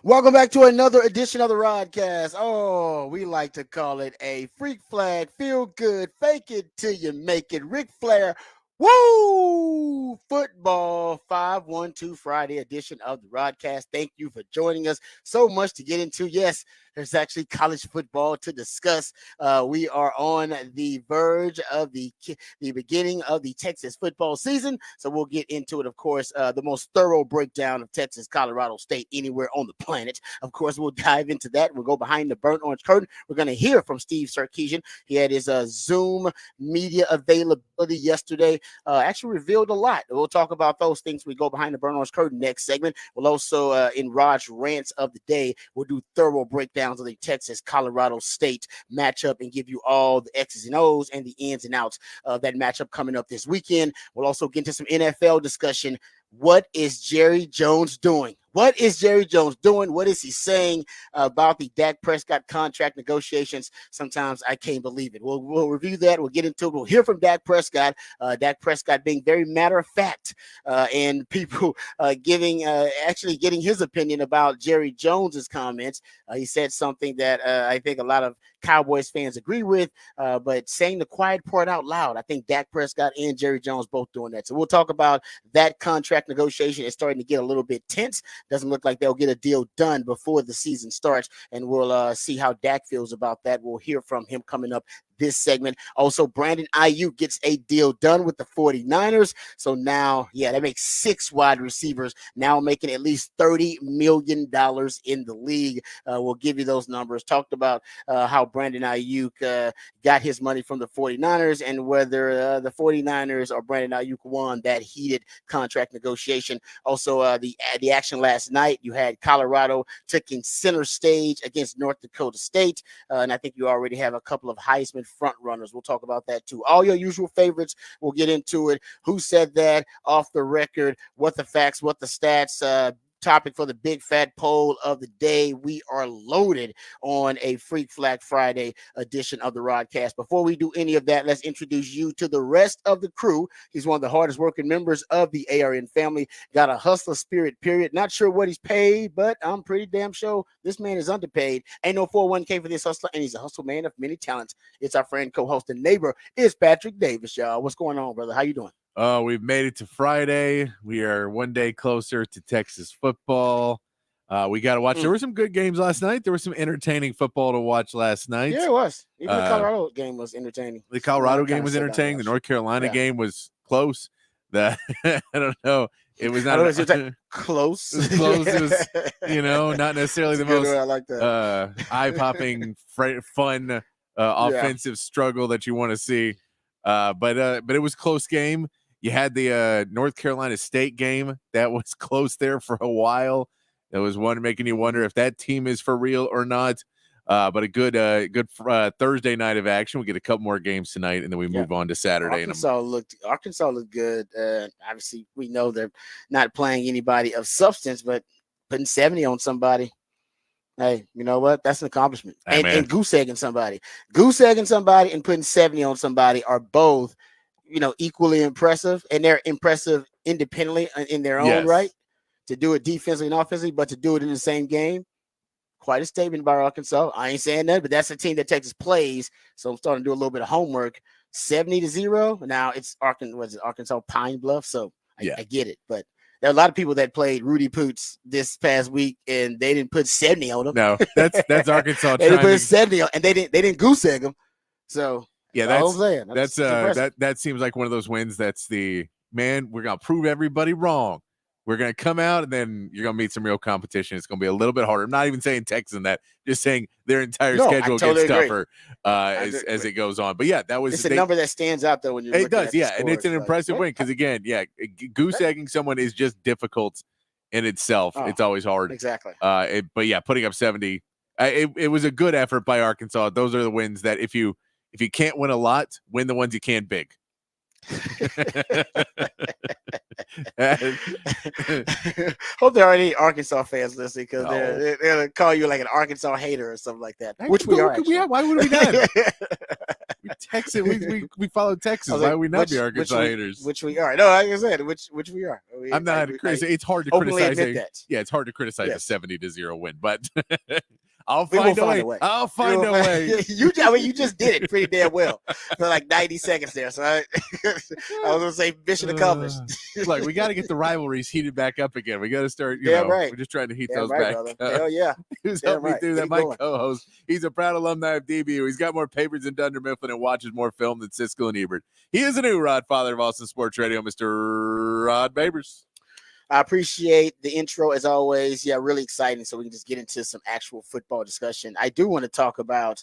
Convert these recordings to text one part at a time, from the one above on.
Welcome back to another edition of the Rodcast. Oh, we like to call it a freak flag, feel good, fake it till you make it. Ric Flair, woo! Football 512 Friday edition of the Rodcast. Thank you for joining us. So much to get into. Yes, there's actually college football to discuss. We are on the verge of the beginning of the Texas football season. So we'll get into it, of course, the most thorough breakdown of Texas, Colorado State, anywhere on the planet. Of course, we'll dive into that. We'll go behind the burnt orange curtain. We're going to hear from Steve Sarkisian. He had his Zoom media availability yesterday. Actually revealed a lot. We'll talk about those things. We go behind the burnt orange curtain next segment. We'll also, in Raj Rants of the Day, we'll do thorough breakdowns of the Texas, Colorado State matchup and give you all the X's and O's and the ins and outs of that matchup coming up this weekend. We'll also get into some NFL discussion. What is Jerry Jones doing? What is Jerry Jones doing? What is he saying about the Dak Prescott contract negotiations? Sometimes I can't believe it. We'll review that. We'll get into it. We'll hear from Dak Prescott. Dak Prescott being very matter of fact, and people actually getting his opinion about Jerry Jones's comments. He said something that I think a lot of Cowboys fans agree with, but saying the quiet part out loud. I think Dak Prescott and Jerry Jones both doing that. So we'll talk about that contract negotiation. It's starting to get a little bit tense. Doesn't look like they'll get a deal done before the season starts, and we'll see how Dak feels about that. We'll hear from him coming up this segment. Also, Brandon Ayuk gets a deal done with the 49ers. So now, that makes 6 wide receivers now making at least $30 million in the league. We'll give you those numbers. Talked about how Brandon Ayuk got his money from the 49ers and whether the 49ers or Brandon Ayuk won that heated contract negotiation. Also, the action last night, you had Colorado taking center stage against North Dakota State. And I think you already have a couple of Heisman front runners. We'll talk about that too. All your usual favorites. We'll get into it. Who said that off the record? What the facts? What the stats? Topic for the big fat poll of the day. We are loaded on a Freak Flag Friday edition of the Rodcast. Before we do any of that, let's introduce you to the rest of the crew. He's one of the hardest working members of the ARN family. Got a hustler spirit, period. Not sure what he's paid, but I'm pretty damn sure this man is underpaid. Ain't no 401k for this hustler, and he's a hustle man of many talents. It's our friend, co-host, and neighbor. It's Patrick Davis, y'all. What's going on, brother? How you doing? We've made it to Friday. We are one day closer to Texas football. We got to watch. There were some good games last night. There was some entertaining football to watch last night. Yeah, it was. Even the Colorado game was entertaining. The Colorado game was entertaining. The North Carolina game was close. I don't know. It was not close. It was close. It was, not necessarily the most I like that. eye-popping, fun offensive struggle that you want to see. But it was a close game. You had the North Carolina State game that was close there for a while. It was one making you wonder if that team is for real or not. But a good Thursday night of action. We get a couple more games tonight, and then we move on to Saturday. Arkansas looked good. Obviously, we know they're not playing anybody of substance, but putting 70 on somebody. Hey, you know what? That's an accomplishment. And goose-egging somebody. Goose-egging somebody and putting 70 on somebody are both, equally impressive. And they're impressive independently in their own right. To do it defensively and offensively, but to do it in the same game, quite a statement by Arkansas. I ain't saying that, but that's a team that Texas plays. So I'm starting to do a little bit of homework. 70-0. Now it's Arkansas Pine Bluff. So I get it. But there are a lot of people that played Rudy Poots this past week, and they didn't put 70 on them. No, that's Arkansas. They didn't put 70 on, and they didn't goose egg them. So that's all I'm saying. That seems like one of those wins. That's we're gonna prove everybody wrong. We're going to come out, and then you're going to meet some real competition. It's going to be a little bit harder. I'm not even saying Texas in that, just saying their entire schedule gets tougher as it goes on. But, that was – it's a number that stands out, though, when you're looking at the scores. And it's an impressive win because, again, goose-egging someone is just difficult in itself. It's always hard. Exactly. But, putting up 70, it was a good effort by Arkansas. Those are the wins that if you can't win a lot, win the ones you can big. Hope there are any Arkansas fans listening because they're gonna call you like an Arkansas hater or something like that. Which we are. Why would we not? Texas. We follow Texas. Why would we not be Arkansas haters? Which we are. No, like I said, which we are. I'm not criticize. It's hard to criticize. Yeah, it's hard to criticize a 70-0 win, but I'll find a way. I'll find a way. You just did it pretty damn well for like 90 seconds there. So I was gonna say mission accomplished. Look, we got to get the rivalries heated back up again. We got to start. Right. We're just trying to heat those back up. Hell yeah. Who's helped me through that? My co-host. He's a proud alumni of DBU. He's got more papers than Dunder Mifflin and watches more film than Siskel and Ebert. He is a new Rod, father of Austin Sports Radio, Mr. Rod Babers. I appreciate the intro as always. Yeah, really exciting. So we can just get into some actual football discussion. I do want to talk about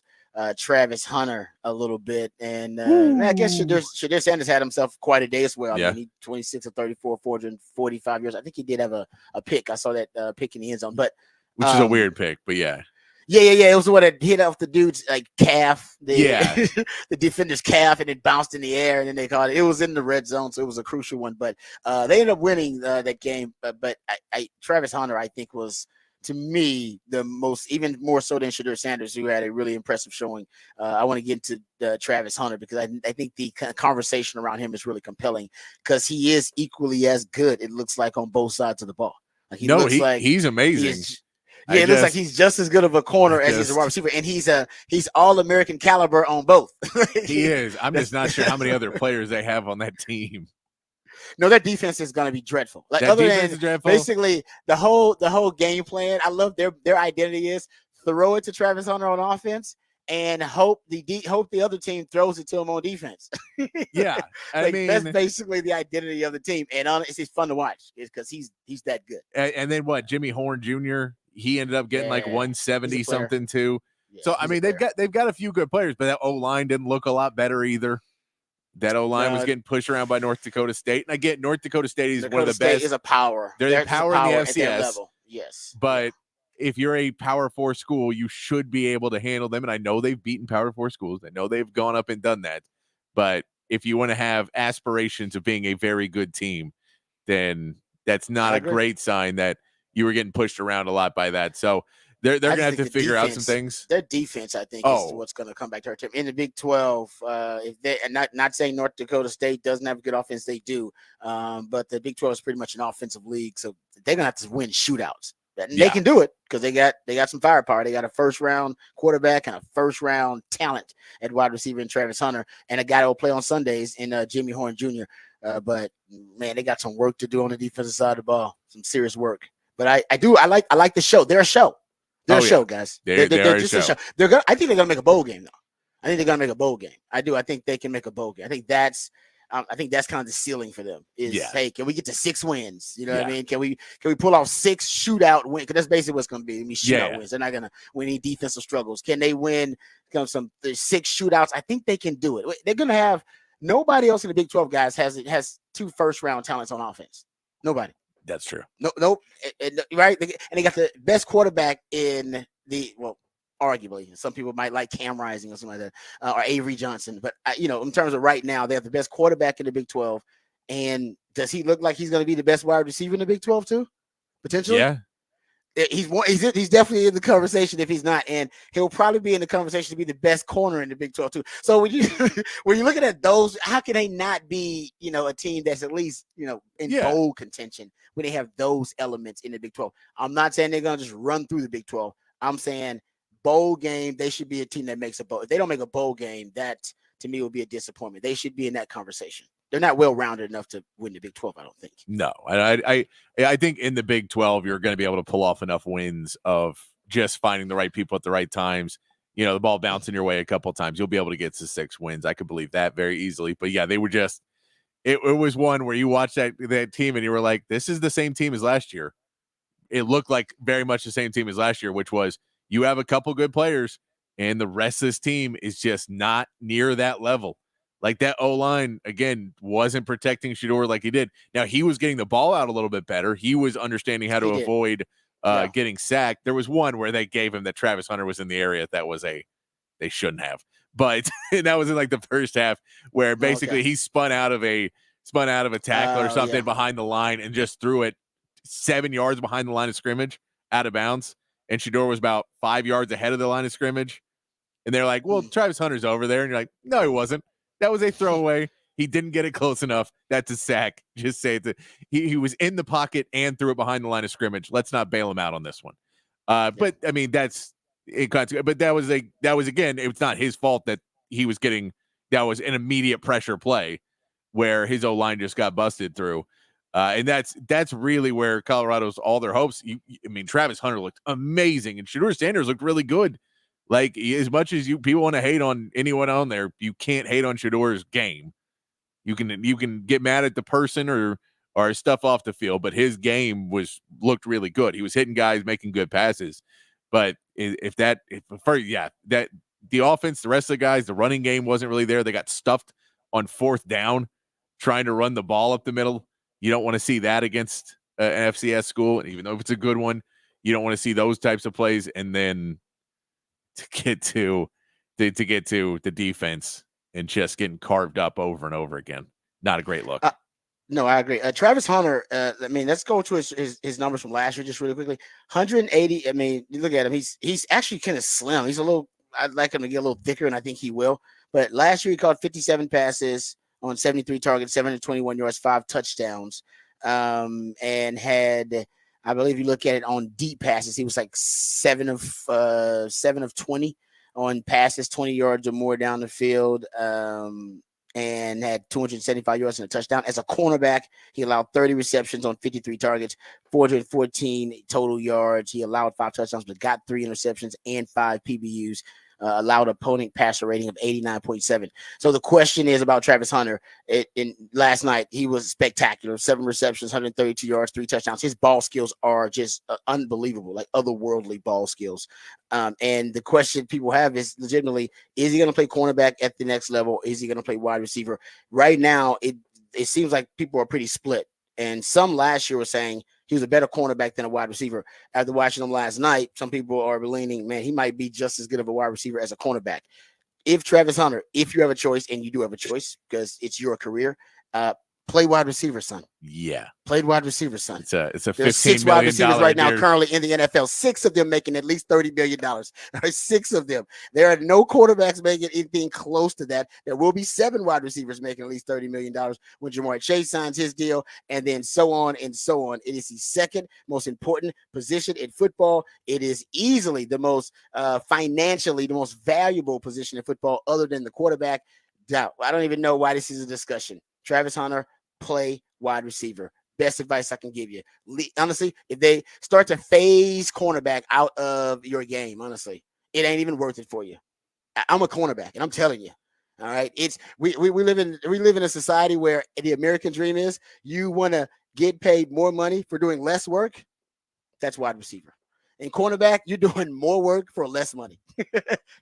Travis Hunter a little bit. And I guess Shadir Sanders had himself quite a day as well. I mean, he 26 of 34, 445 yards. I think he did have a pick. I saw that pick in the end zone, but which is a weird pick, but yeah. Yeah. It was what it hit off the dude's like calf. The defender's calf, and it bounced in the air, and then they called it. It was in the red zone, so it was a crucial one. But they ended up winning that game. But Travis Hunter, I think, was to me the most, even more so than Shadir Sanders, who had a really impressive showing. I want to get into Travis Hunter because I think the conversation around him is really compelling because he is equally as good. It looks like on both sides of the ball. Like he's amazing. It looks like he's just as good of a corner as he's a wide receiver, and he's all-American caliber on both. He is. I'm just not sure how many other players they have on that team. No, their defense is going to be dreadful. Like that other than basically the whole game plan. I love their identity is throw it to Travis Hunter on offense and hope the other team throws it to him on defense. Yeah, I mean that's basically the identity of the team, and it's fun to watch because he's that good. And then what? Jimmy Horn Jr. He ended up getting like 170 something too. Yeah, so I mean they've got a few good players, but that O-line didn't look a lot better either. That O-line was getting pushed around by North Dakota State. And I get North Dakota State is one of the best. Is a power. They're the power in the FCS. Level. Yes. But if you're a Power 4 school, you should be able to handle them. And I know they've beaten Power 4 schools. I know they've gone up and done that. But if you want to have aspirations of being a very good team, then that's not a great sign that you were getting pushed around a lot by that. So they're going to have to figure out some things. Their defense, I think, is what's going to come back to our team. In the Big 12, if they and not saying North Dakota State doesn't have a good offense, they do. But the Big 12 is pretty much an offensive league, so they're going to have to win shootouts. And they can do it because they got some firepower. They got a first-round quarterback and a first-round talent at wide receiver in Travis Hunter, and a guy that will play on Sundays in Jimmy Horn Jr. But man, they got some work to do on the defensive side of the ball. Some serious work. But I like the show. They're a show. They're a show, guys. They're just a show. I think they're gonna make a bowl game though. I think they're gonna make a bowl game. I do. I think they can make a bowl game. I think that's kind of the ceiling for them. Hey, can we get to 6 wins? You know what I mean? Can we pull off 6 shootout wins? Because that's basically what's gonna be. Shootout wins. They're not gonna win any defensive struggles. Can they win some 6 shootouts? I think they can do it. They're gonna have nobody else in the Big 12 guys has 2 first-round talents on offense. Nobody. That's true. Nope. Right. And they got the best quarterback in arguably. Some people might like Cam Rising or something like that, or Avery Johnson. But, in terms of right now, they have the best quarterback in the Big 12. And does he look like he's going to be the best wide receiver in the Big 12 too? Potentially? Yeah. He's definitely in the conversation if he's not, and he'll probably be in the conversation to be the best corner in the Big 12 too. So when you're looking at those, how can they not be a team that's at least in bowl contention when they have those elements in the Big 12? I'm not saying they're gonna just run through the Big 12. I'm saying bowl game, they should be a team that makes a bowl. If they don't make a bowl game, that to me would be a disappointment. They should be in that conversation. They're not well-rounded enough to win the Big 12, I don't think. No, I think in the Big 12, you're going to be able to pull off enough wins of just finding the right people at the right times. The ball bouncing your way a couple of times. You'll be able to get to 6 wins. I could believe that very easily. But, yeah, they were just it was one where you watched that team and you were like, this is the same team as last year. It looked like very much the same team as last year, which was you have a couple good players and the rest of this team is just not near that level. Like that O-line, again, wasn't protecting Shedeur like he did. Now, he was getting the ball out a little bit better. He was understanding how to avoid getting sacked. There was one where they gave him that Travis Hunter was in the area. That was they shouldn't have. But that was in like the first half where basically he spun out of a tackle or something behind the line and just threw it 7 yards behind the line of scrimmage out of bounds. And Shedeur was about 5 yards ahead of the line of scrimmage. And they're like, well, Travis Hunter's over there. And you're like, no, he wasn't. That was a throwaway. He didn't get it close enough. That's a sack. Just say that he was in the pocket and threw it behind the line of scrimmage. Let's not bail him out on this one. But I mean, that's it. But that was again, it's not his fault that he was getting, that was an immediate pressure play where his O-line just got busted through. And that's really where Colorado's all their hopes. I mean, Travis Hunter looked amazing, and Shedeur Sanders looked really good. Like, as much as people want to hate on anyone on there, you can't hate on Shedeur's game. You can get mad at the person or stuff off the field, but his game looked really good. He was hitting guys, making good passes. But that the offense, the rest of the guys, the running game wasn't really there. They got stuffed on fourth down trying to run the ball up the middle. You don't want to see that against an FCS school, and even though if it's a good one, you don't want to see those types of plays. And then to get to the defense and just getting carved up over and over again, not a great look. No, I agree. Travis Hunter, I mean, let's go to his numbers from last year just really quickly. 180. I mean, you look at him. He's actually kind of slim. He's a little. I'd like him to get a little thicker, and I think he will. But last year he caught 57 passes on 73 targets, 721 yards, 5 touchdowns, and had, I believe, you look at it on deep passes, he was like 7 of 20 on passes, 20 yards or more down the field. And had 275 yards and a touchdown. As a cornerback, he allowed 30 receptions on 53 targets, 414 total yards. He allowed 5 touchdowns, but got 3 interceptions and 5 PBUs. Allowed opponent passer rating of 89.7. So the question is about Travis Hunter. Last night, he was spectacular. 7 receptions, 132 yards, 3 touchdowns. His ball skills are just unbelievable, like otherworldly ball skills. And the question people have is legitimately, is he going to play cornerback at the next level? Is he going to play wide receiver? Right now, it seems like people are pretty split. And some last year were saying he was a better cornerback than a wide receiver. After watching him last night, some people are leaning, man, he might be just as good of a wide receiver as a cornerback. If Travis Hunter, if you have a choice, and you do have a choice because it's your career, play wide receiver, son. Yeah. Played wide receiver, son. It's a $15 There's 6 wide receivers right now currently in the NFL. 6 of them making at least $30 million. Right? 6 of them. There are no quarterbacks making anything close to that. There will be 7 wide receivers making at least $30 million when Jamar Chase signs his deal, and then so on and so on. It is the second most important position in football. It is easily the most financially the most valuable position in football other than the quarterback. I don't even know why this is a discussion. Travis Hunter, play wide receiver. Best advice I can give you. Honestly, if they start to phase cornerback out of your game, honestly, it ain't even worth it for you. I'm a cornerback, and I'm telling you. All right, we live in a society where the American dream is you want to get paid more money for doing less work. That's wide receiver. In cornerback, you're doing more work for less money.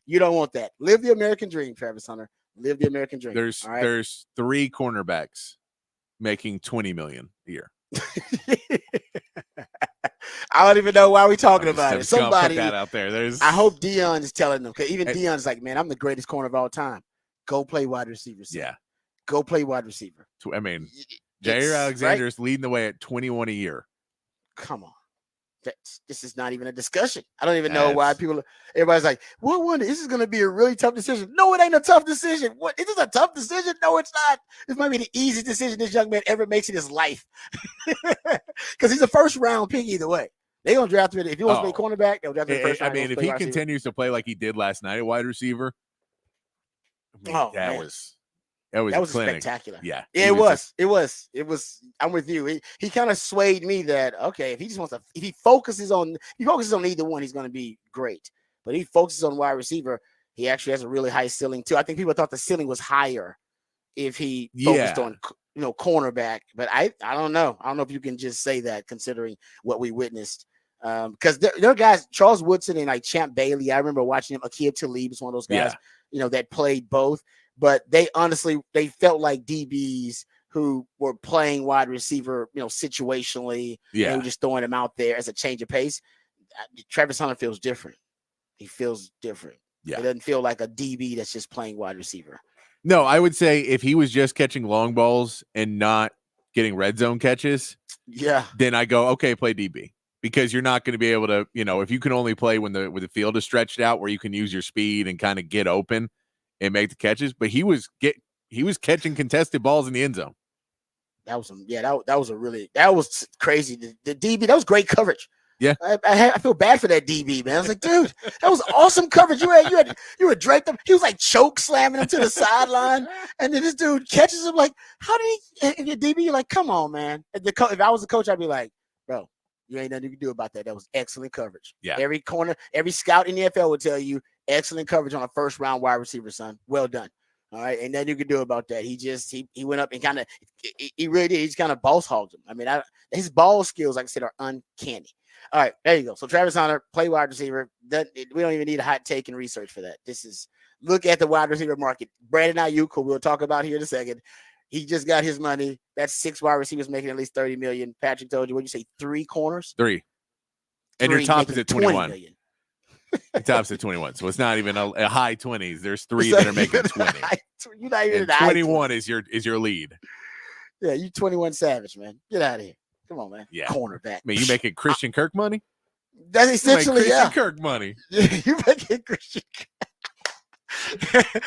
You don't want that. Live the American dream, Travis Hunter. Live the American dream. There's 3 cornerbacks making $20 million a year. I don't even know why we're talking about it. Somebody put that out there. I hope Dion is telling them, because even Dion's like, man, I'm the greatest corner of all time. Go play wide receiver. Son. Yeah. Go play wide receiver. I mean, Jair Alexander is leading the way at 21 a year. Come on. This is not even a discussion. I don't even know why everybody's like, what one? This is going to be a really tough decision. No, it ain't a tough decision. What? Is this a tough decision? No, it's not. This might be the easiest decision this young man ever makes in his life. Because he's a first round pick either way. They're going to draft him. If he wants to play cornerback, they'll draft him first round. I mean, if he continues to play like he did last night at wide receiver, that was spectacular. Yeah, it was. I'm with you. He kind of swayed me that okay, if he focuses on either one, he's going to be great. But he focuses on wide receiver. He actually has a really high ceiling too. I think people thought the ceiling was higher if he focused on cornerback. But I don't know. I don't know if you can just say that considering what we witnessed. Because there are guys, Charles Woodson and like Champ Bailey. I remember watching him. Akib Talib is one of those guys, that played both. But they felt like DBs who were playing wide receiver, situationally. Yeah. They were just throwing him out there as a change of pace. Travis Hunter feels different. He feels different. Yeah. It doesn't feel like a DB that's just playing wide receiver. No, I would say if he was just catching long balls and not getting red zone catches, then I go, okay, play DB. because you're not going to be able to, if you can only play when the field is stretched out, where you can use your speed and kind of get open and make the catches. But he was catching contested balls in the end zone. That was crazy. The DB, that was great coverage. Yeah, I feel bad for that DB, man. I was like, dude, that was awesome coverage. You were draped up. He was like choke slamming him to the sideline, and then this dude catches him. Like, how did he? And the DB, you're like, come on, man. If I was a coach, I'd be like, bro, you ain't nothing you can do about that. That was excellent coverage. Yeah. Every corner, every scout in the NFL would tell you, excellent coverage on a first round wide receiver, son. Well done. All right, ain't nothing you can do about that. He went up and kind of, he really did. He's kind of boss hogged him. I mean, his ball skills, like I said, are uncanny. All right, there you go. So Travis Hunter, play wide receiver. We don't even need a hot take and research for that. Look at the wide receiver market. Brandon Ayuk, who we'll talk about here in a second. He just got his money. That's 6 wide receivers making at least $30 million. Patrick told you, what did you say, 3 corners? 3. And your top is at 21. The top's at 21. So it's not even a high 20s. There's 3 that are making 20. You're not even 21 is your lead. Yeah, you 21 Savage, man. Get out of here. Come on, man. Yeah. Cornerback. I mean, you making Christian Kirk money? That's essentially, Christian Kirk money. You making Christian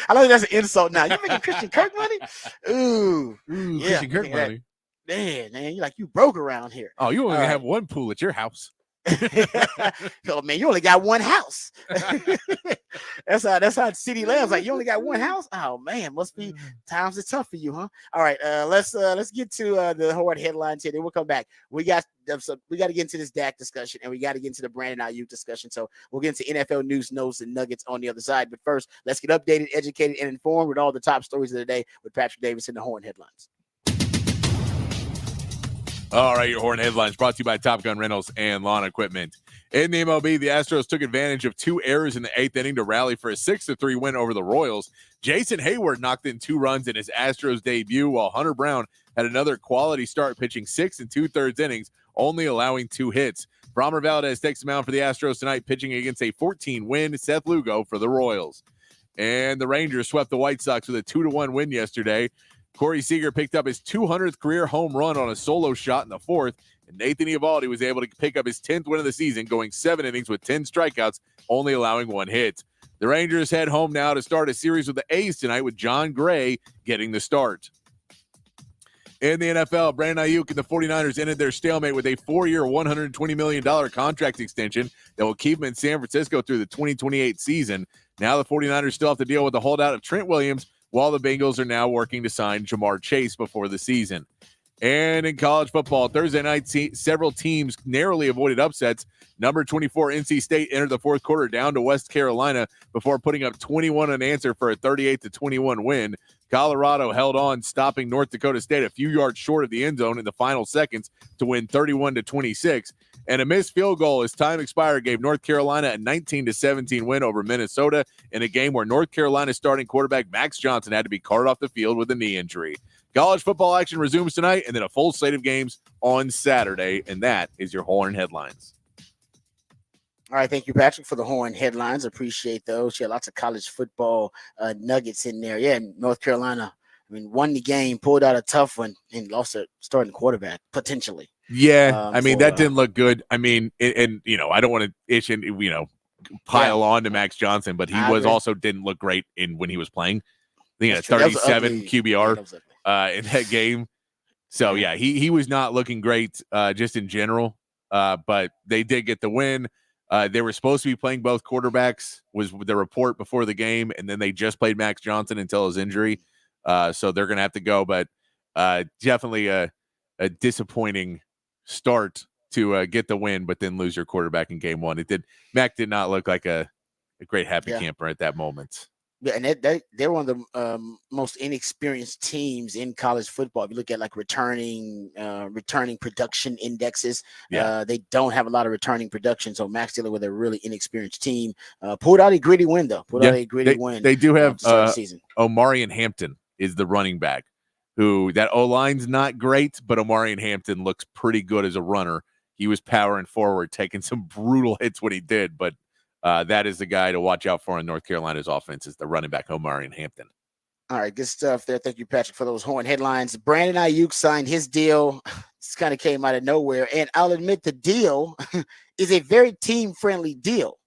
I know that's an insult now. You making Christian Kirk money? Ooh, yeah, Christian Kirk money. Man, you broke around here. Oh, you only have one pool at your house. So, man, you only got one house. that's how City Lamb's like. You only got one house. Oh man, must be times are tough for you, huh? All right, let's get to the Horde headlines here. Then we'll come back. We got to get into this Dak discussion, and we got to get into the Brandon Ayuk discussion. So we'll get into NFL news, notes, and nuggets on the other side. But first, let's get updated, educated, and informed with all the top stories of the day with Patrick Davis in the Horn headlines. All right, your Horn headlines brought to you by Top Gun Rentals and Lawn Equipment. In the MLB, the Astros took advantage of 2 errors in the 8th inning to rally for a 6-3 win over the Royals. Jason Hayward knocked in 2 runs in his Astros debut, while Hunter Brown had another quality start, pitching 6 2/3 innings, only allowing 2 hits. Framber Valdez takes the mound for the Astros tonight, pitching against a 14-win Seth Lugo for the Royals. And the Rangers swept the White Sox with a 2-1 win yesterday. Corey Seager picked up his 200th career home run on a solo shot in the 4th, and Nathan Eovaldi was able to pick up his 10th win of the season, going 7 innings with 10 strikeouts, only allowing 1 hit. The Rangers head home now to start a series with the A's tonight, with John Gray getting the start. In the NFL, Brandon Ayuk and the 49ers ended their stalemate with a 4-year, $120 million contract extension that will keep him in San Francisco through the 2028 season. Now the 49ers still have to deal with the holdout of Trent Williams, while the Bengals are now working to sign Jamar Chase before the season. And in college football, Thursday night, several teams narrowly avoided upsets. Number 24, NC State entered the 4th quarter down to West Carolina before putting up 21 unanswered for a 38-21 win. Colorado held on, stopping North Dakota State a few yards short of the end zone in the final seconds to win 31-26. And a missed field goal as time expired gave North Carolina a 19-17 win over Minnesota in a game where North Carolina starting quarterback Max Johnson had to be carted off the field with a knee injury. College football action resumes tonight, and then a full slate of games on Saturday. And that is your Horn headlines. All right, thank you, Patrick, for the Horn headlines. Appreciate those. Yeah, lots of college football nuggets in there. Yeah, North Carolina, won the game, pulled out a tough one, and lost a starting quarterback, potentially. Yeah, that didn't look good. I don't want to itch and, pile on to Max Johnson, but he also didn't look great when he was playing. I think at 37 QBR in that game. So, yeah, he was not looking great just in general, but they did get the win. They were supposed to be playing both quarterbacks, was the report before the game, and then they just played Max Johnson until his injury. So they're going to have to go, but definitely a disappointing start to get the win, but then lose your quarterback in game 1. Mac did not look like a great happy camper at that moment. Yeah, and they're one of the most inexperienced teams in college football. If you look at like returning production indexes, they don't have a lot of returning production. So Max dealing with a really inexperienced team. Pulled out a gritty win though. They do have Omarion Hampton is the running back, who that O-line's not great, but Omarion Hampton looks pretty good as a runner. He was powering forward, taking some brutal hits when he did, but that is the guy to watch out for in North Carolina's offense, is the running back Omarion Hampton. All right, good stuff there. Thank you, Patrick, for those horn headlines. Brandon Ayuk signed his deal. This kind of came out of nowhere. And I'll admit the deal is a very team-friendly deal.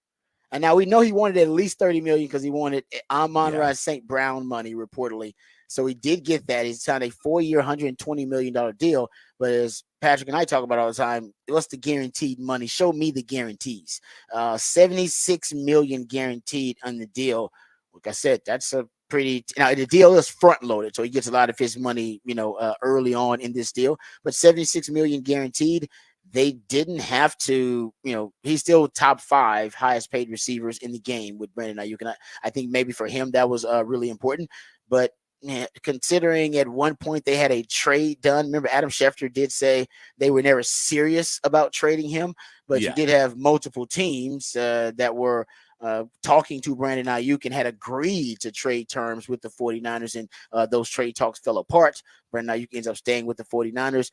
And now we know he wanted at least $30 million because he wanted Amon-Ra St. Brown money, reportedly. So he did get that. He signed a 4-year, $120 million deal. But as Patrick and I talk about all the time, what's the guaranteed money? Show me the guarantees. $76 million guaranteed on the deal. Like I said, that's a pretty now the deal is front loaded, so he gets a lot of his money, early on in this deal. But 76 million guaranteed. They didn't have to, he's still top 5 highest paid receivers in the game with Brandon Ayuk. And I think maybe for him that was really important. But considering at one point they had a trade done, remember Adam Schefter did say they were never serious about trading him, but you did have multiple teams that were talking to Brandon Ayuk and had agreed to trade terms with the 49ers, and those trade talks fell apart. Brandon Ayuk ends up staying with the 49ers.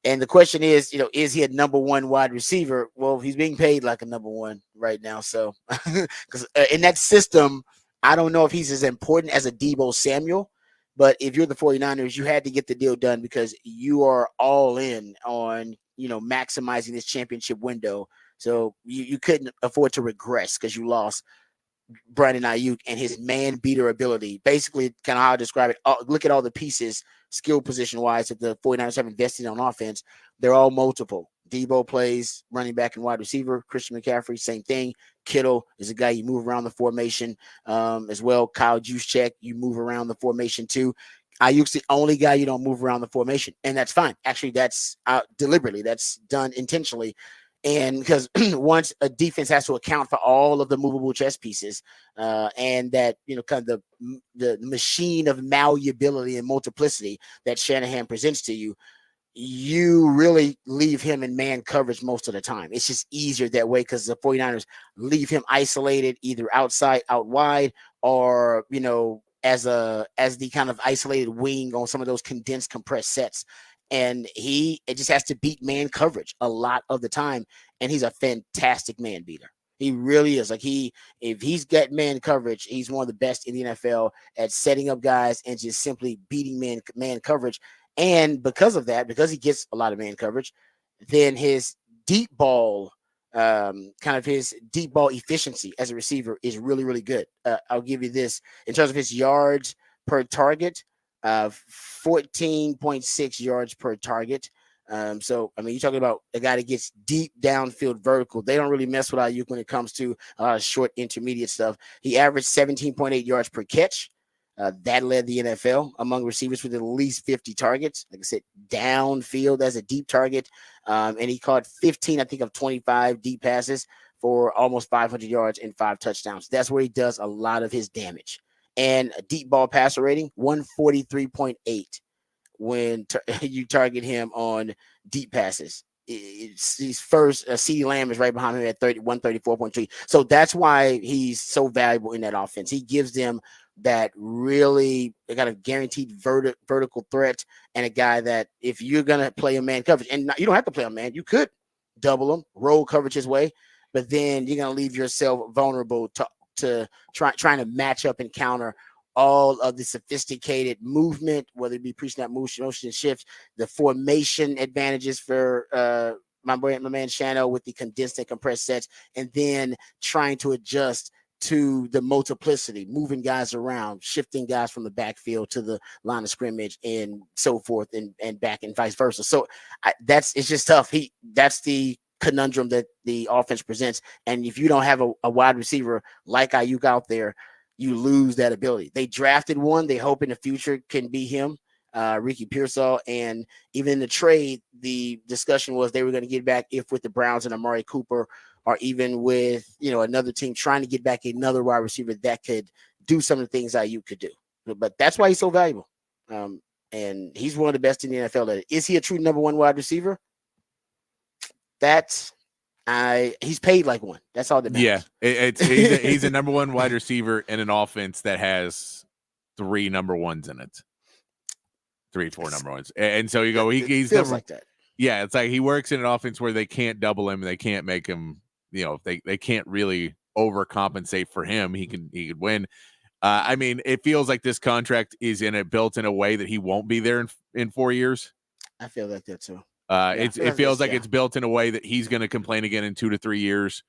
And the question is, is he a number 1 wide receiver? Well, he's being paid like a number 1 right now. So, because in that system, I don't know if he's as important as a Deebo Samuel. But if you're the 49ers, you had to get the deal done because you are all in on, maximizing this championship window. So you couldn't afford to regress because you lost Brandon Ayuk and his man beater ability. Basically, kind of how I describe it. Look at all the pieces, skill position wise, that the 49ers have invested on offense. They're all multiple. Deebo plays running back and wide receiver. Christian McCaffrey, same thing. Kittle is a guy you move around the formation as well. Kyle Juszczyk, you move around the formation too. Ayuk's the only guy you don't move around the formation, and that's fine. Actually, that's deliberately. That's done intentionally. And because once a defense has to account for all of the movable chess pieces, and that kind of the machine of malleability and multiplicity that Shanahan presents to you, you really leave him in man coverage most of the time. It's just easier that way because the 49ers leave him isolated either outside, out wide, or as the kind of isolated wing on some of those condensed compressed sets. And it just has to beat man coverage a lot of the time. And he's a fantastic man beater. He really is. If he's got man coverage, he's one of the best in the NFL at setting up guys and just simply beating man coverage. And because of that, because he gets a lot of man coverage, then his deep ball, his deep ball efficiency as a receiver is really, really good. I'll give you this in terms of his yards per target. 14.6 yards per target. So, you're talking about a guy that gets deep downfield vertical. They don't really mess with Ayuk when it comes to a lot of short intermediate stuff. He averaged 17.8 yards per catch. That led the NFL among receivers with at least 50 targets. Like I said, downfield as a deep target. And he caught 15, I think, of 25 deep passes for almost 500 yards and 5 touchdowns. That's where he does a lot of his damage. And a deep ball passer rating, 143.8 when you target him on deep passes. He's first. CeeDee Lamb is right behind him at 134.3. So that's why he's so valuable in that offense. He gives them that really kind of guaranteed vertical threat, and a guy that if you're going to play a man coverage, and you don't have to play a man, you could double him, roll coverage his way, but then you're going to leave yourself vulnerable to trying to match up and counter all of the sophisticated movement, whether it be pre-snap motion shifts, the formation advantages for my man Shano with the condensed and compressed sets, and then trying to adjust to the multiplicity, moving guys around, shifting guys from the backfield to the line of scrimmage and so forth and back and vice versa. So it's just tough. That's the conundrum that the offense presents. And if you don't have a wide receiver like Ayuk out there, you lose that ability. They drafted one. They hope in the future can be him, Ricky Pearsall. And even in the trade, the discussion was they were going to get back if with the Browns and Amari Cooper, or even with another team trying to get back another wide receiver that could do some of the things Ayuk could do. But that's why he's so valuable. And he's one of the best in the NFL. Is he a true number 1 wide receiver? He's paid like one. That's all that matters. Yeah, he's a number 1 wide receiver in an offense that has 3 number 1s in it. 3, 4 number 1s. And so you go, he's feels like that. Yeah, it's like he works in an offense where they can't double him, they can't make him, they can't really overcompensate for him. He could win. I mean, it feels like this contract is built in a way that he won't be there in 4 years. I feel like that too. It feels like it's built in a way that he's going to complain again in 2 to 3 years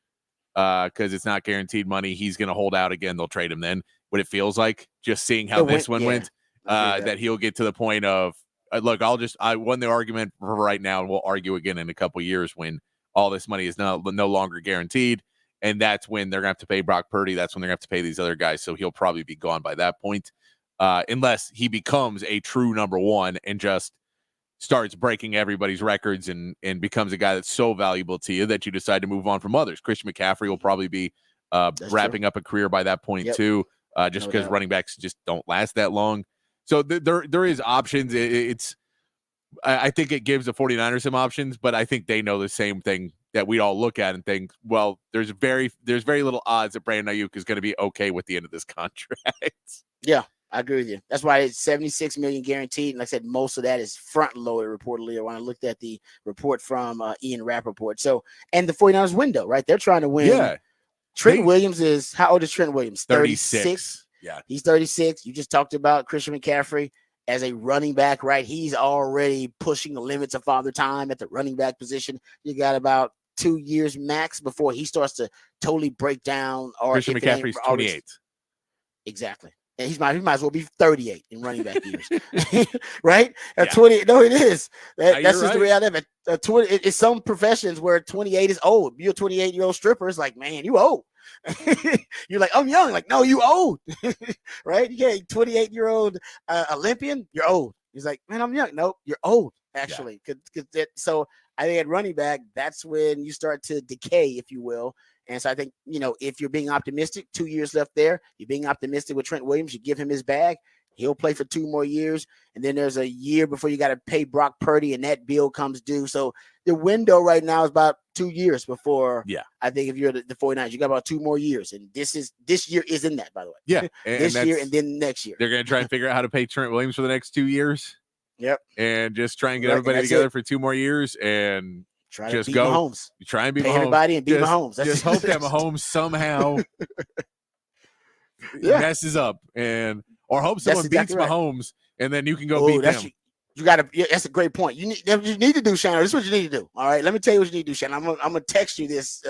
because it's not guaranteed money. He's going to hold out again. They'll trade him then. What it feels like, just seeing how this one went, that he'll get to the point of, look, I won the argument for right now, and we'll argue again in a couple years when all this money is no longer guaranteed. And that's when they're going to have to pay Brock Purdy. That's when they're going to have to pay these other guys. So he'll probably be gone by that point, unless he becomes a true number one and just starts breaking everybody's records and becomes a guy that's so valuable to you that you decide to move on from others. Christian McCaffrey will probably be wrapping up a career by that point too, just because running backs just don't last that long. So there is options. I think it gives the 49ers some options, but I think they know the same thing that we all look at and think, well, there's very little odds that Brandon Ayuk is going to be okay with the end of this contract. Yeah, I agree with you. That's why it's $76 million guaranteed. And like I said, most of that is front loaded reportedly, or when I looked at the report from Ian Rappaport. So, and the 49ers window, right? They're trying to win. Yeah. Trent Williams is, how old is Trent Williams? 36. Yeah. He's 36. You just talked about Christian McCaffrey as a running back, right? He's already pushing the limits of Father Time at the running back position. You got about 2 years max before he starts to totally break down. Or Christian McCaffrey's 28. Exactly. And he might as well be 38 in running back years, right? At 20, no, it is. That's just the way I live. At 20, it's some professions where 28 is old. You're a 28-year-old stripper. It's like, man, you old. You're like, I'm young. Like, no, you old, right? You get a 28-year-old Olympian. You're old. He's like, man, I'm young. Nope, you're old. Actually, so I think at running back, that's when you start to decay, if you will. And so I think, if you're being optimistic, 2 years left there, you're being optimistic with Trent Williams, you give him his bag, he'll play for 2 more years. And then there's a year before you got to pay Brock Purdy and that bill comes due. So the window right now is about 2 years before. Yeah. I think if you're the 49ers, you got about 2 more years. And this year is in that, by the way. Yeah. This year and then next year. They're going to try and figure out how to pay Trent Williams for the next 2 years. Yep. And just try and get everybody together for 2 more years and try just to beat go. Mahomes. Try and beat Mahomes. Everybody and beat Mahomes. Just hope that Mahomes somehow messes up or hope someone beats Mahomes and then you can go beat them. You got to. That's a great point. You need to do, Shannon. This is what you need to do. All right. Let me tell you what you need to do, Shannon. I'm gonna text you this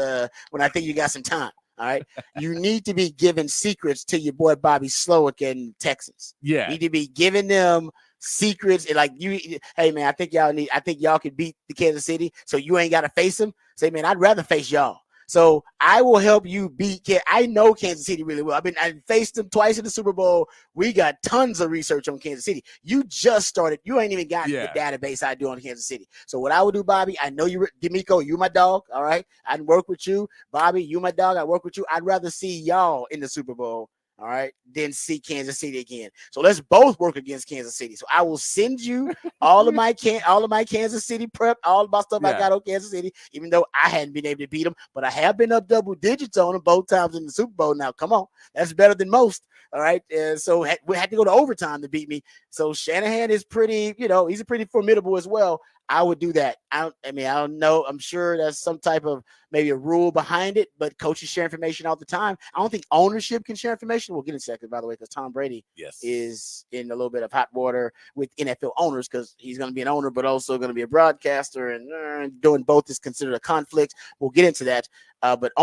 when I think you got some time. All right. You need to be giving secrets to your boy Bobby Slowick and Texans. Yeah. You need to be giving them secrets. Like hey man, I think y'all could beat the Kansas City, so you ain't got to face them. Say, man, I'd rather face y'all. So I will help you beat. I know Kansas City really well. I faced them twice in the Super Bowl. We got tons of research on Kansas City. You just started. You ain't even got the database I do on Kansas City. So what I would do, Bobby, I know you, D'Amico, you my dog. All right. I'd work with you. Bobby, you my dog. I work with you. I'd rather see y'all in the Super Bowl. All right, then see Kansas City again. So let's both work against Kansas City. So I will send you all of my Kansas City prep, all of my stuff I got on Kansas City, even though I hadn't been able to beat them, but I have been up double digits on them both times in the Super Bowl. Now, come on, that's better than most. All right, so we had to go to overtime to beat me. So Shanahan is pretty, he's pretty formidable as well. I would do that. I don't know. I'm sure there's some type of maybe a rule behind it, but coaches share information all the time. I don't think ownership can share information. We'll get in a second, by the way, because Tom Brady is in a little bit of hot water with NFL owners because he's going to be an owner, but also going to be a broadcaster, and doing both is considered a conflict. We'll get into that. But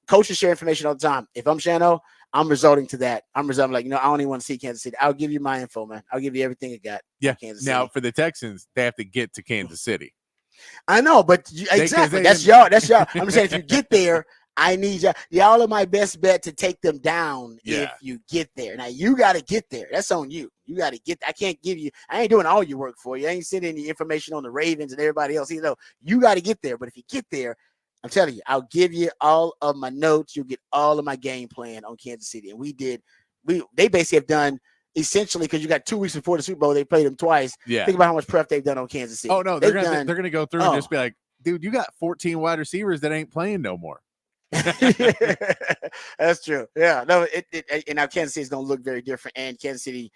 coaches share information all the time. If I'm Shano, I'm resorting to that. I'm like, I don't even want to see Kansas City. I'll give you my info, man. I'll give you everything I got. Yeah. Kansas City. Now, for the Texans, they have to get to Kansas City. I know, but exactly. That's y'all. I'm just saying, if you get there, I need y'all. Y'all are my best bet to take them down if you get there. Now, you got to get there. That's on you. You got to get. I can't give you. I ain't doing all your work for you. I ain't sending any information on the Ravens and everybody else. You got to get there. But if you get there, I'm telling you, I'll give you all of my notes. You'll get all of my game plan on Kansas City. And they basically have done essentially, because you got 2 weeks before the Super Bowl, they played them twice. Yeah. Think about how much prep they've done on Kansas City. Oh, no, they're going to go through and just be like, dude, you got 14 wide receivers that ain't playing no more. That's true. Yeah. No, and now Kansas City is going to look very different. And Kansas City,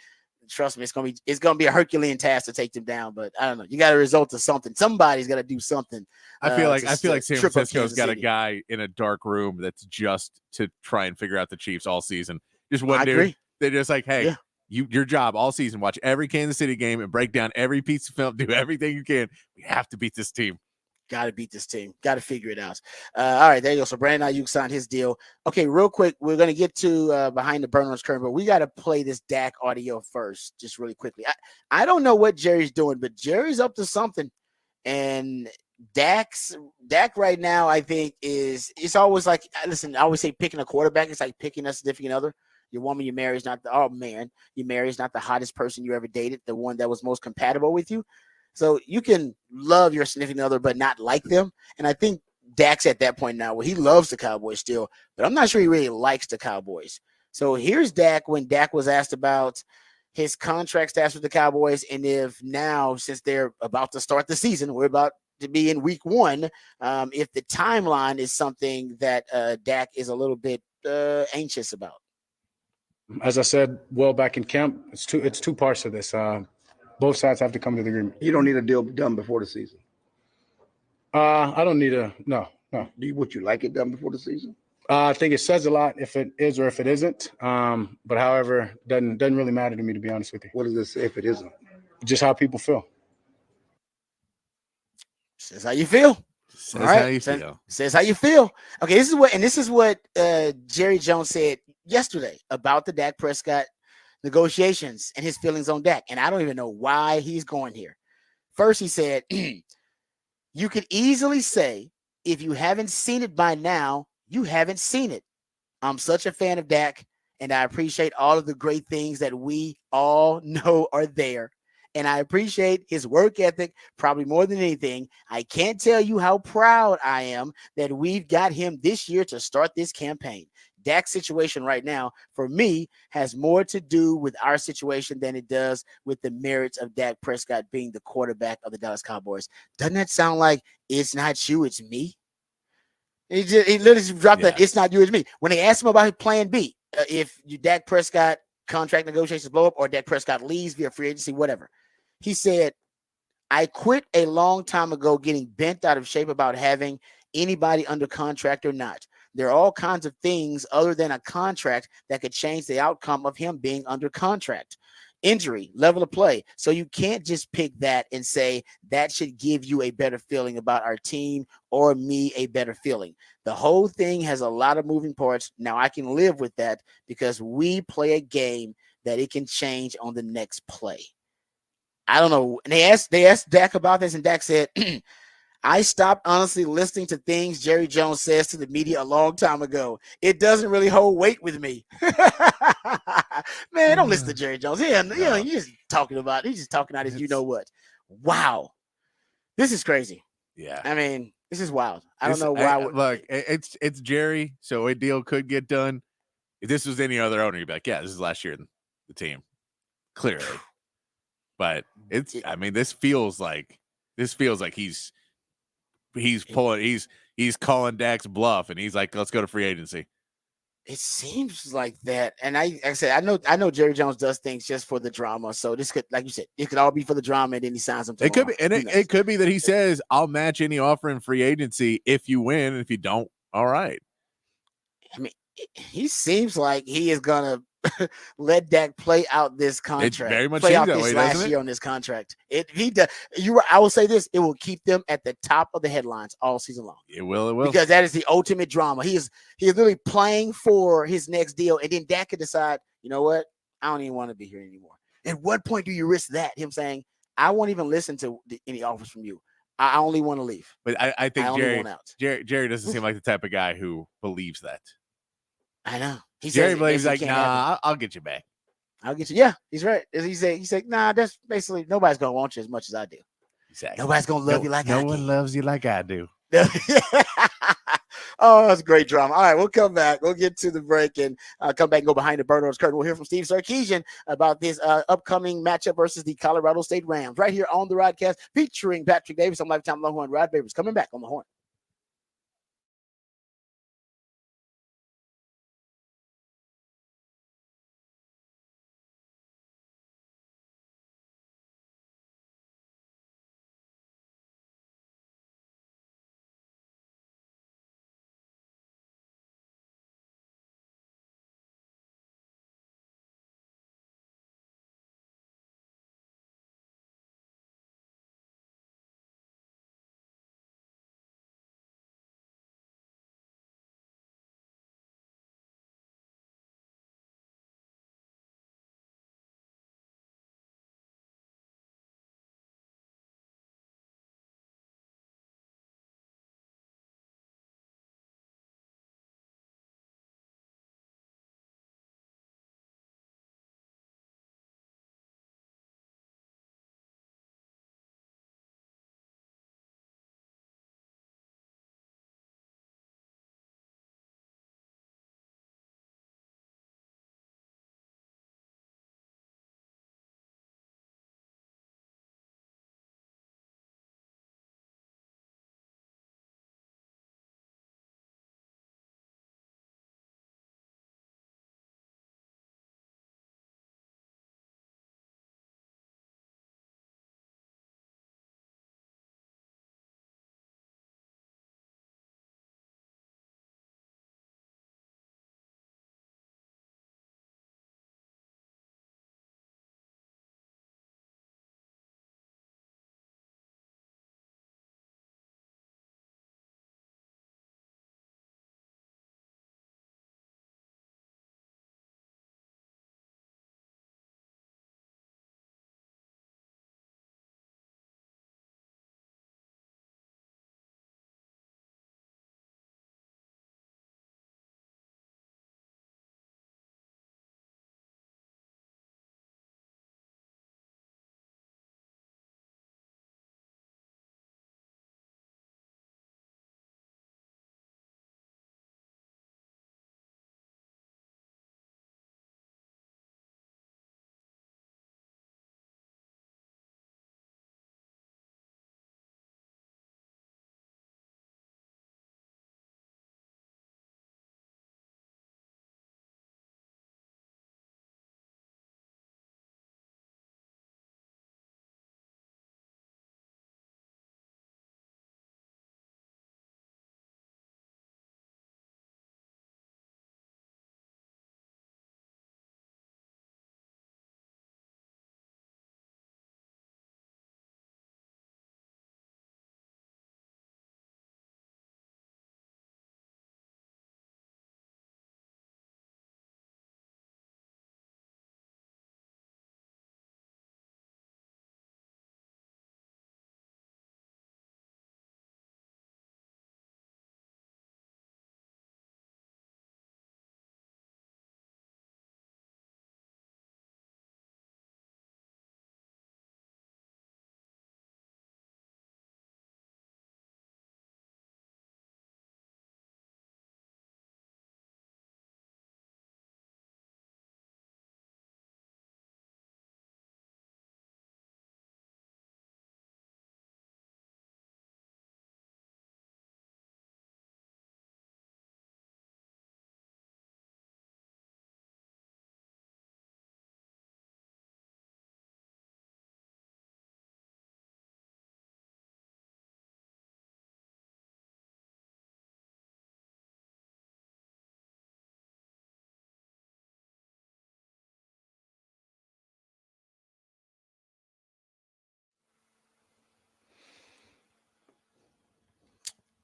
trust me, it's gonna be a Herculean task to take them down. But I don't know. You got to result to something. Somebody's got to do something. I feel like San Francisco's got a guy in a dark room that's just to try and figure out the Chiefs all season. Just one dude. They're just like, hey, Yeah. your job all season, watch every Kansas City game and break down every piece of film, do everything you can. We have to beat this team. Got to beat this team. Got to figure it out. All right, there you go. So Brandon Ayuk signed his deal. Okay, real quick, we're going to get to behind the burners curtain, but we got to play this Dak audio first, just really quickly. I don't know what Jerry's doing, but Jerry's up to something. And Dak right now, I think it's always like, listen, I always say picking a quarterback. It's like picking a significant other. Your woman you marry is not you marry is not the hottest person you ever dated, the one that was most compatible with you. So you can love your significant other, but not like them. And I think Dak's at that point now where he loves the Cowboys still, but I'm not sure he really likes the Cowboys. So here's Dak when Dak was asked about his contract status with the Cowboys, and if now, since they're about to start the season, we're about to be in week 1, if the timeline is something that Dak is a little bit anxious about. As I said, well, back in camp, it's two parts to this. Both sides have to come to the agreement. You don't need a deal done before the season. I don't need a no. Would you like it done before the season? I think it says a lot if it is or if it isn't. But however, doesn't really matter to me, to be honest with you. What does it say if it isn't? Just how people feel. Says how you feel. Says how you feel. Says how you feel. Okay, this is what Jerry Jones said yesterday about the Dak Prescott negotiations and his feelings on Dak. And I don't even know why he's going here. First, he said, you could easily say, if you haven't seen it by now, you haven't seen it. I'm such a fan of Dak, and I appreciate all of the great things that we all know are there. And I appreciate his work ethic probably more than anything. I can't tell you how proud I am that we've got him this year to start this campaign. Dak's situation right now, for me, has more to do with our situation than it does with the merits of Dak Prescott being the quarterback of the Dallas Cowboys. Doesn't that sound like it's not you, it's me? He literally dropped that it's not you, it's me. When they asked him about his plan B, if you Dak Prescott contract negotiations blow up or Dak Prescott leaves via free agency, whatever, he said, I quit a long time ago getting bent out of shape about having anybody under contract or not. There are all kinds of things other than a contract that could change the outcome of him being under contract. Injury, level of play. So you can't just pick that and say that should give you a better feeling about our team or me a better feeling. The whole thing has a lot of moving parts. Now I can live with that because we play a game that it can change on the next play. I don't know. And they asked Dak about this, and Dak said, I stopped honestly listening to things Jerry Jones says to the media a long time ago. It doesn't really hold weight with me. Man, don't listen to Jerry Jones. He's just talking about it. He's just talking out his you know what. Wow. This is crazy. Yeah. I mean, this is wild. I don't know why. Look, it's Jerry, so a deal could get done. If this was any other owner, you'd be like, yeah, this is last year in the team. Clearly. But this feels like he's calling Dak's bluff, and he's like, let's go to free agency. It seems like that. And like I said, I know Jerry Jones does things just for the drama. So this could, like you said, it could all be for the drama, and then he signs them tomorrow. It could be, and it could be that he says, I'll match any offer in free agency if you win, and if you don't, all right. I mean, he seems like he is gonna let Dak play out this contract. It very much play seems out that this way, last doesn't year on this contract. I will say this: it will keep them at the top of the headlines all season long. It will. Because that is the ultimate drama. He is literally playing for his next deal, and then Dak could decide, you know what? I don't even want to be here anymore. At what point do you risk that? Him saying, I won't even listen to any offers from you. I only want to leave. But I think Jerry doesn't seem like the type of guy who believes that. I know. Jerry believes like, nah, I'll get you back. I'll get you. Yeah, he's right. He said, nah, that's basically nobody's gonna want you as much as I do. Exactly. Nobody's gonna love you like I do. No one loves you like I do. Oh, that's great drama. All right, we'll come back. We'll get to the break and come back and go behind the Burners curtain. We'll hear from Steve Sarkisian about this upcoming matchup versus the Colorado State Rams right here on the Rodcast featuring Patrick Davis on Lifetime Longhorn. Rod Babers coming back on the Horn.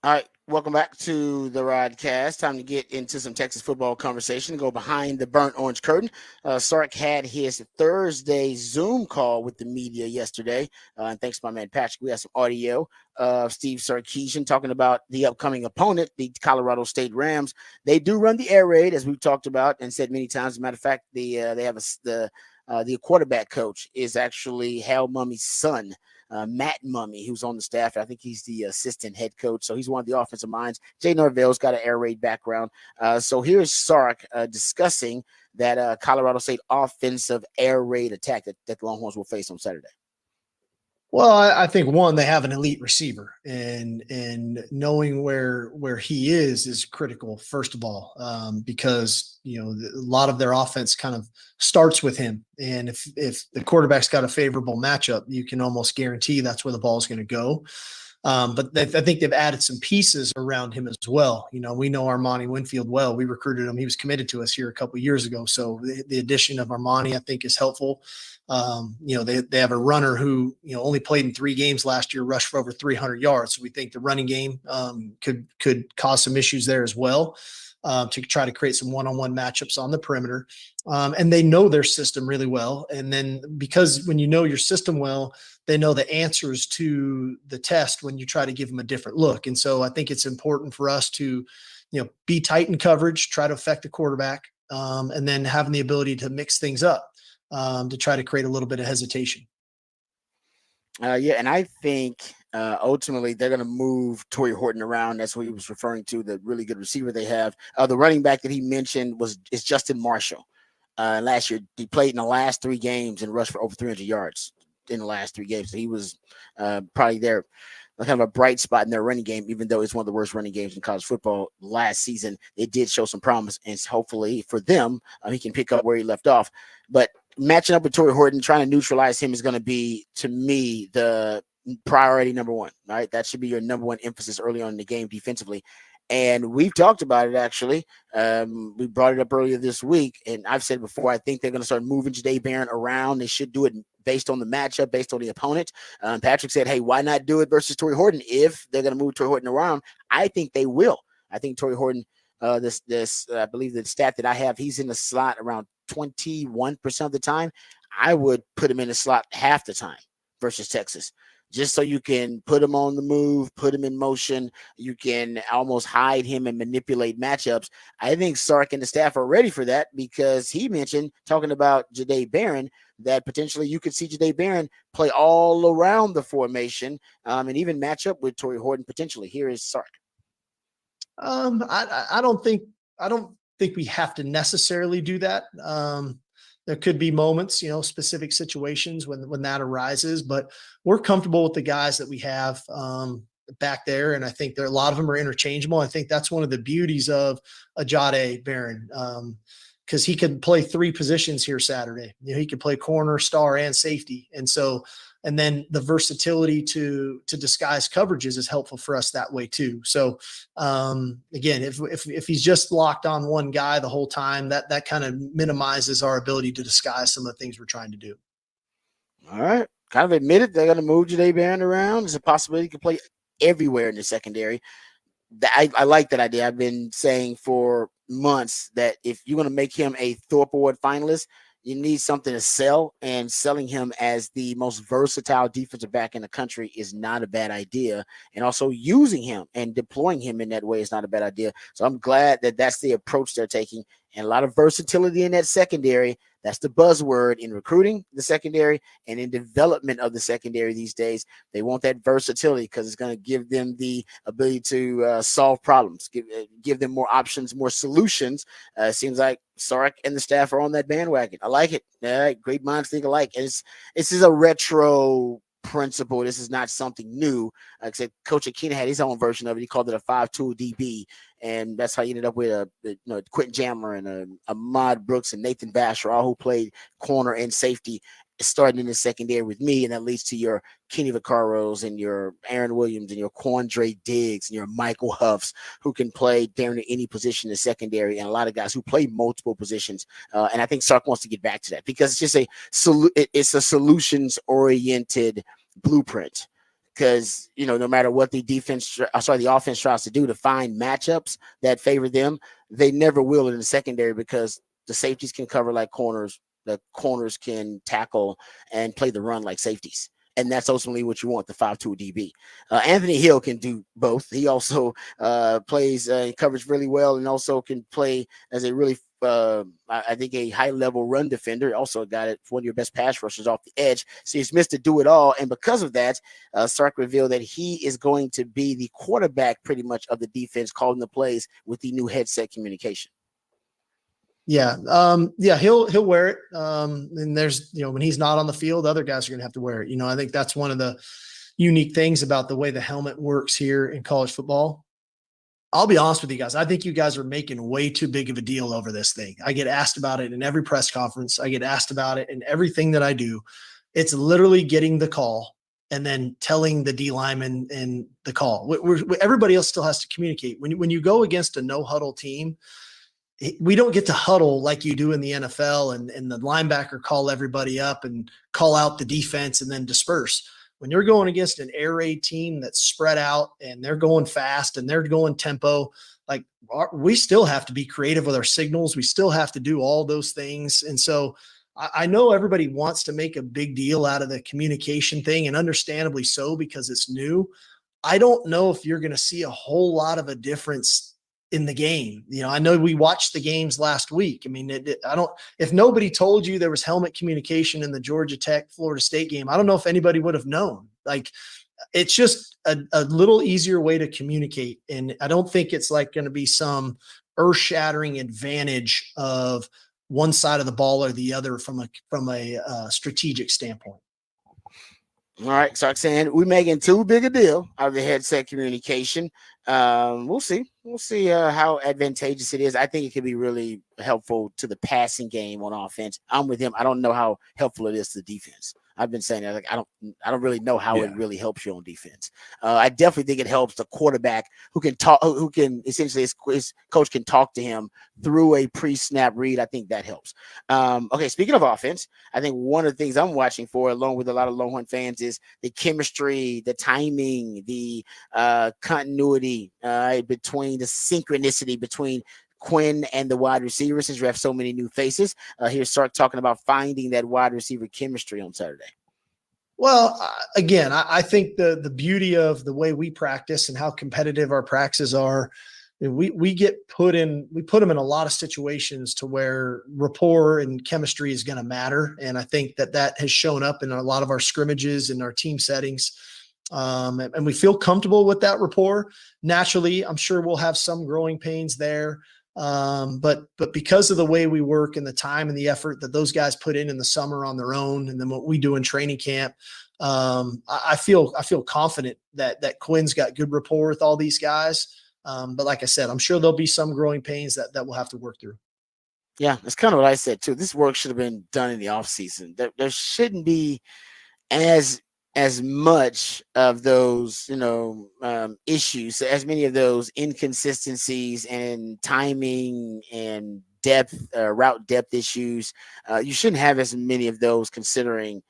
All right, welcome back to the Rodcast. Time to get into some Texas football conversation. Go behind the burnt orange curtain. Sark had his Thursday Zoom call with the media yesterday, and thanks to my man Patrick, we have some audio of Steve Sarkisian talking about the upcoming opponent, the Colorado State Rams. They do run the air raid, as we've talked about and said many times. As a matter of fact, they have the quarterback coach is actually Hal Mummy's son. Matt Mummy, who's on the staff. I think he's the assistant head coach. So he's one of the offensive minds. Jay Norvell's got an air raid background. So here's Sark discussing that Colorado State offensive air raid attack that the Longhorns will face on Saturday. Well, I think one, they have an elite receiver, and knowing where he is critical. First of all, because a lot of their offense kind of starts with him, and if the quarterback's got a favorable matchup, you can almost guarantee that's where the ball is going to go. But I think they've added some pieces around him as well. We know Armani Winfield well. We recruited him. He was committed to us here a couple of years ago. So the addition of Armani, I think, is helpful. They have a runner who, only played in 3 games last year, rushed for over 300 yards. So we think the running game could cause some issues there as well. To try to create some one-on-one matchups on the perimeter. And they know their system really well. And then because when you know your system well, they know the answers to the test when you try to give them a different look. And so I think it's important for us to, be tight in coverage, try to affect the quarterback, and then having the ability to mix things up to try to create a little bit of hesitation. And I think ultimately they're going to move Torrey Horton around. That's what he was referring to, the really good receiver they have. The running back that he mentioned is Justin Marshall. Last year, he played in the last 3 games and rushed for over 300 yards in the last 3 games. So he was probably their kind of a bright spot in their running game, even though it's one of the worst running games in college football last season. It did show some promise, and hopefully for them, he can pick up where he left off. But matching up with Torrey Horton, trying to neutralize him is going to be, to me, the priority number one. Right, that should be your number one emphasis early on in the game defensively. And we've talked about it, actually. We brought it up earlier this week, and I've said before, I think they're going to start moving Jahdae Barron around. They should do it based on the matchup, based on the opponent. Patrick said, hey, why not do it versus Torrey Horton if they're going to move Torrey Horton around? I think they will. I think Torrey Horton, I believe the stat that I have, he's in the slot around 21% of the time. I would put him in the slot half the time versus Texas, just so you can put him on the move, put him in motion. You can almost hide him and manipulate matchups. I think Sark and the staff are ready for that, because he mentioned, talking about Jahdae Barron, that potentially you could see Jahdae Barron play all around the formation and even match up with Torrey Horton potentially. Here is Sark. I don't think we have to necessarily do that. There could be moments, specific situations when that arises, but we're comfortable with the guys that we have back there. And I think a lot of them are interchangeable. I think that's one of the beauties of a Jahdae Barron, because he could play 3 positions here Saturday. He could play corner, star, and safety. And then the versatility to disguise coverages is helpful for us that way too. So again, if he's just locked on one guy the whole time, that kind of minimizes our ability to disguise some of the things we're trying to do. All right. Kind of admitted they're going to move Jahdae Barron around. There's a possibility he can play everywhere in the secondary. I like that idea. I've been saying for months that if you're going to make him a Thorpe Award finalist, you need something to sell, and selling him as the most versatile defensive back in the country is not a bad idea. And also using him and deploying him in that way is not a bad idea. So I'm glad that that's the approach they're taking, and a lot of versatility in that secondary. That's the buzzword in recruiting the secondary and in development of the secondary these days. They want that versatility because it's going to give them the ability to solve problems, give them more options, more solutions. Seems like Sark and the staff are on that bandwagon. I like it. All right, great minds think alike. And this is a retro principle. This is not something new. Like I said, Coach Akina had his own version of it. He called it a 5-tool DB. And that's how he ended up with Quentin Jamler and Ahmad Brooks and Nathan Basher, all who played corner and safety, starting in the secondary with me. And that leads to your Kenny Vaccaros and your Aaron Williams and your Quandre Diggs and your Michael Huffs, who can play down to any position in the secondary, and a lot of guys who play multiple positions. And I think Sark wants to get back to that, because it's just a solutions-oriented blueprint. because no matter what the offense tries to do to find matchups that favor them, they never will in the secondary because the safeties can cover like corners, the corners can tackle and play the run like safeties. And that's ultimately what you want, the 5-2 DB. Anthony Hill can do both. He also plays coverage really well and also can play as a really, I think, a high-level run defender. Also got it one of your best pass rushers off the edge. So he's missed to do it all. And because of that, Sark revealed that he is going to be the quarterback pretty much of the defense, calling the plays with the new headset communication. Yeah. He'll wear it. And there's, when he's not on the field, other guys are going to have to wear it. I think that's one of the unique things about the way the helmet works here in college football. I'll be honest with you guys. I think you guys are making way too big of a deal over this thing. I get asked about it in every press conference. I get asked about it in everything that I do. It's literally getting the call and then telling the D lineman in the call. Everybody else still has to communicate. When you go against a no huddle team, we don't get to huddle like you do in the NFL and the linebacker call everybody up and call out the defense and then disperse. When you're going against an air raid team that's spread out and they're going fast and they're going tempo, like we still have to be creative with our signals. We still have to do all those things. And so I know everybody wants to make a big deal out of the communication thing, and understandably so, because it's new. I don't know if you're going to see a whole lot of a difference in the game. I know we watched the games last week. I mean, if nobody told you there was helmet communication in the Georgia Tech Florida State game, I don't know if anybody would have known. Like, it's just a little easier way to communicate. And I don't think it's like going to be some earth-shattering advantage of one side of the ball or the other from a strategic standpoint. All right, so I'm saying we're making too big a deal out of the headset communication. We'll see. We'll see how advantageous it is. I think it could be really helpful to the passing game on offense. I'm with him. I don't know how helpful it is to the defense. I've been saying that. Like, I don't really know how it really helps you on defense. I definitely think it helps the quarterback who can talk, who can essentially his coach can talk to him through a pre-snap read. I think that helps. Okay, speaking of offense, I think one of the things I'm watching for, along with a lot of Longhorn fans, is the chemistry, the timing, the continuity between the synchronicity between Quinn and the wide receiver, since we have so many new faces. Here's Sark talking about finding that wide receiver chemistry on Saturday. Well, again, I think the beauty of the way we practice and how competitive our practices are, we put them in a lot of situations to where rapport and chemistry is going to matter. And I think that has shown up in a lot of our scrimmages and our team settings. And we feel comfortable with that rapport. Naturally, I'm sure we'll have some growing pains there. But because of the way we work and the time and the effort that those guys put in the summer on their own, and then what we do in training camp, I feel confident that Quinn's got good rapport with all these guys. But like I said, I'm sure there'll be some growing pains that we'll have to work through. Yeah, that's kind of what I said too. This work should have been done in the off season. There shouldn't be as much of those, issues, as many of those inconsistencies and timing and depth, route depth issues. You shouldn't have as many of those, considering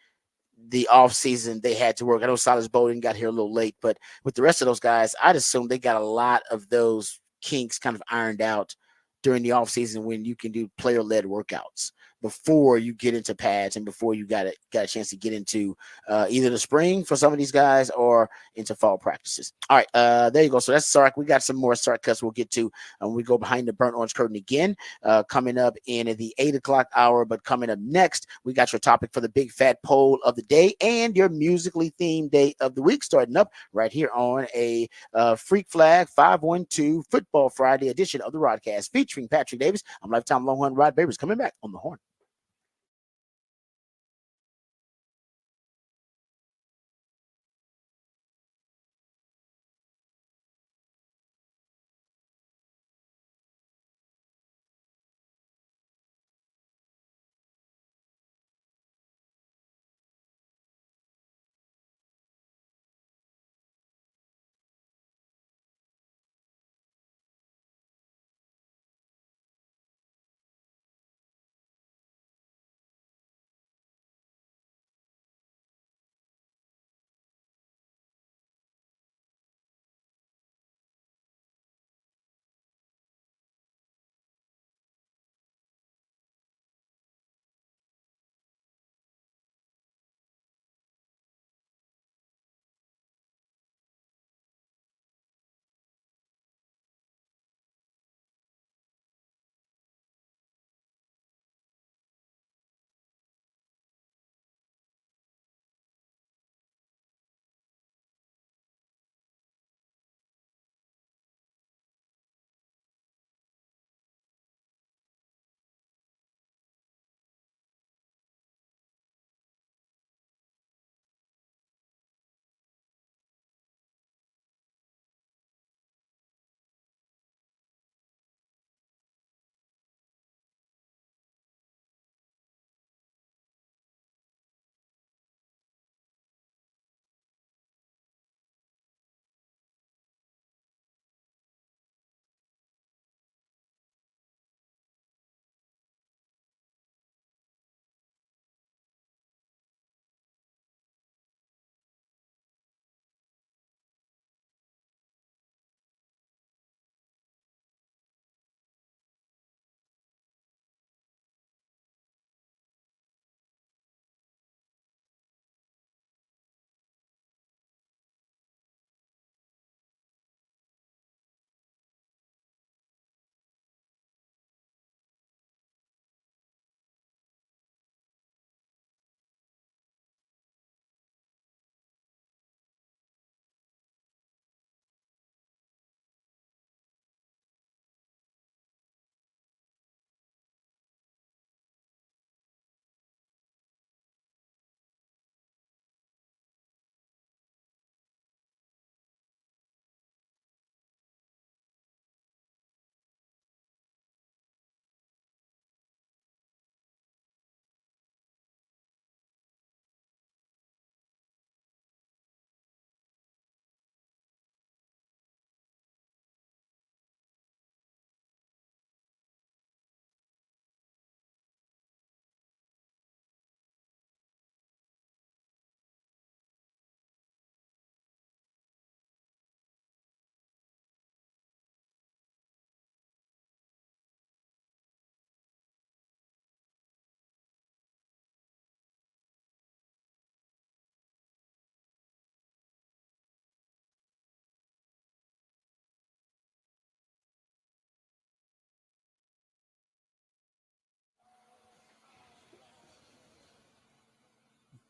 the off season they had to work. I know Silas Bowden got here a little late, but with the rest of those guys, I'd assume they got a lot of those kinks kind of ironed out during the off season, when you can do player led workouts before you get into pads and before you got a chance to get into either the spring for some of these guys or into fall practices. All right, there you go. So that's Sark. We got some more Sark cuts we'll get to when we go behind the burnt orange curtain again, coming up in the 8:00 hour. But coming up next, we got your topic for the big fat poll of the day and your musically themed day of the week, starting up right here on a Freak Flag 512 Football Friday edition of the Rodcast, featuring Patrick Davis. I'm lifetime Longhorn Rod Babers, coming back on the Horn.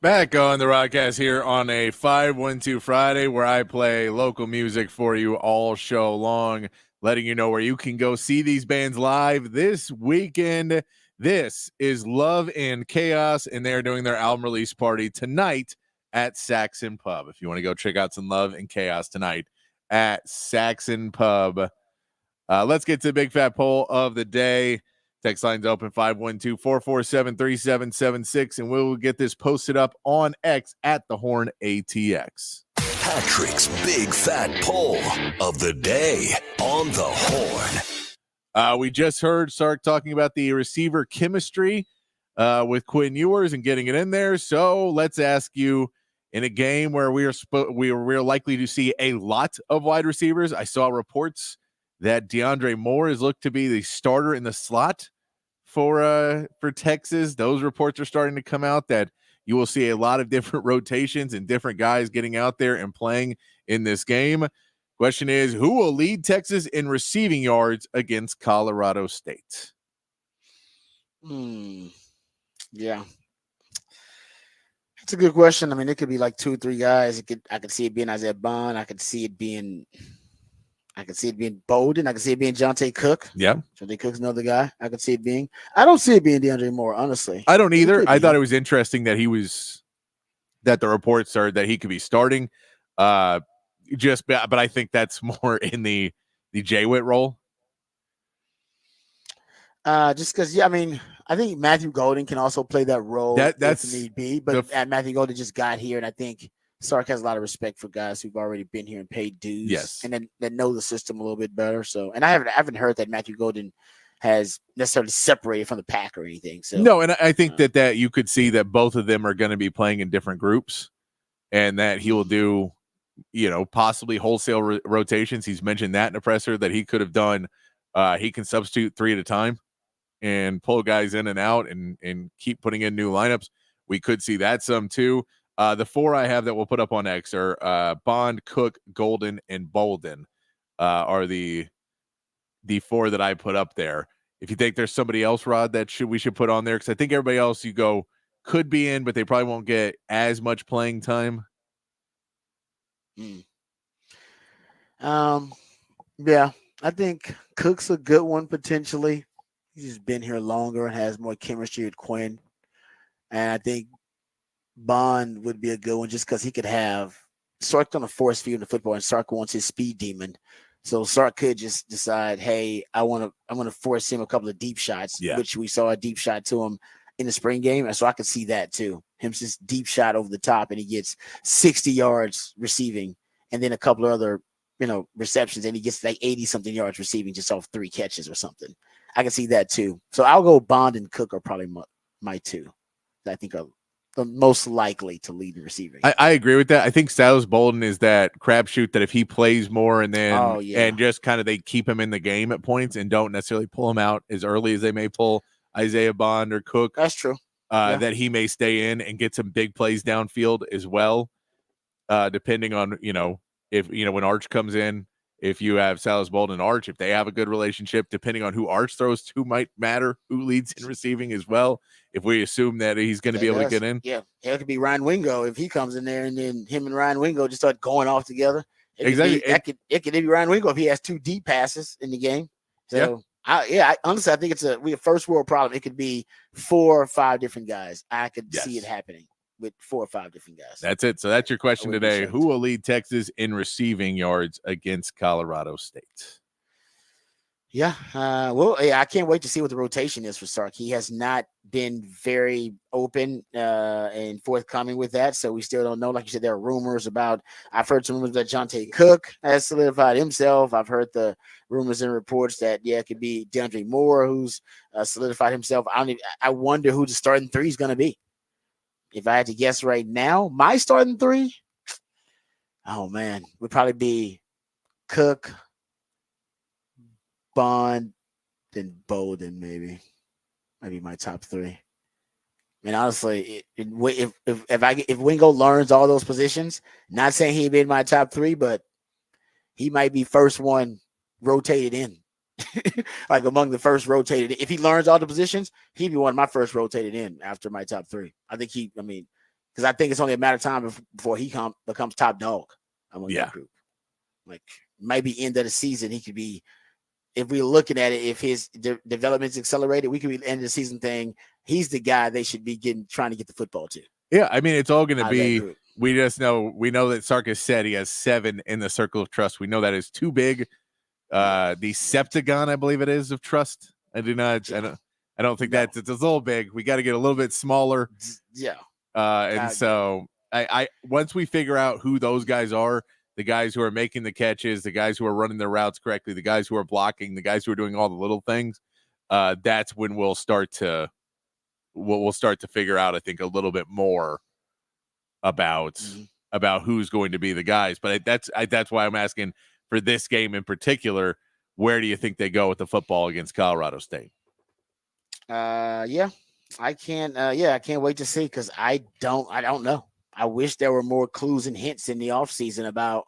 Back on the Rodcast here on a 512 Friday, where I play local music for you all show long, letting you know where you can go see these bands live this weekend. This is Love and Chaos, and they're doing their album release party tonight at Saxon Pub. If you want to go check out some Love and Chaos tonight at Saxon Pub. Let's get to the big fat poll of the day. Text line's open 512-447-3776, and we'll get this posted up on X at the Horn ATX. Patrick's big fat poll of the day on the Horn. We just heard Sark talking about the receiver chemistry with Quinn Ewers and getting it in there. So let's ask you, in a game where we're likely to see a lot of wide receivers, I saw reports that DeAndre Moore is looked to be the starter in the slot for Texas. Those reports are starting to come out that you will see a lot of different rotations and different guys getting out there and playing in this game. Question is, who will lead Texas in receiving yards against Colorado State? Yeah. It's a good question. I mean, it could be like 2 or 3 guys. I could see it being Isaiah Bond. I could see it being Bolden. I could see it being Jonte Cook. Yeah. Jonte Cook's another guy. I could see it being. I don't see it being DeAndre Moore, honestly. I don't either. I thought it was interesting that that the reports are that he could be starting. But I think that's more in the J-Witt role. Just because, I mean, I think Matthew Golden can also play that role That's if need be. But Matthew Golden just got here, and I think Sark has a lot of respect for guys who've already been here and paid dues, yes, and then that know the system a little bit better. So, and I haven't heard that Matthew Golden has necessarily separated from the pack or anything. So no, and I think that you could see that both of them are going to be playing in different groups, and that he will do, possibly wholesale rotations. He's mentioned that in a presser that he could have done. He can substitute 3 at a time and pull guys in and out and keep putting in new lineups. We could see that some too. The 4 I have that we'll put up on X are Bond, Cook, Golden, and Bolden are the 4 that I put up there. If you think there's somebody else, Rod, that we should put on there, because I think everybody else you go could be in, but they probably won't get as much playing time. Yeah, I think Cook's a good one potentially. He's just been here longer and has more chemistry with Quinn, and I think Bond would be a good one just because he could have Sark on a force feed in the football, and Sark wants his speed demon. So Sark could just decide, hey, I'm gonna force him a couple of deep shots, which we saw a deep shot to him in the spring game. And so I could see that too. Him just deep shot over the top, and he gets 60 yards receiving, and then a couple of other, receptions, and he gets like 80-something yards receiving just off 3 catches or something. I can see that too. So I'll go Bond and Cook are probably my 2 that I think are the most likely to lead in receiving. I agree with that. I think Styles Bolden is that crapshoot that if he plays more and then and just kind of they keep him in the game at points and don't necessarily pull him out as early as they may pull Isaiah Bond or Cook. That's true. That he may stay in and get some big plays downfield as well. Depending on, if, when Arch comes in, if you have Silas Bolden and Arch, if they have a good relationship, depending on who Arch throws to might matter, who leads in receiving as well. If we assume that he's going to be able to get in. Yeah, it could be Ryan Wingo if he comes in there, and then him and Ryan Wingo just start going off together. Exactly. It could be Ryan Wingo if he has 2 deep passes in the game. So honestly, I think it's a first world problem. It could be 4 or 5 different guys. I could see it happening with 4 or 5 different guys. That's it. So that's your question today. Who will lead Texas in receiving yards against Colorado State? Yeah. I can't wait to see what the rotation is for Sark. He has not been very open and forthcoming with that. So we still don't know. Like you said, there are rumors about, I've heard some rumors that Jonte Cook has solidified himself. I've heard the rumors and reports that, it could be DeAndre Moore who's solidified himself. I wonder who the starting 3 is going to be. If I had to guess right now, my starting 3, oh man, would probably be Cook, Bond, then Bolden, maybe my top 3. And honestly, if Wingo learns all those positions, not saying he'd be in my top 3, but he might be first one rotated in, like among the first rotated. If he learns all the positions, he'd be one of my first rotated in after my top 3. I think because I think it's only a matter of time before he becomes top dog among that group. Like maybe end of the season, he could be. If we're looking at it, if his development's accelerated, we could be end of the season thing. He's the guy they should be trying to get the football to. Yeah, I mean, it's all going to be. We know that Sarkis said he has 7 in the circle of trust. We know that is too big. The septagon, I believe it is, of trust. I don't think it's a little big. We got to get a little bit smaller. Yeah. And so I once we figure out who those guys are, the guys who are making the catches, the guys who are running their routes correctly, the guys who are blocking, the guys who are doing all the little things, that's when we'll start to figure out, I think, a little bit more about who's going to be the guys. But that's why I'm asking for this game in particular. Where do you think they go with the football against Colorado State? Yeah, I can't. I can't wait to see because I don't know. I wish there were more clues and hints in the offseason about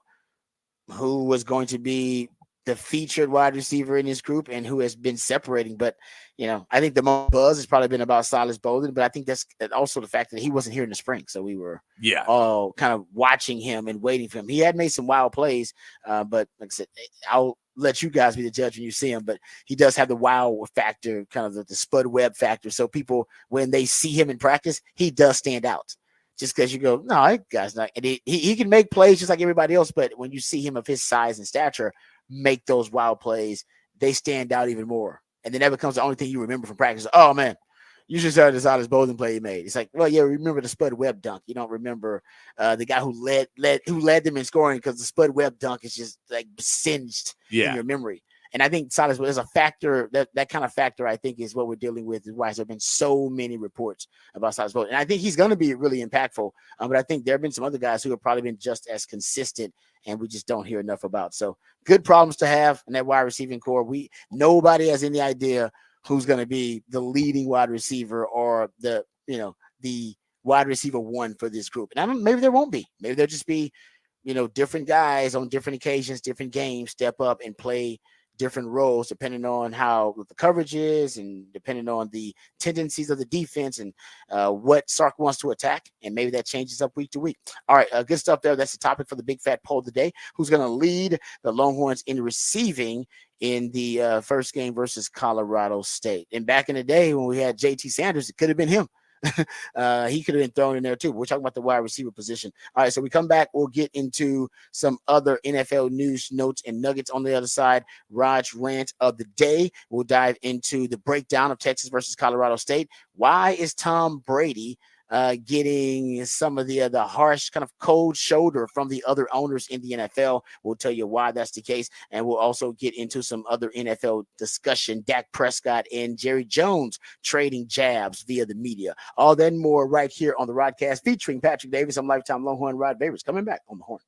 who was going to be the featured wide receiver in this group and who has been separating. But, I think the most buzz has probably been about Silas Bolden, but I think that's also the fact that he wasn't here in the spring. So we were all kind of watching him and waiting for him. He had made some wild plays, but like I said, I'll let you guys be the judge when you see him, but he does have the wow factor, kind of the Spud Webb factor. So people, when they see him in practice, he does stand out. Just because you go, no, that guy's not. And he can make plays just like everybody else, but when you see him of his size and stature make those wild plays, they stand out even more. And then that becomes the only thing you remember from practice. Oh, man, you just heard this Silas Bolden play he made. It's like, well, yeah, remember the Spud Webb dunk. You don't remember the guy who led them in scoring because the Spud Webb dunk is just like singed in your memory. And I think Silas is a factor, that kind of factor, I think, is what we're dealing with, is why there have been so many reports about Silas Bolden. And I think he's going to be really impactful. But I think there have been some other guys who have probably been just as consistent and we just don't hear enough about. So good problems to have in that wide receiving core. Nobody has any idea who's going to be the leading wide receiver or the wide receiver one for this group. And maybe there won't be. Maybe there'll just be, different guys on different occasions, different games, step up and play different roles depending on how the coverage is and depending on the tendencies of the defense and what Sark wants to attack. And maybe that changes up week to week. All right, good stuff there. That's the topic for the big fat poll today. Who's going to lead the Longhorns in receiving in the first game versus Colorado State? And back in the day when we had JT Sanders, it could have been him. He could have been thrown in there too. We're talking about the wide receiver position. All right, so we come back. We'll get into some other NFL news, notes, and nuggets on the other side. Raj rant of the day. We'll dive into the breakdown of Texas versus Colorado State. Why is Tom Brady getting some of the harsh kind of cold shoulder from the other owners in the NFL? We'll tell you why that's the case. And we'll also get into some other NFL discussion. Dak Prescott and Jerry Jones trading jabs via the media. All that and more right here on the Rodcast featuring Patrick Davis. I'm lifetime Longhorn Rod Favors coming back on the Horn.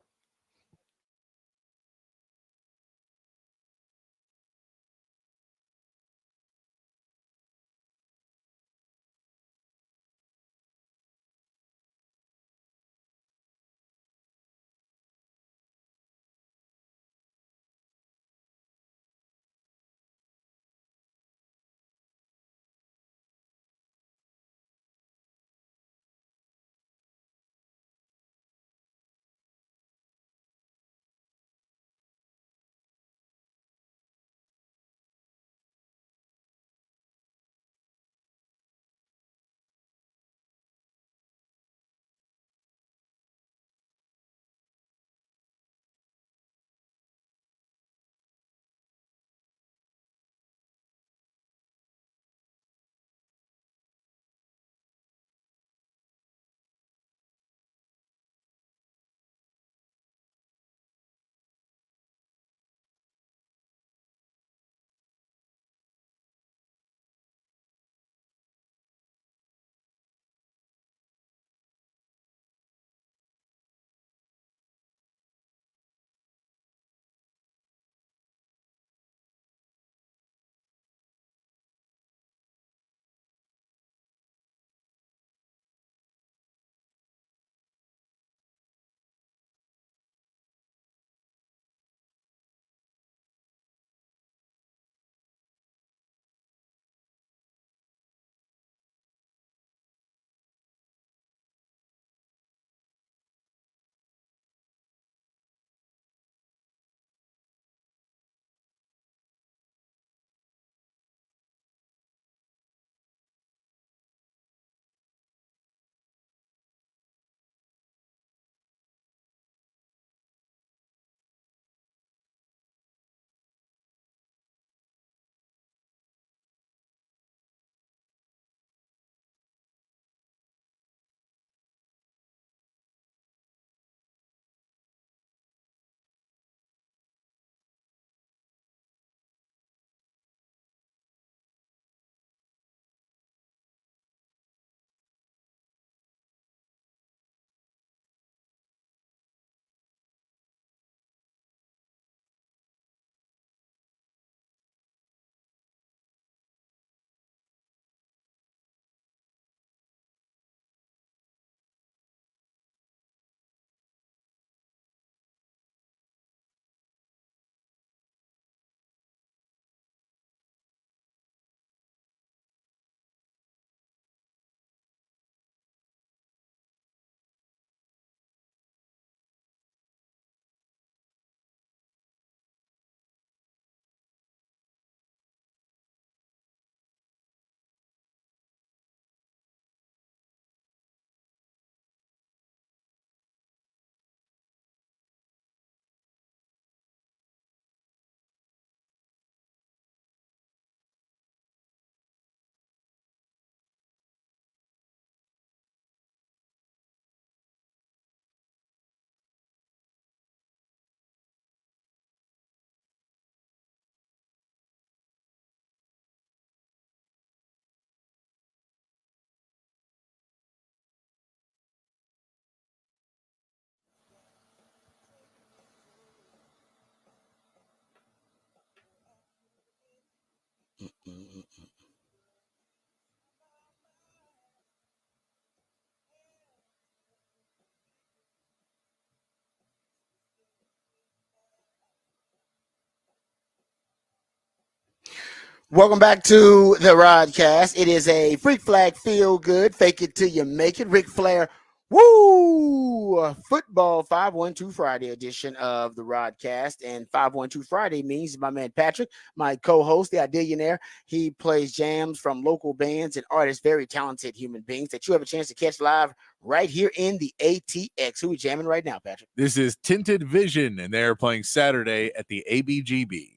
Welcome back to the Rodcast. It is a Freak Flag Feel Good, Fake It Till You Make It. Ric Flair, woo! Football 512 Friday edition of the Rodcast. And 512 Friday means my man Patrick, my co-host, the Idillionaire. He plays jams from local bands and artists, very talented human beings that you have a chance to catch live right here in the ATX. Who are we jamming right now, Patrick? This is Tinted Vision, and they're playing Saturday at the ABGB.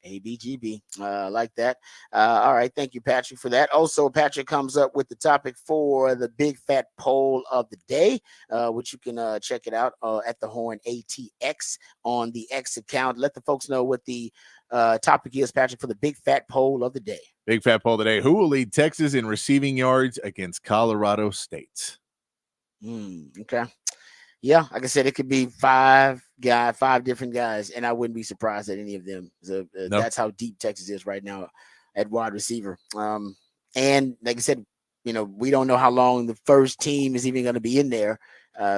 ABGB, like that. All right, thank you, Patrick, for that. Also, Patrick comes up with the topic for the big fat poll of the day, which you can check it out at the Horn ATX on the X account. Let the folks know what the topic is, Patrick, for the big fat poll of the day. Big fat poll today: who will lead Texas in receiving yards against Colorado State? Okay. Yeah, like I said, it could be five different guys, and I wouldn't be surprised at any of them. So Nope. That's how deep Texas is right now at wide receiver. And like I said, we don't know how long the first team is even going to be in there.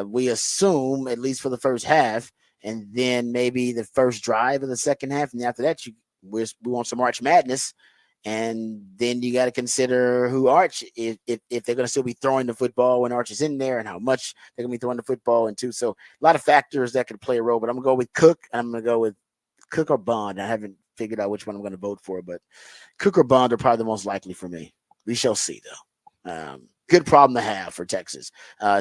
We assume at least for the first half, and then maybe the first drive of the second half, and after that, we want some March Madness. And then you got to consider who Arch, if they're going to still be throwing the football when Arch is in there, and how much they're going to be throwing the football into. So a lot of factors that could play a role. But I'm going to go with Cook, and I'm going to go with Cook or Bond. I haven't figured out which one I'm going to vote for, but Cook or Bond are probably the most likely for me. We shall see, though. Good problem to have for Texas.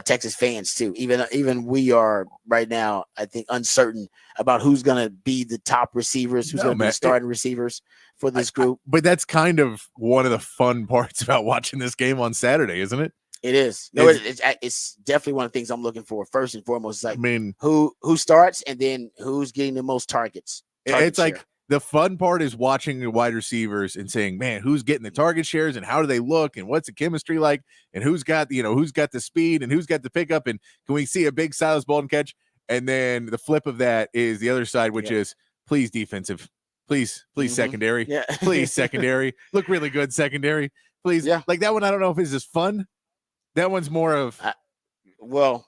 Texas fans, too. Even we are right now, I think, uncertain about who's going to be the top receivers, who's going to be the starting receivers for this group. But that's kind of one of the fun parts about watching this game on Saturday, isn't it? It is. No, it's definitely one of the things I'm looking for. First and foremost, like, who starts, and then who's getting the most targets. It's share. Like the fun part is watching the wide receivers and saying, man, who's getting the target shares and how do they look and what's the chemistry like and who's got the speed and who's got the pickup, and can we see a big Silas Bolden catch? And then the flip of that is the other side, which is please defensive, please secondary, please secondary, look really good secondary, please. Like that one, I don't know if it's as fun. That one's more of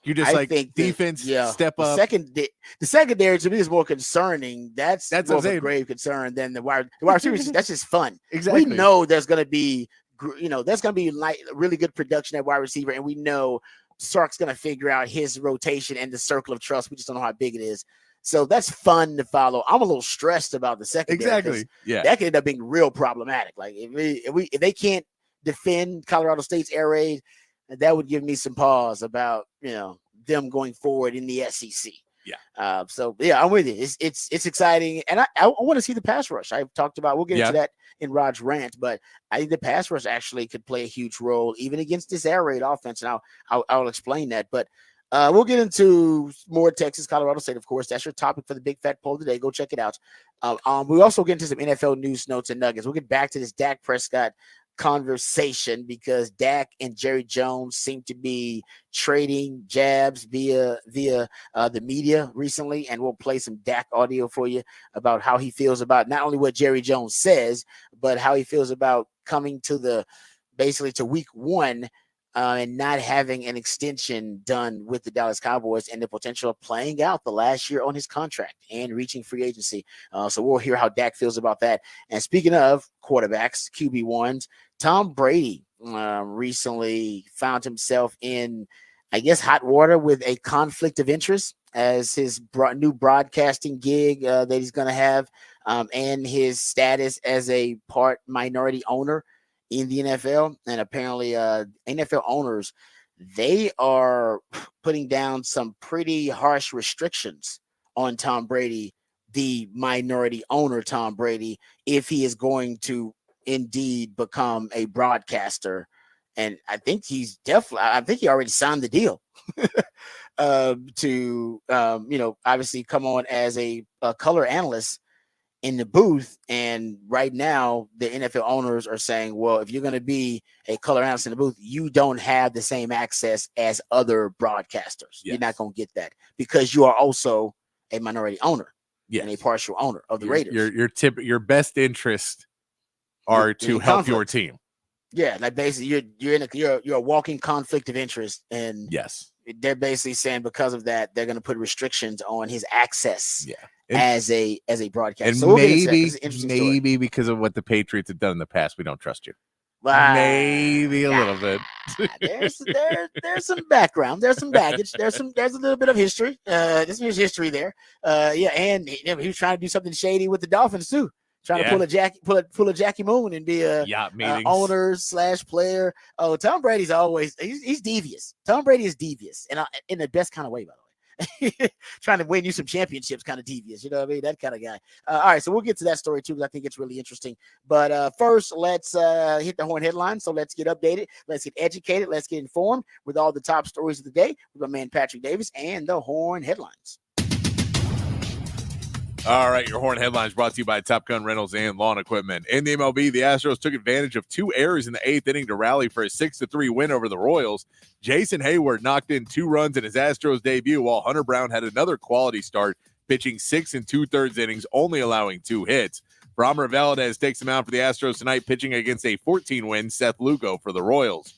you just think defense step up. The secondary to me is more concerning. That's more of a grave concern than the wide receivers. That's just fun. Exactly. We know there's going to be like really good production at wide receiver, and we know Sark's going to figure out his rotation and the circle of trust. We just don't know how big it is. So that's fun to follow. I'm a little stressed about the secondary. Exactly. Yeah. That could end up being real problematic. Like if they can't defend Colorado State's air raid, that would give me some pause about them going forward in the SEC. Yeah. I'm with you. It's exciting, and I want to see the pass rush. I've talked about. We'll get into that in Rod's rant, but I think the pass rush actually could play a huge role even against this air raid offense, and I'll explain that. But we'll get into more Texas, Colorado State, of course. That's your topic for the big fat poll today. Go check it out. We also get into some NFL news, notes, and nuggets. We'll get back to this Dak Prescott conversation because Dak and Jerry Jones seem to be trading jabs via the media recently, and we'll play some Dak audio for you about how he feels about not only what Jerry Jones says, but how he feels about coming to week one and not having an extension done with the Dallas Cowboys and the potential of playing out the last year on his contract and reaching free agency. So we'll hear how Dak feels about that. And speaking of quarterbacks, QB1s, Tom Brady recently found himself in, I guess, hot water with a conflict of interest as his new broadcasting gig that he's going to have and his status as a part minority owner in the NFL. And apparently NFL owners, they are putting down some pretty harsh restrictions on Tom Brady, the minority owner Tom Brady, if he is going to indeed become a broadcaster. And I think he already signed the deal to obviously come on as a color analyst in the booth. And right now the NFL owners are saying, well, if you're going to be a color analyst in the booth, you don't have the same access as other broadcasters. You're not going to get that because you are also a minority owner and a partial owner of the Raiders. Your best interest are to help your team. Yeah, like basically you're a walking conflict of interest, and yes, they're basically saying because of that they're going to put restrictions on his access. Yeah. As a broadcaster. And So we'll maybe because of what the Patriots have done in the past, we don't trust you. Maybe a little bit. there's some background. There's some baggage. There's a little bit of history. There's history there. And he was trying to do something shady with the Dolphins too. Trying to pull a Jackie Moon and be a owner / player. Oh, Tom Brady's he's devious. Tom Brady is devious, and in the best kind of way, by the way. Trying to win you some championships, kind of devious, you know what I mean? That kind of guy. All right, so we'll get to that story too, because I think it's really interesting. But first, let's hit the Horn headlines. So let's get updated, let's get educated, let's get informed with all the top stories of the day with my man Patrick Davis and the Horn headlines. All right, your Horn headlines brought to you by Top Gun Rentals and Lawn Equipment. In the MLB, the Astros took advantage of 2 errors in the 8th inning to rally for a 6-3 win over the Royals. Jason Hayward knocked in 2 runs in his Astros debut, while Hunter Brown had another quality start, pitching 6 2/3 innings, only allowing 2 hits. Framber Valdez takes him out for the Astros tonight, pitching against a 14-win Seth Lugo for the Royals.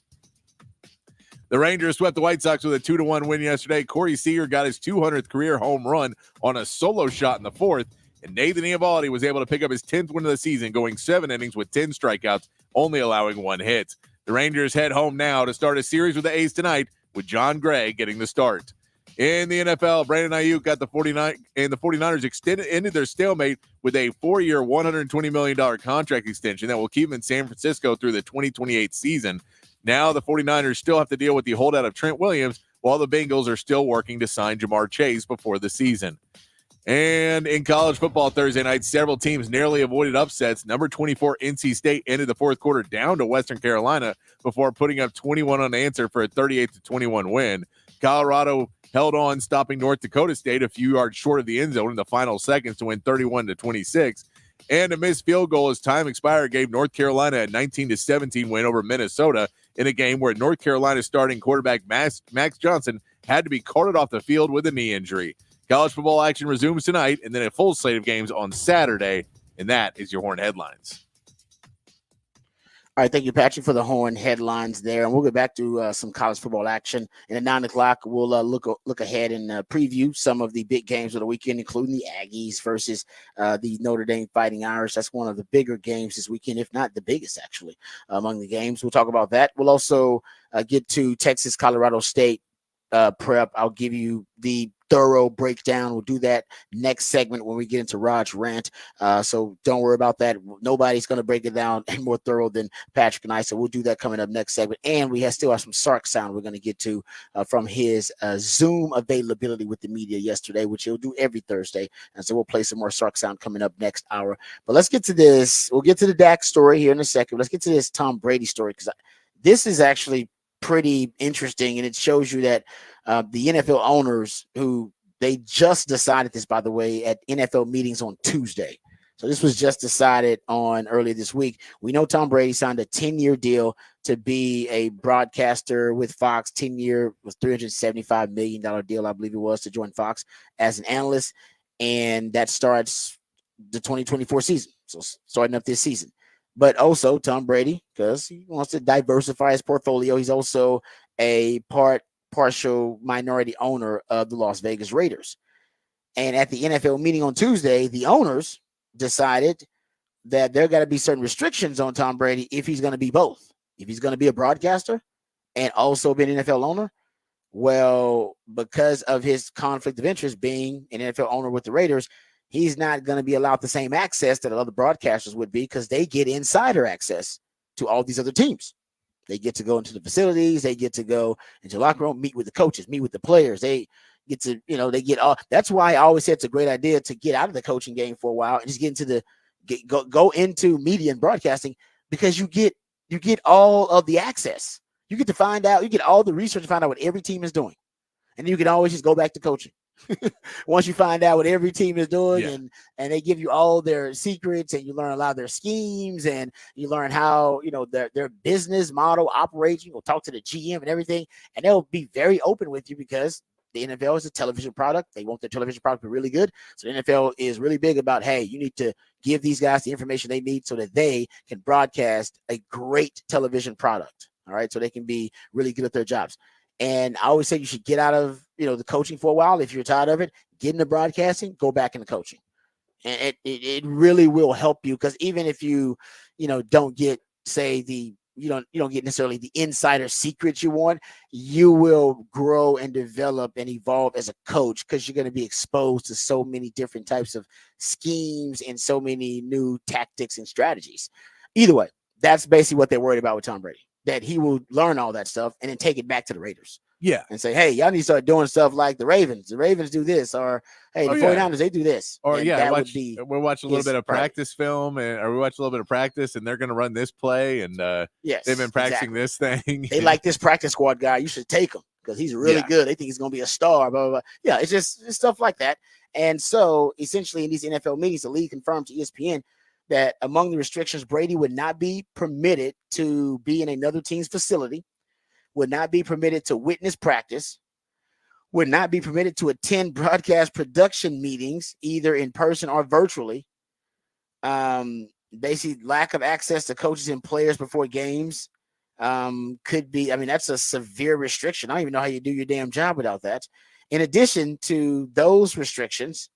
The Rangers swept the White Sox with a 2-1 win yesterday. Corey Seager got his 200th career home run on a solo shot in the 4th, and Nathan Eovaldi was able to pick up his 10th win of the season, going 7 innings with 10 strikeouts, only allowing 1 hit. The Rangers head home now to start a series with the A's tonight, with John Gray getting the start. In the NFL, Brandon Ayuk got the 49ers ended their stalemate with a 4-year, $120 million contract extension that will keep him in San Francisco through the 2028 season. Now the 49ers still have to deal with the holdout of Trent Williams, while the Bengals are still working to sign Jamar Chase before the season. And in college football Thursday night, several teams narrowly avoided upsets. Number 24 NC State ended the 4th quarter down to Western Carolina before putting up 21 unanswered for a 38-21 win. Colorado held on, stopping North Dakota State a few yards short of the end zone in the final seconds to win 31-26. And a missed field goal as time expired gave North Carolina a 19-17 win over Minnesota in a game where North Carolina starting quarterback Max Johnson had to be carted off the field with a knee injury. College football action resumes tonight, and then a full slate of games on Saturday, and that is your Horn headlines. All right, thank you, Patrick, for the Horn headlines there. And we'll get back to some college football action. And at 9 o'clock, we'll look ahead and preview some of the big games of the weekend, including the Aggies versus the Notre Dame Fighting Irish. That's one of the bigger games this weekend, if not the biggest, actually, among the games. We'll talk about that. We'll also get to Texas, Colorado State prep. I'll give you the thorough breakdown. We'll do that next segment when we get into Rod's rant. So don't worry about that. Nobody's going to break it down and more thorough than Patrick and I. So we'll do that coming up next segment. And we still have some Sark sound we're going to get to from his Zoom availability with the media yesterday, which he'll do every Thursday. And so we'll play some more Sark sound coming up next hour. But let's get to this. We'll get to the Dak story here in a second. Let's get to this Tom Brady story, because this is actually pretty interesting, and it shows you that the NFL owners, who they just decided this, by the way, at NFL meetings on Tuesday. So this was just decided on earlier this week. We know Tom Brady signed a 10-year deal to be a broadcaster with Fox. 10-year was $375 million deal, I believe it was, to join Fox as an analyst. And that starts the 2024 season. So starting up this season. But also Tom Brady, because he wants to diversify his portfolio, he's also a partial minority owner of the Las Vegas Raiders. And at the NFL meeting on Tuesday, the owners decided that there got to be certain restrictions on Tom Brady if he's going to be both. If he's going to be a broadcaster and also be an NFL owner, well, because of his conflict of interest being an NFL owner with the Raiders, he's not going to be allowed the same access that other broadcasters would be, because they get insider access to all these other teams. They get to go into the facilities. They get to go into the locker room, meet with the coaches, meet with the players. They get to, they get all. That's why I always said it's a great idea to get out of the coaching game for a while and just get into go into media and broadcasting, because you get all of the access. You get to find out, you get all the research to find out what every team is doing. And you can always just go back to coaching. Once you find out what every team is doing, and they give you all their secrets, and you learn a lot of their schemes, and you learn how their business model operates. You will talk to the GM and everything, and they'll be very open with you, because the NFL is a television product. They want their television product to be really good. So the NFL is really big about, hey, you need to give these guys the information they need so that they can broadcast a great television product. All right. So they can be really good at their jobs. And I always say you should get out of, the coaching for a while. If you're tired of it, get into broadcasting, go back into coaching. And it really will help you, because even if you don't get, say, you don't get necessarily the insider secrets you want, you will grow and develop and evolve as a coach, because you're going to be exposed to so many different types of schemes and so many new tactics and strategies. Either way, that's basically what they're worried about with Tom Brady, that he will learn all that stuff and then take it back to the Raiders. Yeah. And say, hey, y'all need to start doing stuff like the Ravens. The Ravens do this, or hey, the 49ers, they do this. Or and we'll watch a little bit of practice film, or we watch a little bit of practice, and they're going to run this play, and yes, they've been practicing this thing. They like this practice squad guy. You should take him because he's really good. They think he's going to be a star. Blah, blah, blah. Yeah, it's stuff like that. And so essentially in these NFL meetings, the league confirmed to ESPN that among the restrictions, Brady would not be permitted to be in another team's facility, would not be permitted to witness practice, would not be permitted to attend broadcast production meetings, either in person or virtually. Basically, lack of access to coaches and players before games could be, that's a severe restriction. I don't even know how you do your damn job without that. In addition to those restrictions,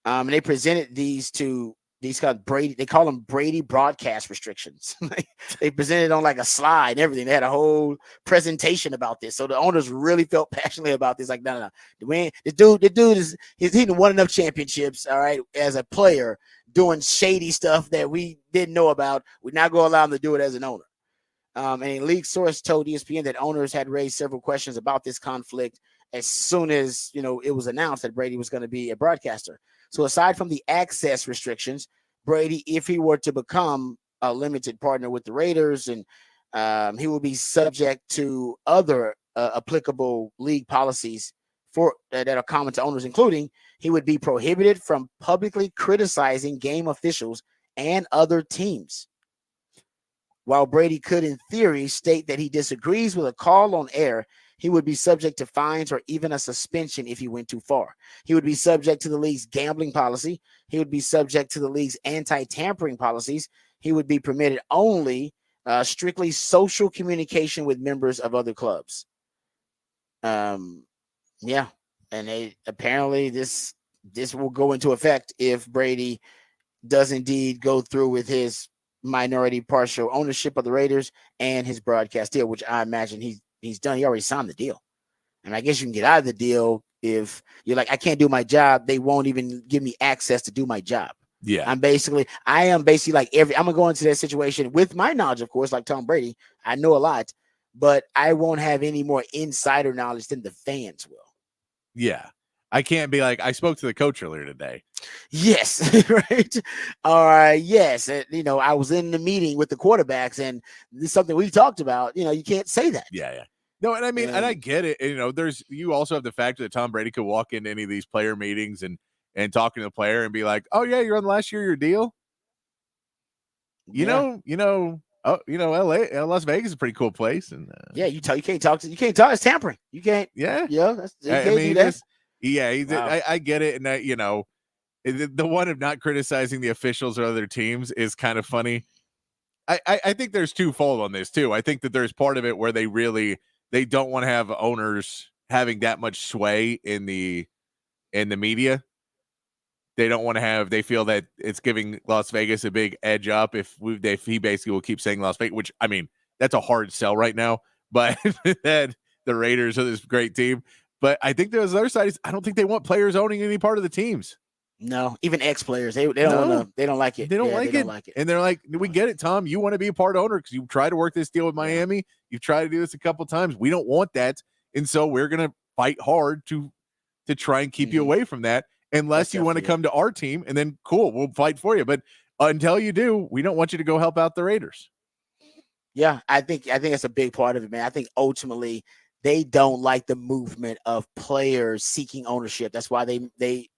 and they presented these kind of Brady, they call them Brady broadcast restrictions. They presented on like a slide and everything. They had a whole presentation about this. So the owners really felt passionately about this. Like, no. The dude he's won enough championships, all right, as a player, doing shady stuff that we didn't know about. We're not going to allow him to do it as an owner. And a league source told ESPN that owners had raised several questions about this conflict as soon as, it was announced that Brady was going to be a broadcaster. So aside from the access restrictions, Brady, if he were to become a limited partner with the Raiders, and he will be subject to other applicable league policies for that are common to owners, including he would be prohibited from publicly criticizing game officials and other teams. While Brady could, in theory, state that he disagrees with a call on air, he would be subject to fines or even a suspension if he went too far. He would be subject to the league's gambling policy. He would be subject to the league's anti-tampering policies. He would be permitted only strictly social communication with members of other clubs. Yeah. And apparently this will go into effect if Brady does indeed go through with his minority partial ownership of the Raiders and his broadcast deal, which I imagine he's done. He already signed the deal. And I guess you can get out of the deal if you're like, I can't do my job. They won't even give me access to do my job. Yeah. I am basically like I'm going to go into that situation with my knowledge, of course, like Tom Brady. I know a lot, but I won't have any more insider knowledge than the fans will. Yeah. I can't be like, I spoke to the coach earlier today. Yes. Right. All right. Yes. I was in the meeting with the quarterbacks, and this is something we talked about. You can't say that. Yeah. No, and and I get it. And, you also have the factor that Tom Brady could walk into any of these player meetings and talking to the player and be like, oh yeah, you're on the last year of your deal. Las Vegas is a pretty cool place. And you can't talk. It's tampering. You can't. Yeah. Yeah. Do that. Wow. I get it. And the one of not criticizing the officials or other teams is kind of funny. I think there's twofold on this too. I think that there's part of it where they don't want to have owners having that much sway in the media. They don't want to have. They feel that it's giving Las Vegas a big edge up if he basically will keep saying Las Vegas, which that's a hard sell right now. But that the Raiders are this great team. But I think there's the other side is I don't think they want players owning any part of the teams. No, even ex-players, they don't like it. They don't like it. And they're like, we get it, Tom. You want to be a part owner because you tried to work this deal with Miami. Yeah. You've tried to do this a couple times. We don't want that. And so we're going to fight hard to try and keep you away from that unless you want to come to our team. And then, cool, we'll fight for you. But until you do, we don't want you to go help out the Raiders. Yeah, I think that's a big part of it, man. I think ultimately they don't like the movement of players seeking ownership. That's why they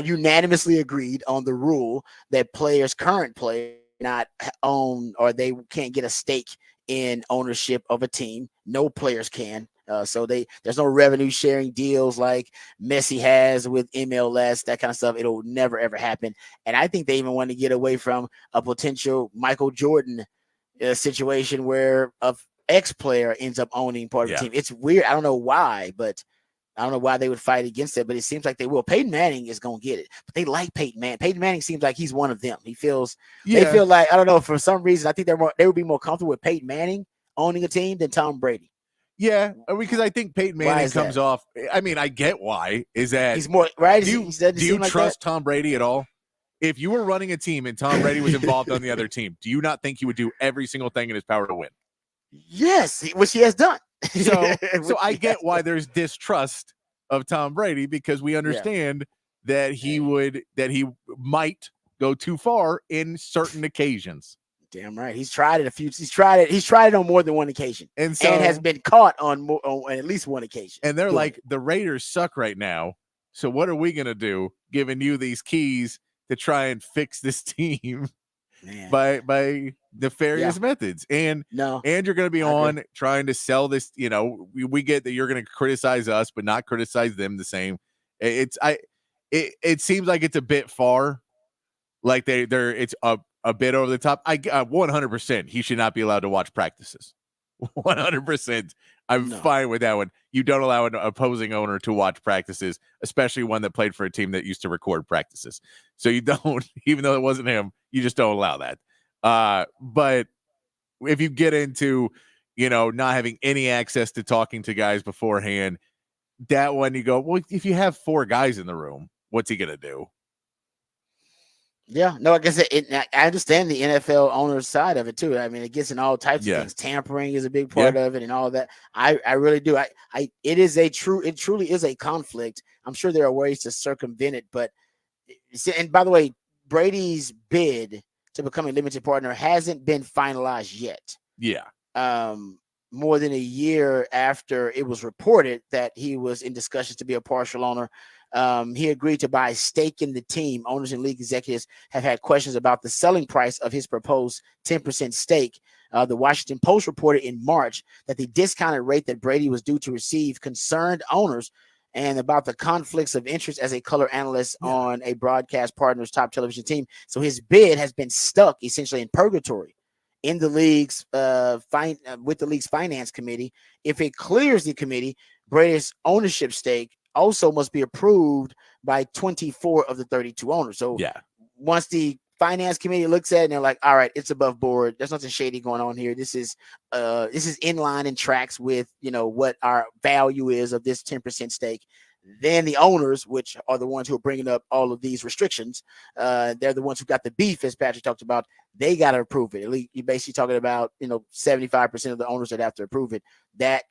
unanimously agreed on the rule that current players not own, or they can't get a stake in ownership of a team. No players can. So there's no revenue sharing deals like Messi has with MLS, that kind of stuff. It'll never ever happen. And I think they even want to get away from a potential Michael Jordan situation where a ex-player ends up owning part of the team. It's weird. I don't know why, but I don't know why they would fight against it, but it seems like they will. Peyton Manning is going to get it, but they like Peyton Manning. Peyton Manning seems like he's one of them. They feel like, I don't know, for some reason, I think they would be more comfortable with Peyton Manning owning a team than Tom Brady. Yeah, because I think Peyton Manning comes off. I mean, I get why. Is that he's more right? Do you trust Tom Brady at all? If you were running a team and Tom Brady was involved on the other team, do you not think he would do every single thing in his power to win? Yes, which he has done. So I get why there's distrust of Tom Brady, because we understand that he might go too far in certain occasions. Damn right. He's tried it He's tried it on more than one occasion, and has been caught on at least one occasion. And they're like, the Raiders suck right now. So what are we gonna do, giving you these keys to try and fix this team by nefarious methods? And you're gonna be on trying to sell this. You know, we get that you're gonna criticize us, but not criticize them the same. It seems like it's a bit far. Like it's a bit over the top. 100%. He should not be allowed to watch practices. 100%. I'm fine with that one. You don't allow an opposing owner to watch practices, especially one that played for a team that used to record practices. So you don't, even though it wasn't him, you just don't allow that. But if you get into, not having any access to talking to guys beforehand, that one you go, well, if you have 4 guys in the room, what's he going to do? Yeah, no, like I said, I understand the NFL owner's side of it too. I mean, it gets in all types of things. Tampering is a big part of it, and all that. I really do. It truly is a conflict. I'm sure there are ways to circumvent it, but and by the way, Brady's bid to become a limited partner hasn't been finalized yet. Yeah. More than a year after it was reported that he was in discussions to be a partial owner. He agreed to buy a stake in the team. Owners and league executives have had questions about the selling price of his proposed 10% stake. The Washington Post reported in March that the discounted rate that Brady was due to receive concerned owners, and about the conflicts of interest as a color analyst on a broadcast partner's top television team. So his bid has been stuck essentially in purgatory in the league's with the league's finance committee. If it clears the committee, Brady's ownership stake also must be approved by 24 of the 32 owners. So once the finance committee looks at it and they're like, all right, it's above board, there's nothing shady going on here, this is in line and tracks with what our value is of this 10% stake, then the owners, which are the ones who are bringing up all of these restrictions, they're the ones who got the beef, as Patrick talked about. They got to approve it. At least you're basically talking about 75% of the owners that have to approve it. That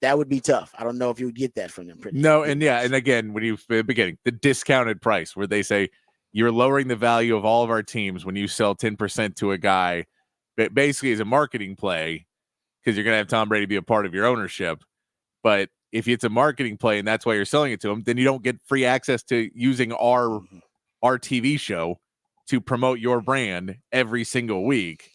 would be tough. I don't know if you would get that from them. And again, when beginning the discounted price, where they say you're lowering the value of all of our teams when you sell 10% to a guy, but basically as a marketing play, because you're going to have Tom Brady be a part of your ownership. But if it's a marketing play and that's why you're selling it to him, then you don't get free access to using our TV show to promote your brand every single week,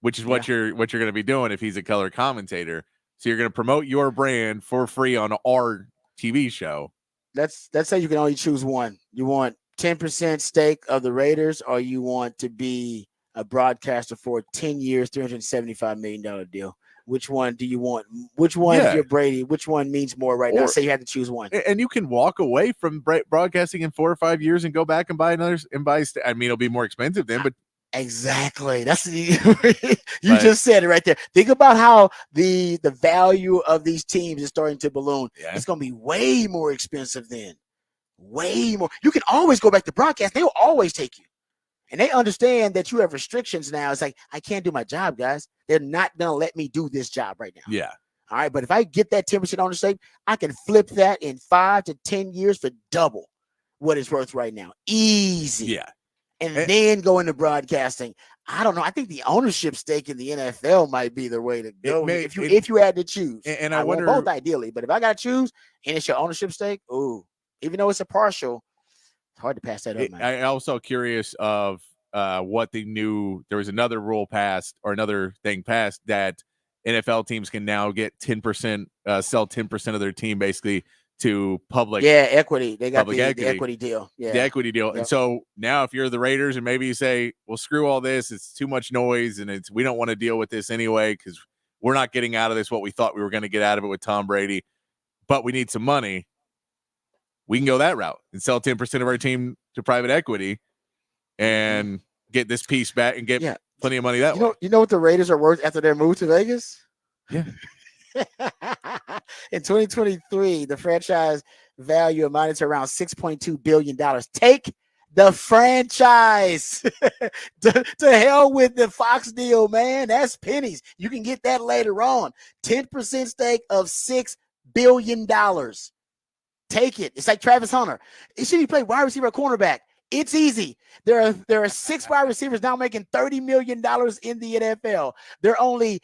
which is what you're going to be doing if he's a color commentator. So you're going to promote your brand for free on our TV show. Let's say you can only choose one. You want 10% stake of the Raiders, or you want to be a broadcaster for 10 years, $375 million deal. Which one do you want? Which one, if you're Brady, which one means more right now? Say you had to choose one. And you can walk away from broadcasting in 4 or 5 years and go back and buy another. I mean, it'll be more expensive then, but. Exactly. That's just said it right there. Think about how the value of these teams is starting to balloon. Yeah. It's going to be way more expensive then. Way more. You can always go back to broadcast. They will always take you. And they understand that you have restrictions now. It's like, I can't do my job, guys. They're not going to let me do this job right now. Yeah. All right. But if I get that 10% ownership, I can flip that in 5 to 10 years for double what it's worth right now. Easy. Yeah. And then go into broadcasting. I don't know. I think the ownership stake in the NFL might be the way to go if you had to choose. And I wonder, both ideally, but if I got to choose and it's your ownership stake, even though it's a partial, it's hard to pass that up, man. I'm also curious of what there was another rule passed or another thing passed that NFL teams can now get 10%, sell 10% of their team basically to public. Yeah, equity. They got the equity. equity deal. Yeah, the equity deal. Yep. And so now if you're the Raiders and maybe you say, well, screw all this, it's too much noise and we don't want to deal with this anyway because we're not getting out of this what we thought we were going to get out of it with Tom Brady, but we need some money. We can go that route and sell 10% of our team to private equity and get this piece back and get plenty of money that way. You know what the Raiders are worth after their move to Vegas? Yeah. In 2023, the franchise value amounted to around $6.2 billion. Take the franchise to hell with the Fox deal, man. That's pennies. You can get that later on. 10% stake of $6 billion. Take it. It's like Travis Hunter. Should he play wide receiver or cornerback? It's easy. There are 6 wide receivers now making $30 million in the NFL. There are only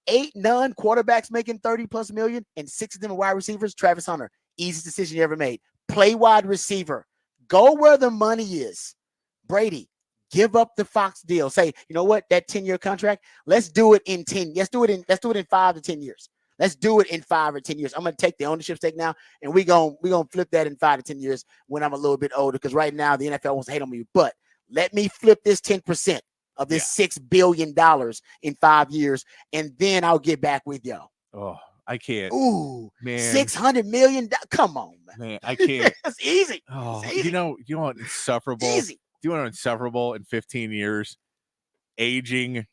8 quarterbacks making 30 plus million, and 6 of them are wide receivers. Travis Hunter, easiest decision you ever made. Play wide receiver. Go where the money is. Brady, give up the Fox deal. Say, you know what? That 10-year contract. Let's do it in 10. Let's do it in 5 to 10 years. Let's do it in 5 or 10 years. I'm going to take the ownership stake now, and we're going to flip that in 5 to 10 years when I'm a little bit older, because right now the NFL wants to hate on me. But let me flip this 10% of this $6 billion in 5 years, and then I'll get back with y'all. Oh, I can't. Ooh, man. $600 million. Come on, man. I can't. It's easy. Oh, it's easy. You know what? Insufferable. Easy. Do you want insufferable in 15 years? Aging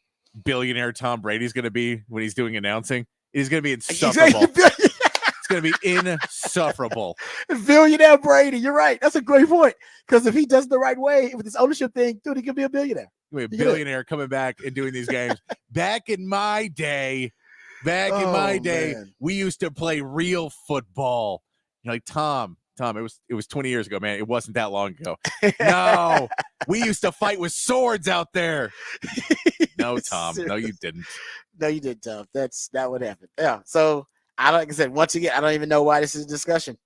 billionaire Tom Brady's going to be when he's doing announcing. He's going to be insufferable. It's going to be insufferable. Billionaire Brady. You're right. That's a great point. Because if he does it the right way with this ownership thing, dude, he could be a billionaire. A billionaire coming back and doing these games. Back in my day, man, we used to play real football. You're like, Tom, it was 20 years ago, man. It wasn't that long ago. No, we used to fight with swords out there. No, Tom. No, you didn't. No, you didn't, Tom. That's not what happened. Yeah. So like I said, once again, I don't even know why this is a discussion.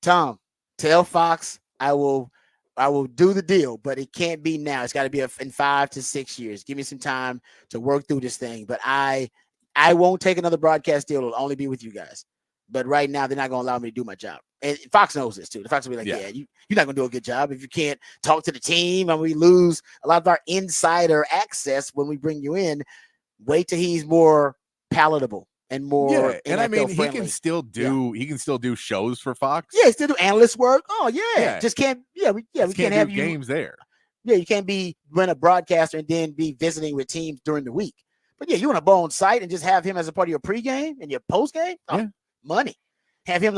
Tom, tell Fox I will do the deal, but it can't be now. It's got to be in 5 to 6 years. Give me some time to work through this thing. But I won't take another broadcast deal. It'll only be with you guys. But right now, they're not going to allow me to do my job. And Fox knows this, too. The Fox will be like, yeah you're not going to do a good job if you can't talk to the team. And we lose a lot of our insider access when we bring you in. Wait till he's more palatable and more. Yeah, and NFL I mean, friendly. he can still do shows for Fox. Yeah, still do analyst work. Oh yeah. Just can't. Yeah, we can't have games there. Yeah, you can't run a broadcaster and then be visiting with teams during the week. But yeah, you want to go on site and just have him as a part of your pregame and your postgame. Oh, money. Have him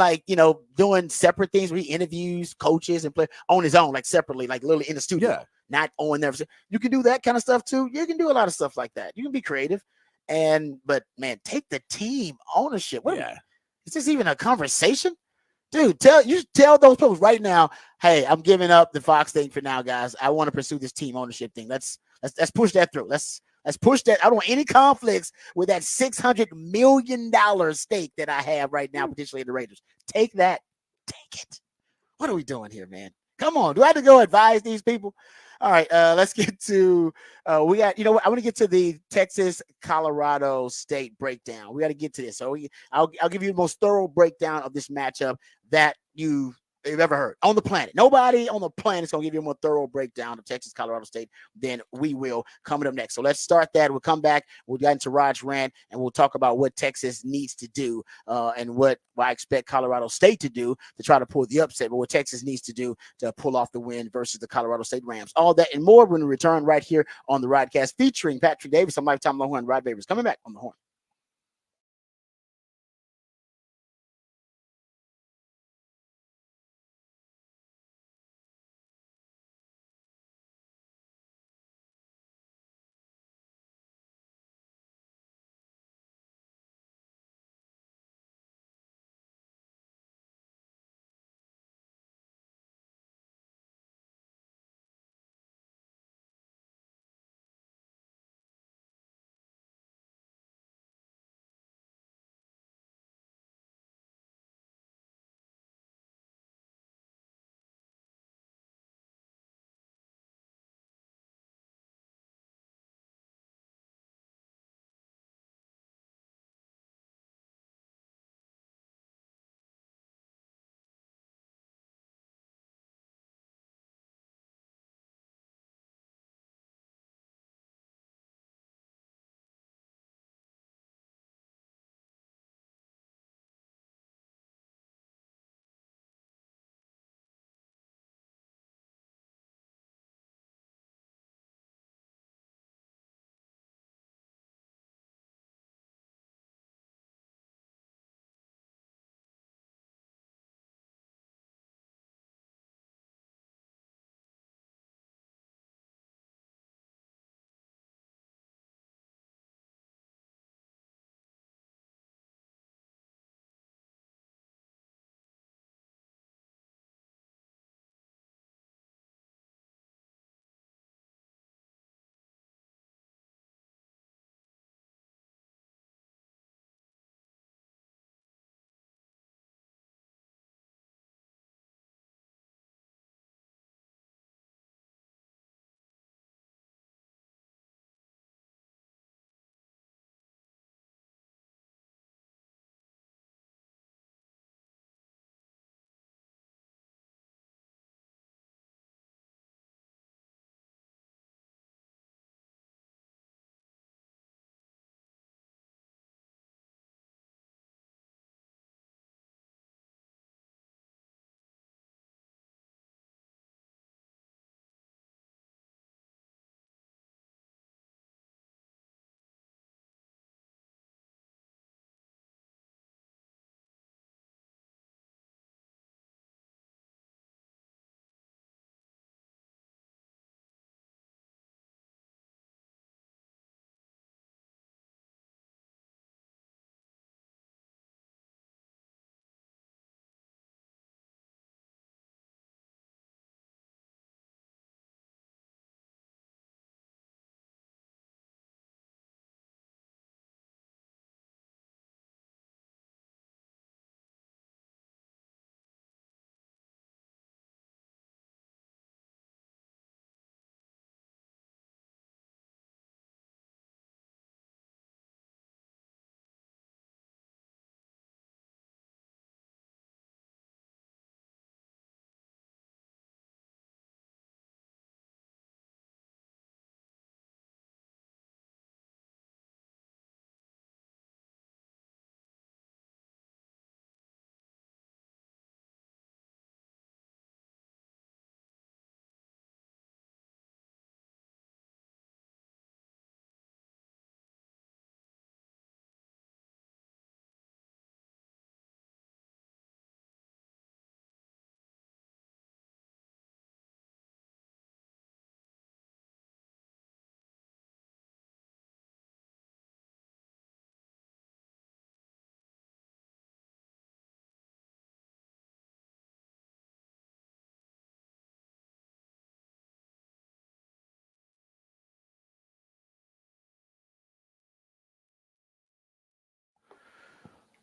doing separate things where he interviews coaches and play on his own, like separately, like literally in the studio, not on there. You can do that kind of stuff too. You can do a lot of stuff like that. You can be creative, but man, take the team ownership. Is this even a conversation, dude? Tell those people right now. Hey, I'm giving up the Fox thing for now, guys. I want to pursue this team ownership thing. Let's push that through. Let's push that. I don't want any conflicts with that $600 million stake that I have right now, potentially in the Raiders. Take that. Take it. What are we doing here, man? Come on. Do I have to go advise these people? All right. Let's get to we got, I want to get to the Texas-Colorado State breakdown. We got to get to this. So I'll give you the most thorough breakdown of this matchup that you've ever heard on the planet. Nobody on the planet is going to give you a more thorough breakdown of Texas, Colorado State than we will coming up next. So let's start that. We'll come back. We'll get into Rod's rant, and we'll talk about what Texas needs to do and what I expect Colorado State to do to try to pull the upset, but what Texas needs to do to pull off the win versus the Colorado State Rams. All that and more when we return right here on the Rodcast featuring Patrick Davis. I'm Lifetime Longhorn. Rod Babers coming back on the Horn.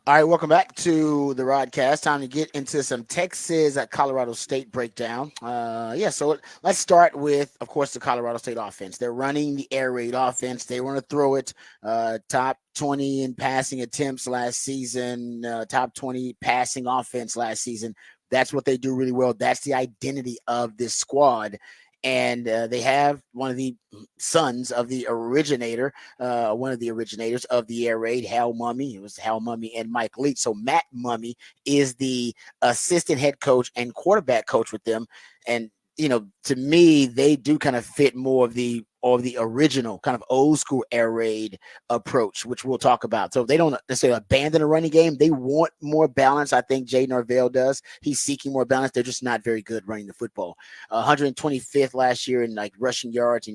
All right, welcome back to the Rodcast. Time to get into some Texas Colorado State breakdown. So let's start with, of course, the Colorado State offense. They're running the air raid offense. They want to throw it top 20 in passing attempts last season, top 20 passing offense last season. That's what they do really well. That's the identity of this squad. And they have one of the sons of the originator, one of the originators of the air raid, Hal Mumme. It was Hal Mumme and Mike Leach. So Matt Mumme is the assistant head coach and quarterback coach with them. And to me, they do kind of fit more of the original kind of old school air raid approach, which we'll talk about. So they don't necessarily abandon a running game. They want more balance. I think Jay Norvell does. He's seeking more balance. They're just not very good running the football. 125th last year in like rushing yards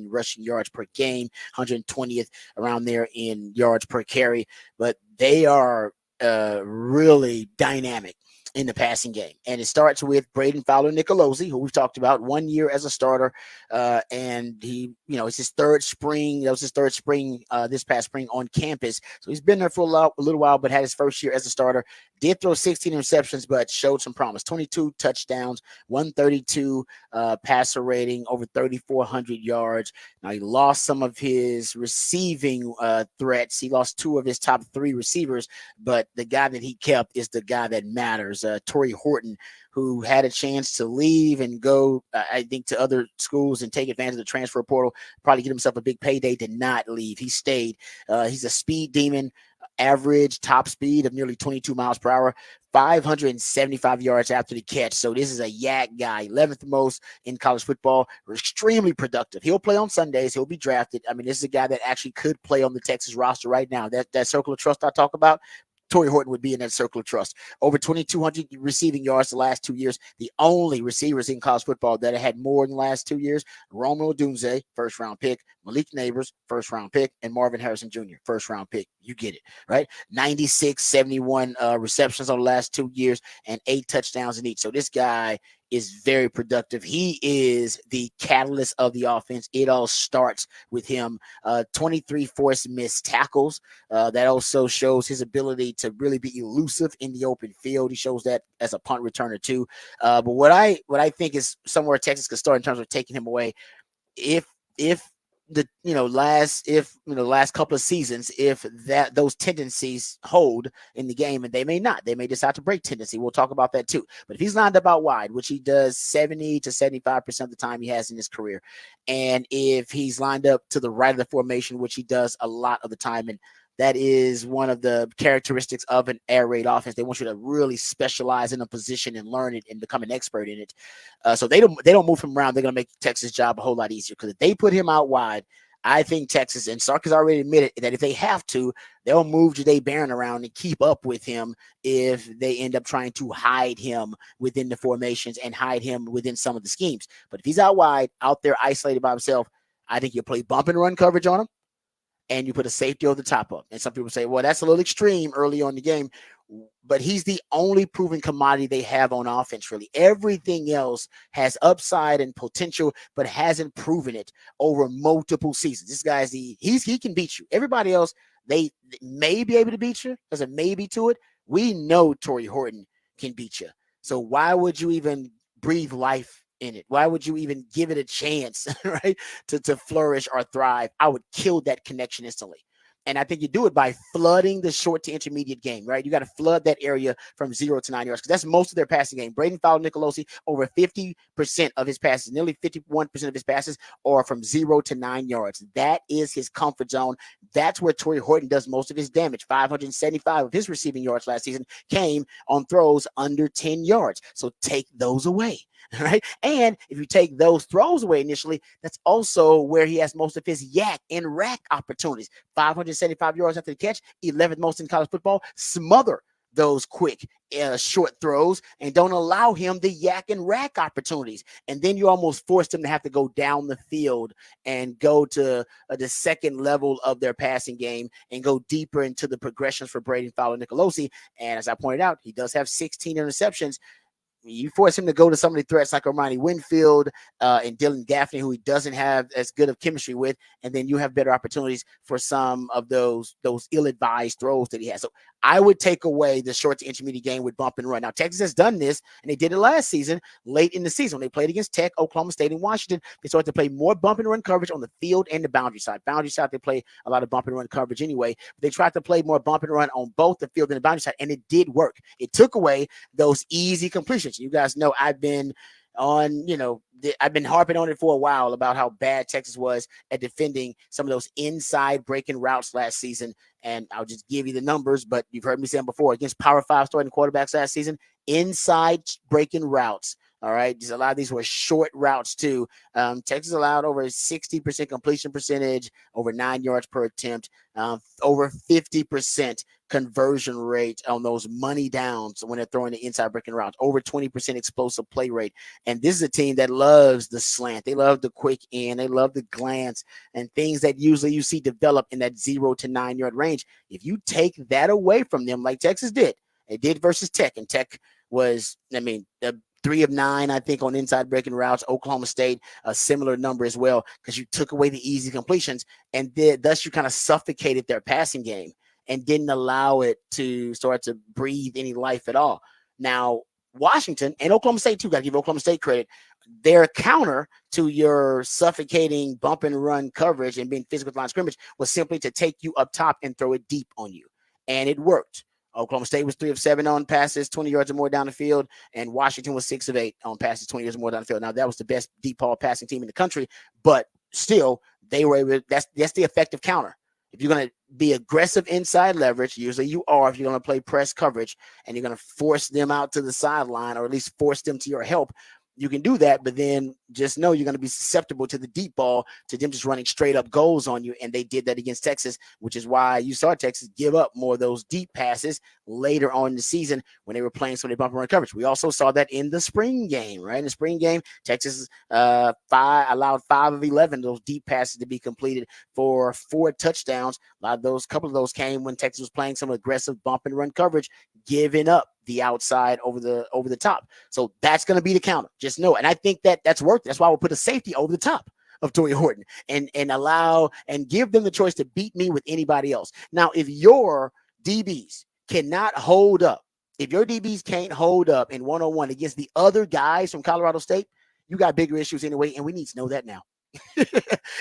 per game, 120th around there in yards per carry. But they are really dynamic in the passing game. And it starts with Braden Fowler-Nicolosi, who we've talked about, 1 year as a starter. And he, it's his third spring. That was his third spring this past spring on campus. So he's been there for a little while, but had his first year as a starter. Did throw 16 interceptions, but showed some promise. 22 touchdowns, 132 passer rating, over 3,400 yards. Now, he lost some of his receiving threats. He lost 2 of his top 3 receivers, but the guy that he kept is the guy that matters. Torrey Horton, who had a chance to leave and go, I think, to other schools and take advantage of the transfer portal, probably get himself a big payday, did not leave. He stayed. He's a speed demon, average top speed of nearly 22 miles per hour, 575 yards after the catch. So this is a yak guy, 11th most in college football, extremely productive. He'll play on Sundays. He'll be drafted. I mean, this is a guy that actually could play on the Texas roster right now. That circle of trust I talk about, Torrey Horton would be in that circle of trust. Over 2,200 receiving yards the last 2 years. The only receivers in college football that had more in the last 2 years, Romeo Odunze, first-round pick, Malik Neighbors, first-round pick, and Marvin Harrison Jr., first-round pick. You get it, right? 96, 71 receptions on the last 2 years and 8 touchdowns in each. So this guy is very productive. He is the catalyst of the offense. It all starts with him. 23 forced missed tackles. That also shows his ability to really be elusive in the open field. He shows that as a punt returner too. But what I think is somewhere Texas could start in terms of taking him away. If the last couple of seasons, if those tendencies hold in the game, and they may not, they may decide to break tendency. We'll talk about that too. But if he's lined up out wide, which he does 70 to 75% of the time he has in his career, and if he's lined up to the right of the formation, which he does a lot of the time, and that is one of the characteristics of an air raid offense. They want you to really specialize in a position and learn it and become an expert in it. So they don't move him around. They're going to make Texas' job a whole lot easier, because if they put him out wide, I think Texas, and Sark has already admitted that if they have to, they'll move Jahdae Barron around and keep up with him if they end up trying to hide him within the formations and hide him within some of the schemes. But if he's out wide, out there isolated by himself, I think you'll play bump and run coverage on him, and you put a safety over the top of. And some people say, well, that's a little extreme early on in the game. But he's the only proven commodity they have on offense, really. Everything else has upside and potential, but hasn't proven it over multiple seasons. This guy's he can beat you. Everybody else, they may be able to beat you. There's a maybe to it. We know Torrey Horton can beat you. So why would you even breathe life in it? Why would you even give it a chance, right, to flourish or thrive? I would kill that connection instantly. And I think you do it by flooding the short to intermediate game, right? You got to flood that area from 0 to 9 yards, because that's most of their passing game. Braden Fowler-Nicolosi, over 50% of his passes, nearly 51% of his passes are from 0 to 9 yards. That is his comfort zone. That's where Torrey Horton does most of his damage. 575 of his receiving yards last season came on throws under 10 yards. So take those away. Right. And if you take those throws away initially, that's also where he has most of his yak and rack opportunities. 575 yards after the catch, 11th most in college football. Smother those quick, short throws and don't allow him the yak and rack opportunities. And then you almost forced him to have to go down the field and go to the second level of their passing game and go deeper into the progressions for Braden Fowler-Nicolosi. And as I pointed out, he does have 16 interceptions. You force him to go to some of the threats like Armani Winfield and Dylan Gaffney, who he doesn't have as good of chemistry with, and then you have better opportunities for some of those ill-advised throws that he has. So I would take away the short to intermediate game with bump and run. Now, Texas has done this, and they did it last season, late in the season. When they played against Tech, Oklahoma State, and Washington, they started to play more bump and run coverage on the field and the boundary side. Boundary side, they play a lot of bump and run coverage anyway. But they tried to play more bump and run on both the field and the boundary side, and it did work. It took away those easy completions. You guys know I've been I've been harping on it for a while about how bad Texas was at defending some of those inside breaking routes last season. And I'll just give you the numbers, but you've heard me say them before. Against Power 5 starting quarterbacks last season, inside breaking routes. All right. A lot of these were short routes too. Texas allowed over 60% completion percentage, over 9 yards per attempt, over 50% conversion rate on those money downs when they're throwing the inside breaking routes, over 20% explosive play rate. And this is a team that loves the slant. They love the quick end. They love the glance and things that usually you see develop in that 0 to 9 yard range. If you take that away from them, like Texas did, it did versus Tech, and Tech was, the 3 of 9, I think, on inside breaking routes. Oklahoma State, a similar number as well, because you took away the easy completions, and thus you kind of suffocated their passing game and didn't allow it to start to breathe any life at all. Now, Washington and Oklahoma State, too, got to give Oklahoma State credit. Their counter to your suffocating bump and run coverage and being physical line scrimmage was simply to take you up top and throw it deep on you. And it worked. Oklahoma State was 3 of 7 on passes, 20 yards or more down the field, and Washington was 6 of 8 on passes, 20 yards or more down the field. Now, that was the best deep ball passing team in the country, but still, they were able. That's the effective counter. If you're going to be aggressive inside leverage, usually you are, if you're going to play press coverage and you're going to force them out to the sideline or at least force them to your help, you can do that, but then just know you're going to be susceptible to the deep ball, to them just running straight up goals on you. And they did that against Texas, which is why you saw Texas give up more of those deep passes later on in the season when they were playing some of the bump and run coverage. We also saw that in the spring game, right? In the spring game, Texas allowed 5 of 11 those deep passes to be completed for 4 touchdowns. Couple of those came when Texas was playing some aggressive bump and run coverage, giving up the outside over the top. So that's going to be the counter. Just know. And I think that's worked. That's why we'll put a safety over the top of Tory Horton and allow and give them the choice to beat me with anybody else. Now, if your DBs cannot hold up, if your DBs can't hold up in one-on-one against the other guys from Colorado State, you got bigger issues anyway, and we need to know that now.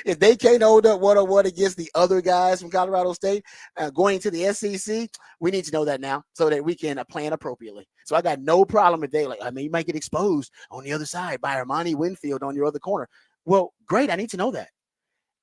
If they can't hold up one-on-one against the other guys from Colorado State going to the SEC, we need to know that now so that we can plan appropriately. So I got no problem if they you might get exposed on the other side by Armani Winfield on your other corner. Well, great. I need to know that.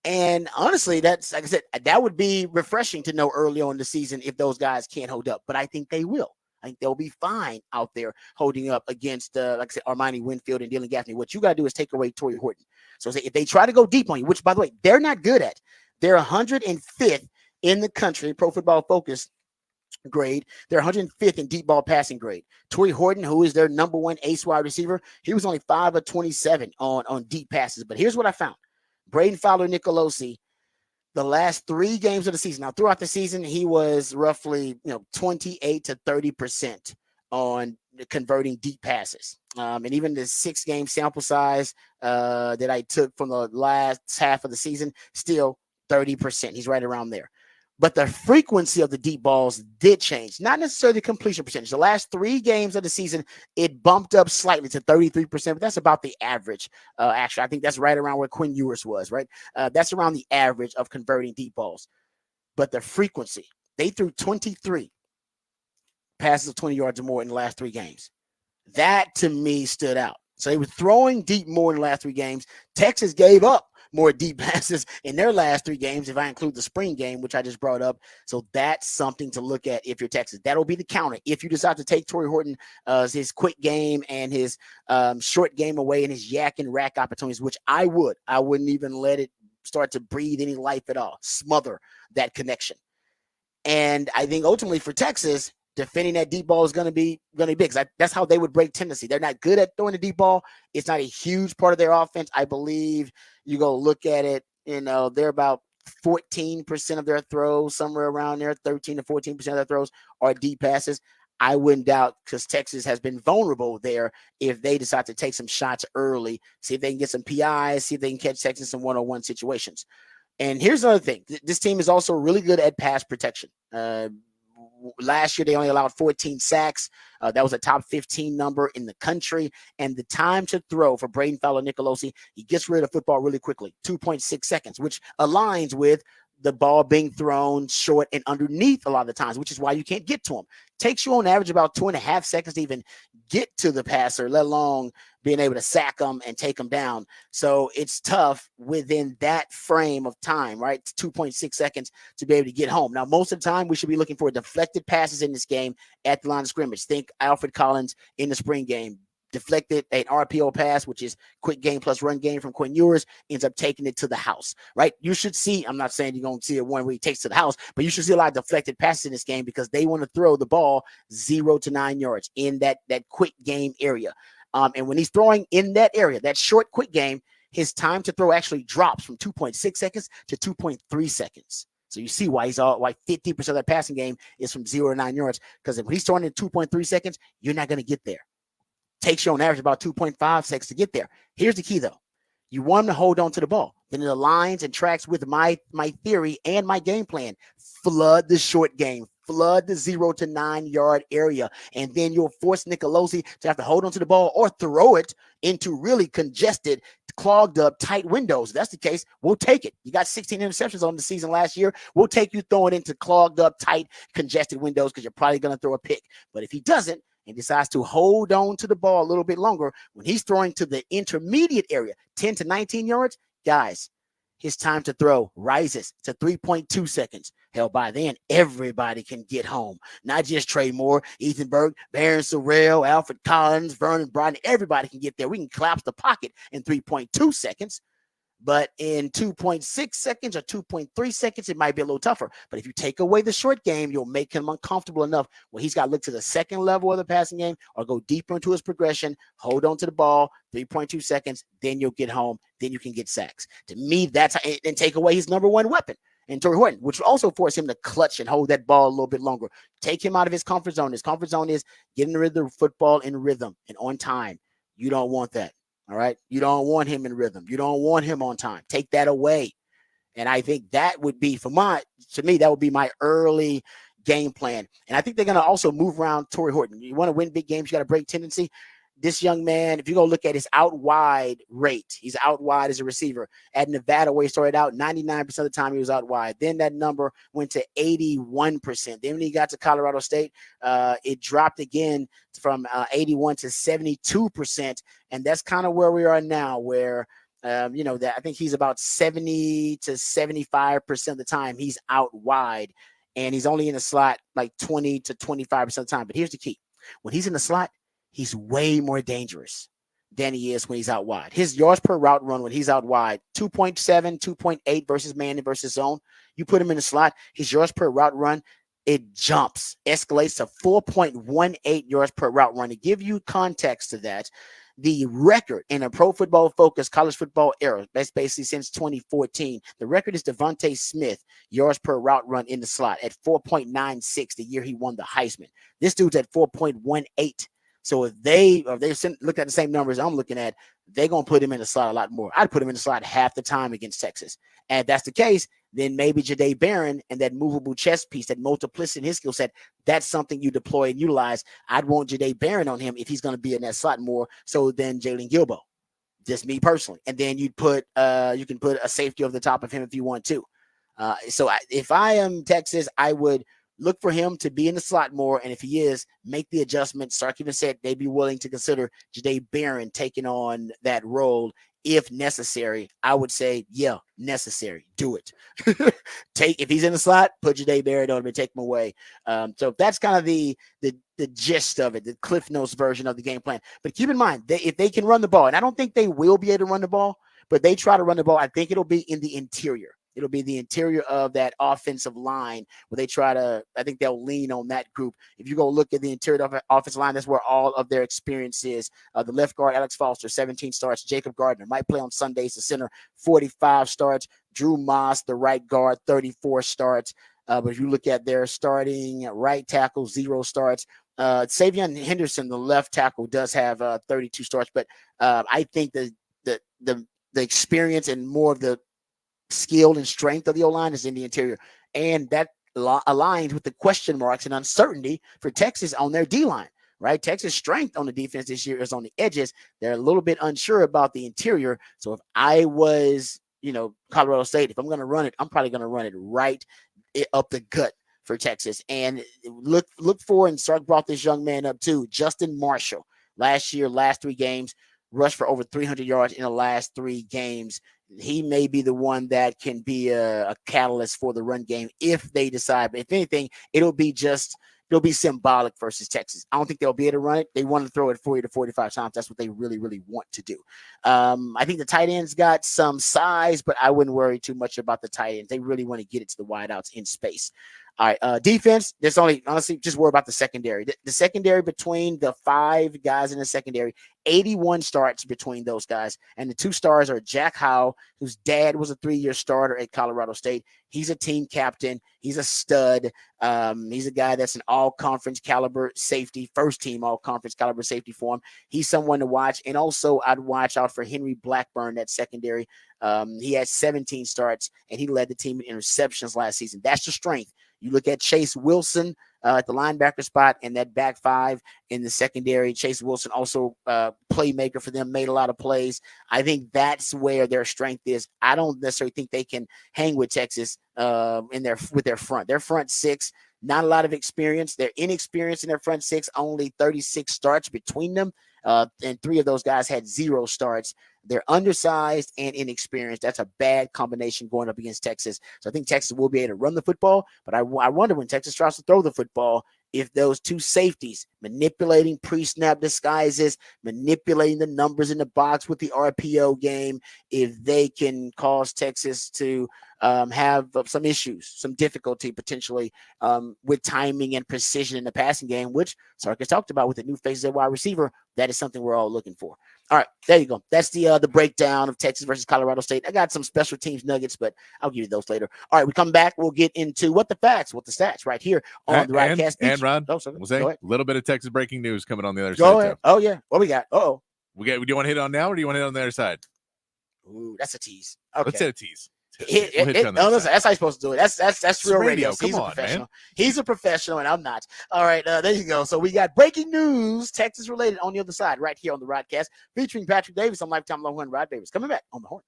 And honestly, that's, like I said, that would be refreshing to know early on in the season if those guys can't hold up. But I think they will. I think they'll be fine out there holding up against, like I said, Armani Winfield and Dylan Gaffney. What you got to do is take away Tory Horton. So if they try to go deep on you, which, by the way, they're not good at, they're 105th in the country, Pro Football Focus grade. They're 105th in deep ball passing grade. Tory Horton, who is their number 1 ace wide receiver, he was only 5 of 27 on deep passes. But here's what I found. Braden Fowler Nicolosi, the last 3 games of the season. Now, throughout the season, he was roughly 28 to 30% on converting deep passes. And even the 6-game sample size that I took from the last half of the season, still 30%. He's right around there. But the frequency of the deep balls did change, not necessarily the completion percentage. The last 3 games of the season, it bumped up slightly to 33%, but that's about the average. Actually, I think that's right around where Quinn Ewers was, right? That's around the average of converting deep balls. But the frequency, they threw 23 passes of 20 yards or more in the last 3 games. That, to me, stood out. So they were throwing deep more in the last 3 games. Texas gave up more deep passes in their last 3 games, if I include the spring game, which I just brought up. So that's something to look at if you're Texas. That'll be the counter. If you decide to take Tory Horton, his quick game and his short game away and his yak and rack opportunities, which I wouldn't even let it start to breathe any life at all, smother that connection. And I think ultimately for Texas, defending that deep ball is going to be big. That's how they would break Tennessee. They're not good at throwing the deep ball. It's not a huge part of their offense. I believe you go look at it, they're about 14% of their throws, somewhere around there, 13 to 14% of their throws are deep passes. I wouldn't doubt, because Texas has been vulnerable there, if they decide to take some shots early, see if they can get some PIs, see if they can catch Texas in some one-on-one situations. And here's another thing. This team is also really good at pass protection. last year they only allowed 14 sacks. That was a top 15 number in the country. And the time to throw for Braden Fowler-Nicolosi, he gets rid of the football really quickly, 2.6 seconds, which aligns with the ball being thrown short and underneath a lot of the times, which is why you can't get to him. Takes you on average about 2.5 seconds to even get to the passer, let alone being able to sack them and take them down. So it's tough within that frame of time, right? 2.6 seconds to be able to get home. Now, most of the time, we should be looking for deflected passes in this game at the line of scrimmage. Think Alfred Collins in the spring game. Deflected an RPO pass, which is quick game plus run game from Quinn Ewers, ends up taking it to the house, right? You should see, I'm not saying you're going to see a one where he takes to the house, but you should see a lot of deflected passes in this game because they want to throw the ball 0 to 9 yards in that quick game area. And when he's throwing in that area, that short quick game, his time to throw actually drops from 2.6 seconds to 2.3 seconds. So you see why 50% of that passing game is from 0 to 9 yards, because if he's throwing in 2.3 seconds, you're not going to get there. Takes you on average about 2.5 seconds to get there. Here's the key, though. You want him to hold on to the ball. Then it aligns and tracks with my theory and my game plan. Flood the short game. Flood the 0 to 9 yard area. And then you'll force Nicolosi to have to hold on to the ball or throw it into really congested, clogged up, tight windows. If that's the case, we'll take it. You got 16 interceptions on the season last year. We'll take you throwing into clogged up, tight, congested windows because you're probably going to throw a pick. But if he doesn't, and decides to hold on to the ball a little bit longer, when he's throwing to the intermediate area, 10 to 19 yards, guys, his time to throw rises to 3.2 seconds. Hell, by then, everybody can get home. Not just Trey Moore, Ethan Burke, Barron Sorrell, Alfred Collins, Vernon Bryant. Everybody can get there. We can collapse the pocket in 3.2 seconds. But in 2.6 seconds or 2.3 seconds, it might be a little tougher. But if you take away the short game, you'll make him uncomfortable enough where he's got to look to the second level of the passing game or go deeper into his progression, hold on to the ball, 3.2 seconds, then you'll get home, then you can get sacks. To me, that's how, and take away his number one weapon, and Torrey Horton, which will also force him to clutch and hold that ball a little bit longer. Take him out of his comfort zone. His comfort zone is getting rid of the football in rhythm and on time. You don't want that. All right. You don't want him in rhythm. You don't want him on time. Take that away. And I think that would be to me, that would be my early game plan. And I think they're going to also move around Torrey Horton. You want to win big games, you got to break tendency. This young man, if you go look at his out wide rate, he's out wide as a receiver. At Nevada, where he started out, 99% of the time he was out wide. Then that number went to 81%. Then when he got to Colorado State, it dropped again from 81 to 72%. And that's kind of where we are now, where that I think he's about 70 to 75% of the time he's out wide, and he's only in the slot like 20 to 25% of the time. But here's the key: when he's in the slot, he's way more dangerous than he is when he's out wide. His yards per route run when he's out wide, 2.7, 2.8 versus man and versus zone. You put him in the slot, his yards per route run, it jumps, escalates to 4.18 yards per route run. To give you context to that, the record in a Pro Football Focus college football era, that's basically since 2014, the record is Devontae Smith, yards per route run in the slot at 4.96 the year he won the Heisman. This dude's at 4.18. So if they look at the same numbers I'm looking at, they're going to put him in the slot a lot more. I'd put him in the slot half the time against Texas. And if that's the case, then maybe Jahdae Barron and that movable chess piece, that multiplicity in his skill set, that's something you deploy and utilize. I'd want Jahdae Barron on him if he's going to be in that slot more so than Jalen Gilbo. Just me personally. And then you can put a safety over the top of him if you want to. If I am Texas, I would look for him to be in the slot more, and if he is, make the adjustment. Stark even said they'd be willing to consider Jahdae Barron taking on that role if necessary. I would say, yeah, necessary. Do it. If he's in the slot, put Jahdae Barron on him and take him away. So that's kind of the gist of it, the Cliff Notes version of the game plan. But keep in mind, if they can run the ball, and I don't think they will be able to run the ball, but they try to run the ball, I think it'll be in the interior. It'll be the interior of that offensive line where I think they'll lean on that group. If you go look at the interior of the offensive line, that's where all of their experience is. The left guard, Alex Foster, 17 starts. Jacob Gardner might play on Sundays. The center, 45 starts. Drew Moss, the right guard, 34 starts. But if you look at their starting right tackle, 0 starts. Savion Henderson, the left tackle, does have 32 starts. But I think the experience and more of the skill and strength of the O-line is in the interior. And that aligned with the question marks and uncertainty for Texas on their D-line. Right, Texas' strength on the defense this year is on the edges. They're a little bit unsure about the interior. So if I was, Colorado State, if I'm going to run it, I'm probably going to run it right up the gut for Texas. And look for, and Sark brought this young man up too, Justin Marshall. Last 3 games, rushed for over 300 yards in the last 3 games. He may be the one that can be a catalyst for the run game if they decide. But if anything, it'll be symbolic versus Texas. I don't think they'll be able to run it. They want to throw it 40 to 45 times. That's what they really, really want to do. I think the tight ends got some size, but I wouldn't worry too much about the tight ends. They really want to get it to the wideouts in space. All right, defense, there's honestly, just worry about the secondary. The secondary, between the 5 guys in the secondary, 81 starts between those guys. And the 2 stars are Jack Howe, whose dad was a 3-year starter at Colorado State. He's a team captain. He's a stud. He's a guy that's an all-conference caliber safety, first-team all-conference caliber safety for him. He's someone to watch. And also, I'd watch out for Henry Blackburn, that secondary. He had 17 starts, and he led the team in interceptions last season. That's the strength. You look at Chase Wilson at the linebacker spot and that back 5 in the secondary. Chase Wilson, also playmaker for them, made a lot of plays. I think that's where their strength is. I don't necessarily think they can hang with Texas with their front. Their front 6, not a lot of experience. They're inexperienced in their front 6, only 36 starts between them. And 3 of those guys had 0 starts. They're undersized and inexperienced. That's a bad combination going up against Texas. So I think Texas will be able to run the football, but I wonder when Texas tries to throw the football, if those 2 safeties manipulating pre-snap disguises, manipulating the numbers in the box with the RPO game, if they can cause Texas to have some issues, some difficulty potentially with timing and precision in the passing game, which Sark has talked about with the new faces at wide receiver. That is something we're all looking for. All right, there you go. That's the breakdown of Texas versus Colorado State. I got some special teams nuggets, but I'll give you those later. All right, we come back. We'll get into what the stats right here on the Rodcast. And Ron, we'll say a little bit of Texas breaking news coming on the other side. Go ahead. Too. Oh yeah, what we got? Do you want to hit it on now, or do you want to hit it on the other side? Ooh, that's a tease. Okay, let's hit a tease. Listen, that's how you're supposed to do it. That's real radio. He's a professional. Man. He's a professional, and I'm not. All right, there you go. So we got breaking news, Texas related, on the other side, right here on the Rodcast, featuring Patrick Davis on Lifetime Longhorn Rod Davis. Coming back on the Horn.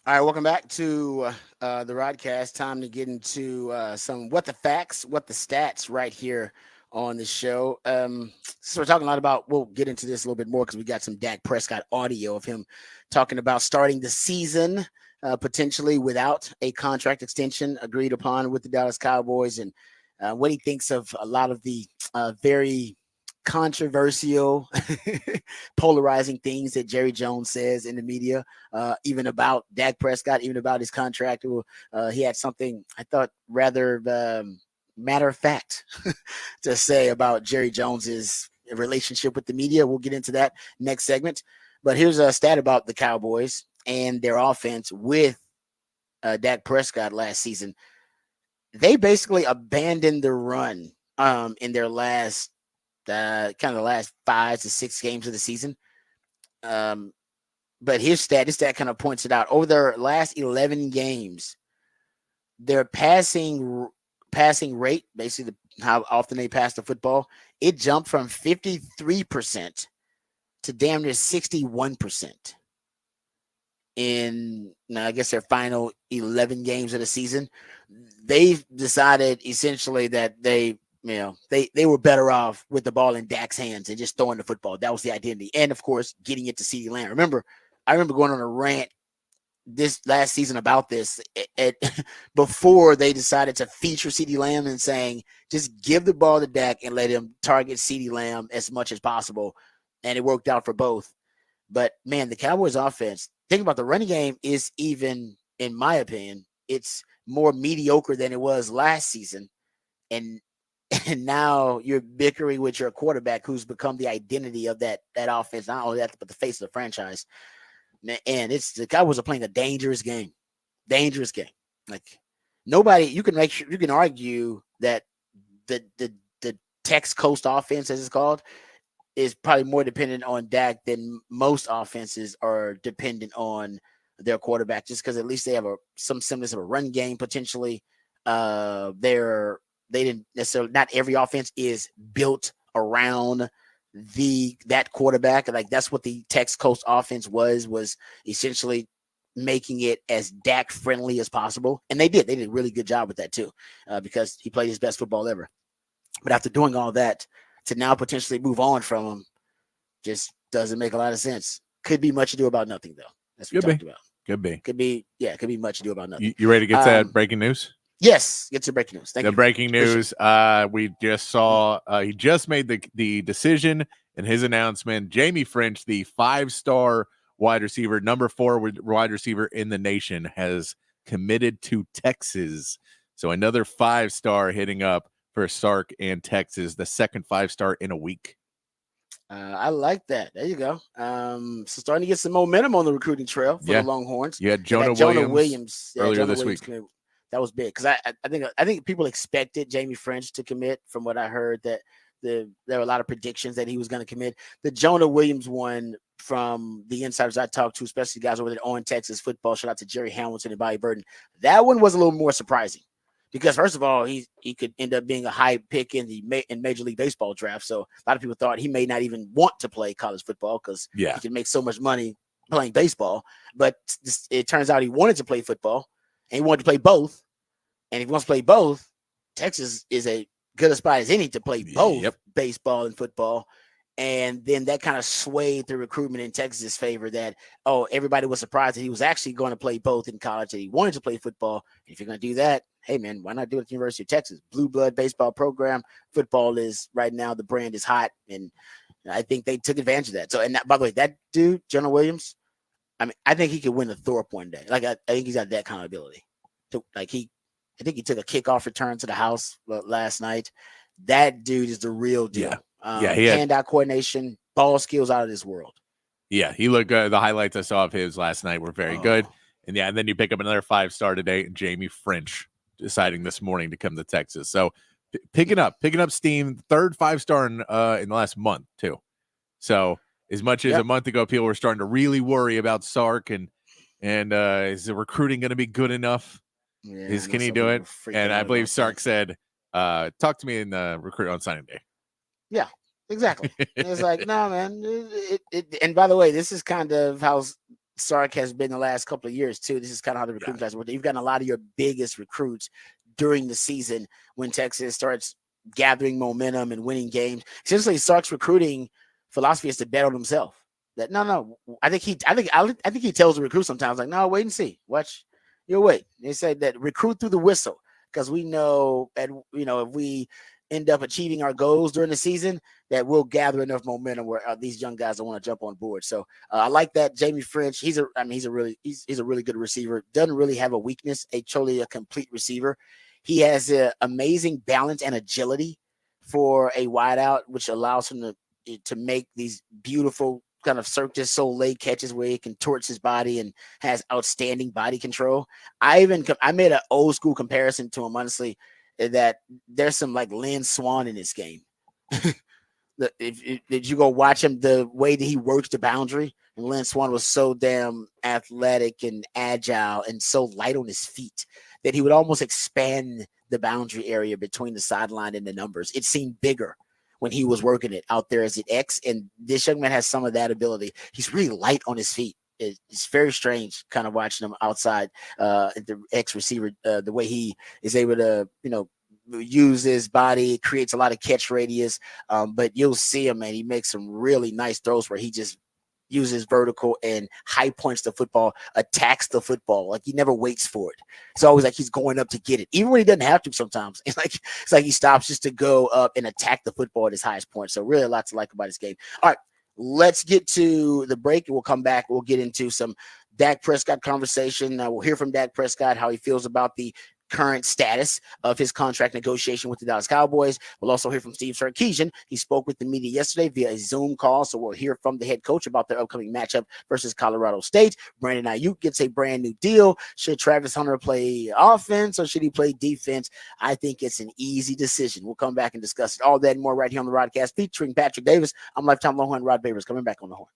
All right, welcome back to the Rodcast. Time to get into some what the facts, what the stats right here on the show. So we're talking a lot about, we'll get into this a little bit more because we got some Dak Prescott audio of him talking about starting the season potentially without a contract extension agreed upon with the Dallas Cowboys, and what he thinks of a lot of the very controversial, polarizing things that Jerry Jones says in the media, even about Dak Prescott, even about his contract. He had something I thought rather matter of fact to say about Jerry Jones's relationship with the media. We'll get into that next segment. But here's a stat about the Cowboys and their offense with Dak Prescott last season. They basically abandoned the run in their last kind of the last 5 to 6 games of the season. But this stat kind of points it out. Over their last 11 games, their passing rate, basically how often they pass the football, it jumped from 53% to damn near 61% in, I guess, their final 11 games of the season. They've decided essentially that they were better off with the ball in Dak's hands and just throwing the football. That was the identity. And of course, getting it to CeeDee Lamb. I remember going on a rant this last season about this before they decided to feature CeeDee Lamb and saying, just give the ball to Dak and let him target CeeDee Lamb as much as possible. And it worked out for both. But man, the Cowboys offense, think about the running game is even, in my opinion, it's more mediocre than it was last season. And now you're bickering with your quarterback who's become the identity of that offense. Not only that, but the face of the franchise. And the Cowboys are playing a dangerous game. Like nobody, you can argue that the Tex Coast offense, as it's called, is probably more dependent on Dak than most offenses are dependent on their quarterback, just because at least they have some semblance of a run game potentially. They didn't necessarily, not every offense is built around that quarterback. Like that's what the Tex Coast offense was essentially making it as Dak friendly as possible. And they did a really good job with that too, because he played his best football ever. But after doing all that, to now potentially move on from him just doesn't make a lot of sense. Could be much ado about nothing, though. That's what we talked about. Could be much ado about nothing. You ready to get to that breaking news? Yes, get to breaking news. Thank you. Breaking news. We just saw he just made the decision in his announcement. Jamie French, the 5-star wide receiver, number 4 wide receiver in the nation, has committed to Texas. So another 5-star hitting up for Sark and Texas, the second 5-star in a week. I like that. There you go. So starting to get some momentum on the recruiting trail for the Longhorns. Yeah, Jonah Williams earlier this week. That was big because I think people expected Jamie French to commit. From what I heard, that there were a lot of predictions that he was going to commit. The Jonah Williams one, from the insiders I talked to, especially guys over there on Texas football, shout out to Jerry Hamilton and Bobby Burton. That one was a little more surprising because first of all, he could end up being a high pick in Major League Baseball draft. So a lot of people thought he may not even want to play college football because he can make so much money playing baseball. But it turns out he wanted to play football and he wanted to play both. And if he wants to play both, Texas is a good a spot as any to play both baseball and football. And then that kind of swayed the recruitment in Texas's favor that, everybody was surprised that he was actually going to play both in college, and he wanted to play football. And if you're going to do that, hey, man, why not do it at the University of Texas? Blue blood baseball program. Football is right now, the brand is hot. And I think they took advantage of that. So, and that, by the way, that dude, Jonah Williams, I mean, I think he could win the Thorpe one day. Like, I think he's got that kind of ability. I think he took a kickoff return to the house last night. That dude is the real deal. Hand-eye coordination, ball skills out of this world. Yeah, he looked good. The highlights I saw of his last night were very good. And and then you pick up another 5-star today, Jamie French, deciding this morning to come to Texas. So picking up steam, third 5-star in the last month too. So as much as a month ago, people were starting to really worry about Sark and is the recruiting going to be good enough? Yeah, can he do it? And I believe Sark said, talk to me in the recruit on signing day. Yeah, exactly. It's like, no, man. And by the way, this is kind of how Sark has been the last couple of years too. This is kind of how the recruiting class works. You've gotten a lot of your biggest recruits during the season when Texas starts gathering momentum and winning games. Essentially, Sark's recruiting philosophy is to bet on himself. That no, I think he tells the recruit sometimes like, no, wait and see, watch, you'll wait. They say that recruit through the whistle because we know that if we end up achieving our goals during the season, that we'll gather enough momentum where these young guys don't want to jump on board. So I like that. Jamie French, he's a really good receiver. Doesn't really have a weakness. Truly a complete receiver. He has an amazing balance and agility for a wideout, which allows him to make these beautiful kind of Cirque du Soleil catches where he contorts his body and has outstanding body control. I made an old school comparison to him, honestly, that there's some like Lynn Swan in this game. Did you go watch him, the way that he works the boundary? And Lynn Swan was so damn athletic and agile and so light on his feet that he would almost expand the boundary area between the sideline and the numbers. It seemed bigger when he was working it out there as an X. And this young man has some of that ability. He's really light on his feet. It's very strange kind of watching him outside the X receiver, the way he is able to, use his body, creates a lot of catch radius. But you'll see him, man. He makes some really nice throws where he just uses vertical and high points the football, attacks the football. Like he never waits for it. It's always like he's going up to get it, even when he doesn't have to. Sometimes it's like he stops just to go up and attack the football at his highest point. So really a lot to like about his game. All right, let's get to the break. We'll come back. We'll get into some Dak Prescott conversation. We'll hear from Dak Prescott how he feels about the current status of his contract negotiation with the Dallas Cowboys. We'll also hear from Steve Sarkisian. He spoke with the media yesterday via a Zoom call, so we'll hear from the head coach about their upcoming matchup versus Colorado State. Brandon Ayuk gets a brand new deal. Should Travis Hunter play offense or should he play defense? I think it's an easy decision. We'll come back and discuss it. All that and more right here on the Rodcast featuring Patrick Davis. I'm Lifetime Longhorn Rod Babers coming back on the horn.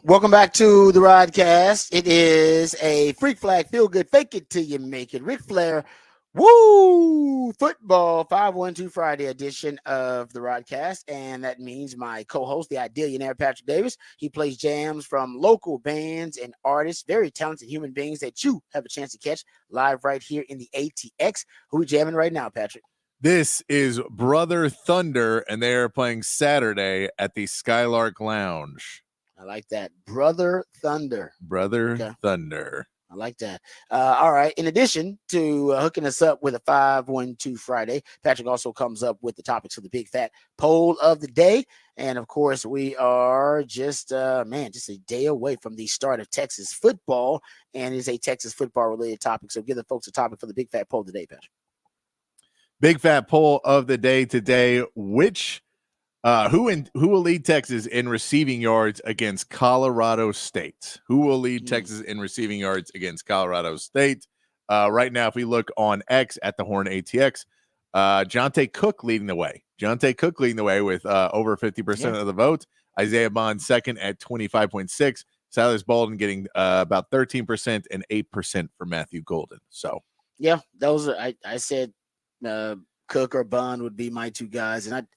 Welcome back to the Rodcast. It is a freak flag, feel good, fake it till you make it. Ric Flair, woo! Football 512 Friday edition of the Rodcast. And that means my co-host, the Idealionaire Patrick Davis. He plays jams from local bands and artists, very talented human beings that you have a chance to catch live right here in the ATX. Who we jamming right now, Patrick? This is Brother Thunder, and they are playing Saturday at the Skylark Lounge. I like that. Brother Thunder. Thunder. I like that. All right. In addition to hooking us up with a 512 Friday, Patrick also comes up with the topics of the big fat poll of the day. And of course, we are just a day away from the start of Texas football, and it's a Texas football related topic. So give the folks a topic for the big fat poll today, Patrick. Big fat poll of the day today. Who will lead Texas in receiving yards against Colorado State? Who will lead Texas in receiving yards against Colorado State? Right now, if we look on X at the Horn ATX, Jonte Cook leading the way. Jonte Cook leading the way with over 50% of the vote. Isaiah Bond second at 25.6. Silas Bolden getting about 13% and 8% for Matthew Golden. So yeah, those are I said Cook or Bond would be my two guys, and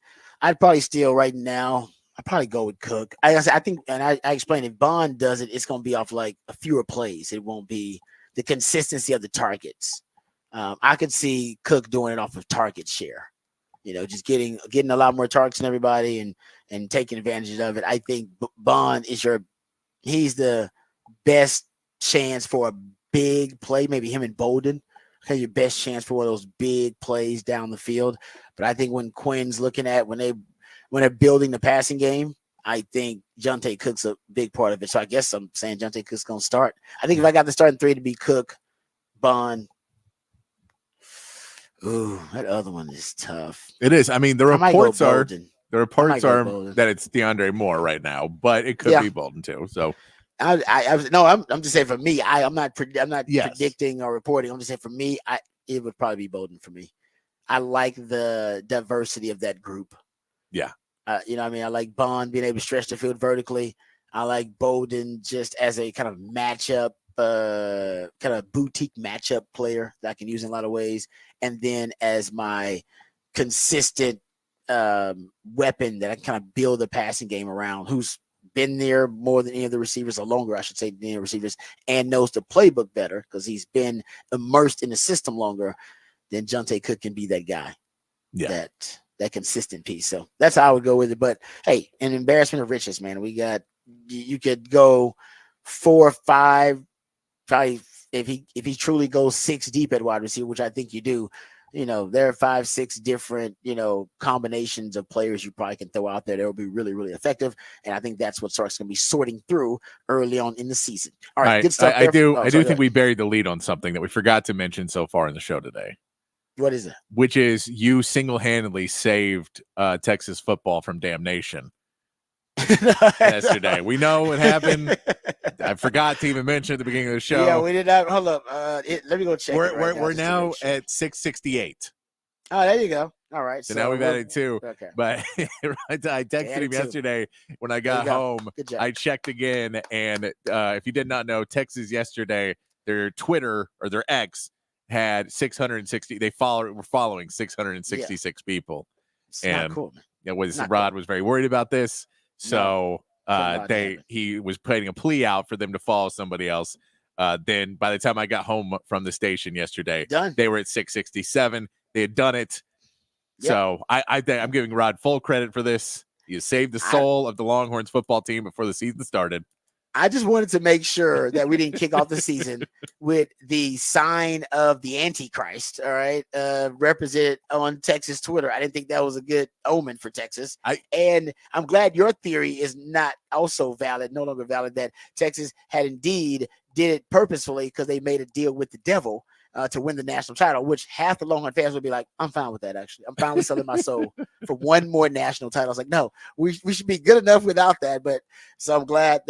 I'd probably still right now. I'd probably go with Cook. I think, and I explained if Bond does it, it's going to be off like a fewer plays. It won't be the consistency of the targets. I could see Cook doing it off of target share. Just getting a lot more targets than everybody and taking advantage of it. I think Bond he's the best chance for a big play. Maybe him and Bolden. Okay, your best chance for one of those big plays down the field. But I think when Quinn's looking at when they're building the passing game, I think Jonte Cook's a big part of it. So I guess I'm saying Jonte Cook's gonna start. I think if I got the starting three to be Cook, Bond. Ooh, that other one is tough. it is. I mean, the reports are that it's DeAndre Moore right now, but it could be Bolden too. So I'm just saying for me, I'm not predicting or reporting. I'm just saying for me, it would probably be Bolden for me. I like the diversity of that group. Yeah. I like Bond being able to stretch the field vertically. I like Bolden just as a kind of matchup, kind of boutique matchup player that I can use in a lot of ways. And then as my consistent weapon that I can kind of build a passing game around, who's been there more than any of the receivers, or longer, I should say, than any of the receivers, and knows the playbook better because he's been immersed in the system longer. Then Jonte Cook can be that guy, that consistent piece. So that's how I would go with it. But hey, an embarrassment of riches, man. You could go 4 or 5, probably if he truly goes 6 deep at wide receiver, which I think you do. There are 5, 6 different, combinations of players you probably can throw out there that will be really, really effective. And I think that's what Sark's going to be sorting through early on in the season. All right, good stuff. I do think we buried the lead on something that we forgot to mention so far in the show today. What is it? Which is you single-handedly saved Texas football from damnation yesterday. We know what happened. I forgot to even mention at the beginning of the show. Yeah, we did not. Hold up. Let me go check. We're now at 668. Oh, there you go. All right. So now we've added 2. Okay. But I texted him yesterday when I got home. I checked again, and if you did not know, Texas yesterday, their Twitter or their X had 660. Were following 666 people. It's not cool, man. Rod was very worried about this. So he was putting a plea out for them to follow somebody else. Then by the time I got home from the station yesterday, they were at 667. They had done it. Yep. So I'm giving Rod full credit for this. You saved the soul of the Longhorns football team before the season started. I just wanted to make sure that we didn't kick off the season with the sign of the Antichrist, all right, represented on Texas Twitter. I didn't think that was a good omen for Texas. And I'm glad your theory is not also valid, no longer valid, that Texas had indeed did it purposefully because they made a deal with the devil to win the national title, which half the Longhorn fans would be like, I'm fine with that, actually. I'm fine with selling my soul for one more national title. I was like, no, we should be good enough without that. But so I'm glad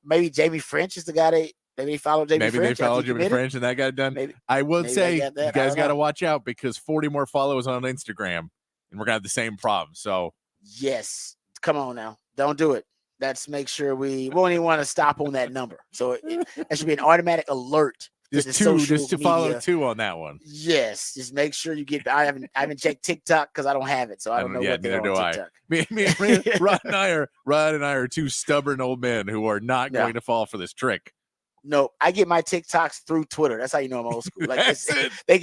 maybe Jamie French is the guy maybe they followed Jamie French. Maybe they followed Jamie French and that got done. I would say you guys got to watch out because 40 more followers on Instagram and we're going to have the same problem. So yes, come on now. Don't do it. That's make sure we won't even want to stop on that number. So that should be an automatic alert. Just to follow 2 on that one. Yes, just make sure you get. I haven't checked TikTok because I don't have it, so I don't know what they're on TikTok. Rod and I are 2 stubborn old men who are not going to fall for this trick. No, I get my TikToks through Twitter. That's how you know I'm old school. Like they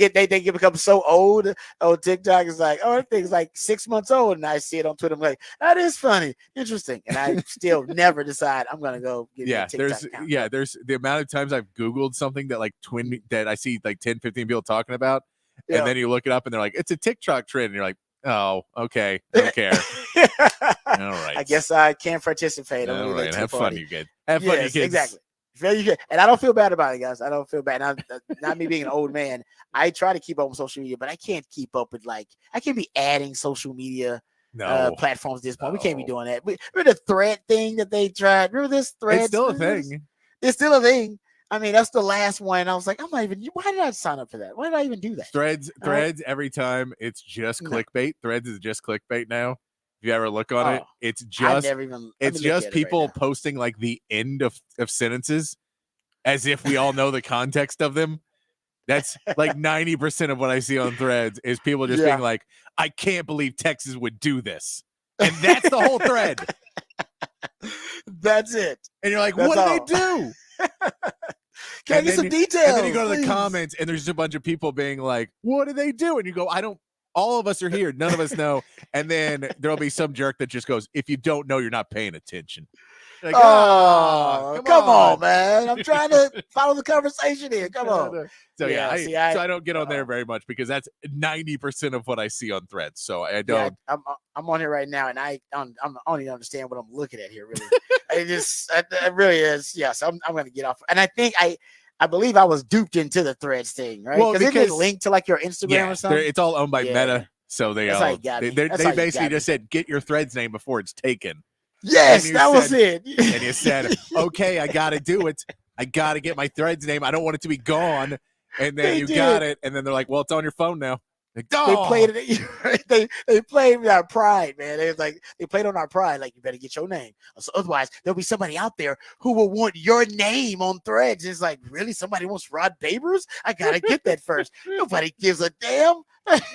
become so old. Oh, TikTok is like, oh, that thing's like 6 months old, and I see it on Twitter. I'm like, that is funny, interesting, and I still never decide I'm gonna go get a TikTok account. There's the amount of times I've Googled something that that I see like 10, 15 people talking about, and then you look it up and they're like, it's a TikTok trend, and you're like, oh, okay, don't care. All right, I guess I can't participate. All right, have fun, you kids. Have fun, you kids. Exactly. Very good. And I don't feel bad about it, guys. I don't feel bad. Not me being an old man. I try to keep up with social media, but I can't keep up with I can't be adding social media platforms at this point. We can't be doing that. Remember the thread thing that they tried? Remember this thread? It's still a thing. It's still a thing. I mean, that's the last one. I was like, why did I sign up for that? Why did I even do that? Threads every time it's just clickbate. Threads is just clickbait now. If you ever look on it, it's just people posting like the end of sentences as if we all know the context of them. That's like 90% of what I see on Threads is people just being like, I can't believe Texas would do this. And that's the whole thread. That's it. And you're like, what did they do? Can I get some details? And then you go to the comments and there's just a bunch of people being like, what did they do? And you go, all of us are here. None of us know. And then there'll be some jerk that just goes, if you don't know, you're not paying attention. Like, come on, man. I'm trying to follow the conversation here. Come on. So I don't get on there very much because that's 90% of what I see on Threads. So I don't. Yeah, I'm on here right now, and I don't even understand what I'm looking at here. Really, it really is. Yes, I'm going to get off. And I think I believe I was duped into the Threads thing, right? Well, because it linked to like your Instagram or something. It's all owned by Meta, so they basically just said get your Threads name before it's taken. Yes, that was it. And you said, okay, I got to do it. I got to get my Threads name. I don't want it to be gone. And then got it. And then they're like, well, it's on your phone now. Like, they played it. They played with our pride, man. They played on our pride. Like, you better get your name. So otherwise, there'll be somebody out there who will want your name on Threads. It's like, really? Somebody wants Rod Babers? I got to get that first. Nobody gives a damn.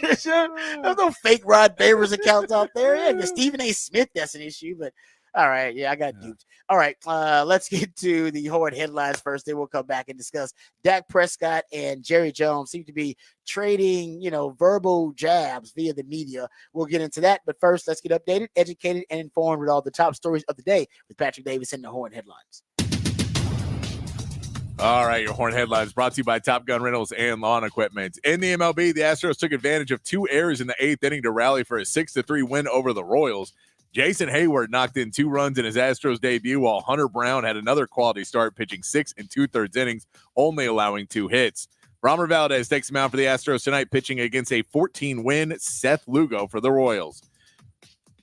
There's no fake Rod Babers accounts out there. Yeah, Stephen A. Smith, that's an issue, but all right. Yeah, I got duped. All right. Let's get to the Horn headlines first. Then we'll come back and discuss Dak Prescott and Jerry Jones seem to be trading, verbal jabs via the media. We'll get into that. But first, let's get updated, educated, and informed with all the top stories of the day with Patrick Davis and the Horn headlines. All right, your Horn headlines brought to you by Top Gun Rentals and Lawn Equipment. In the MLB, the Astros took advantage of 2 errors in the 8th inning to rally for a 6-3 win over the Royals. Jason Hayward knocked in 2 runs in his Astros debut, while Hunter Brown had another quality start, pitching 6 2/3 innings, only allowing 2 hits. Romer Valdez takes him out for the Astros tonight, pitching against a 14-win Seth Lugo for the Royals.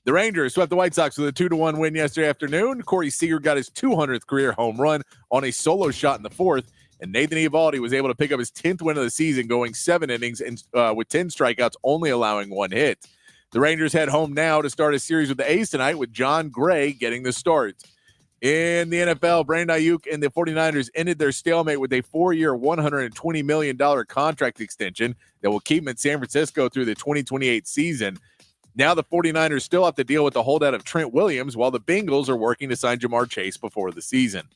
The Rangers swept the White Sox with a 2-1 win yesterday afternoon. Corey Seager got his 200th career home run on a solo shot in the 4th, and Nathan Eovaldi was able to pick up his 10th win of the season, going 7 innings and with 10 strikeouts, only allowing 1 hit. The Rangers head home now to start a series with the A's tonight, with John Gray getting the start. In the NFL, Brandon Ayuk and the 49ers ended their stalemate with a 4-year, $120 million contract extension that will keep him in San Francisco through the 2028 season. Now the 49ers still have to deal with the holdout of Trent Williams, while the Bengals are working to sign Jamar Chase before the season.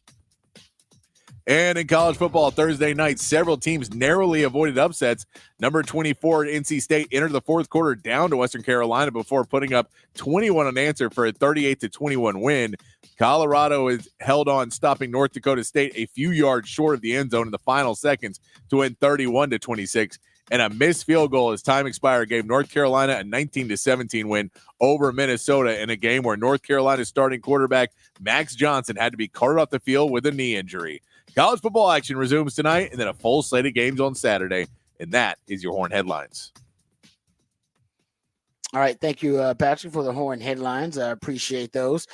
And in college football Thursday night, several teams narrowly avoided upsets. Number 24 at NC State entered the 4th quarter down to Western Carolina before putting up 21 unanswered for a 38-21 win. Colorado is held on, stopping North Dakota State a few yards short of the end zone in the final seconds to win 31-26. And a missed field goal as time expired gave North Carolina a 19-17 win over Minnesota in a game where North Carolina's starting quarterback Max Johnson had to be carted off the field with a knee injury. College football action resumes tonight, and then a full slate of games on Saturday. And that is your Horn headlines. All right. Thank you, Patrick, for the Horn headlines. I appreciate those.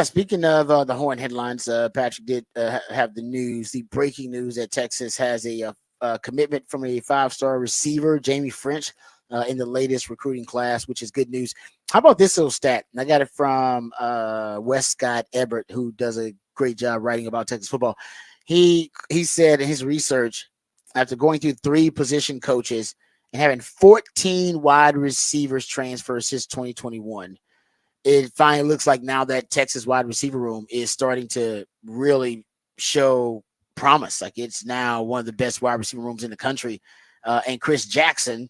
Speaking of the Horn headlines, Patrick did have the breaking news that Texas has a commitment from a 5-star receiver, Jamie French, in the latest recruiting class, which is good news. How about this little stat? I got it from Westcott Ebert, who does a great job writing about Texas football. He said in his research, after going through 3 position coaches and having 14 wide receivers transfer since 2021, it finally looks like now that Texas wide receiver room is starting to really show promise. Like it's now one of the best wide receiver rooms in the country. And Chris Jackson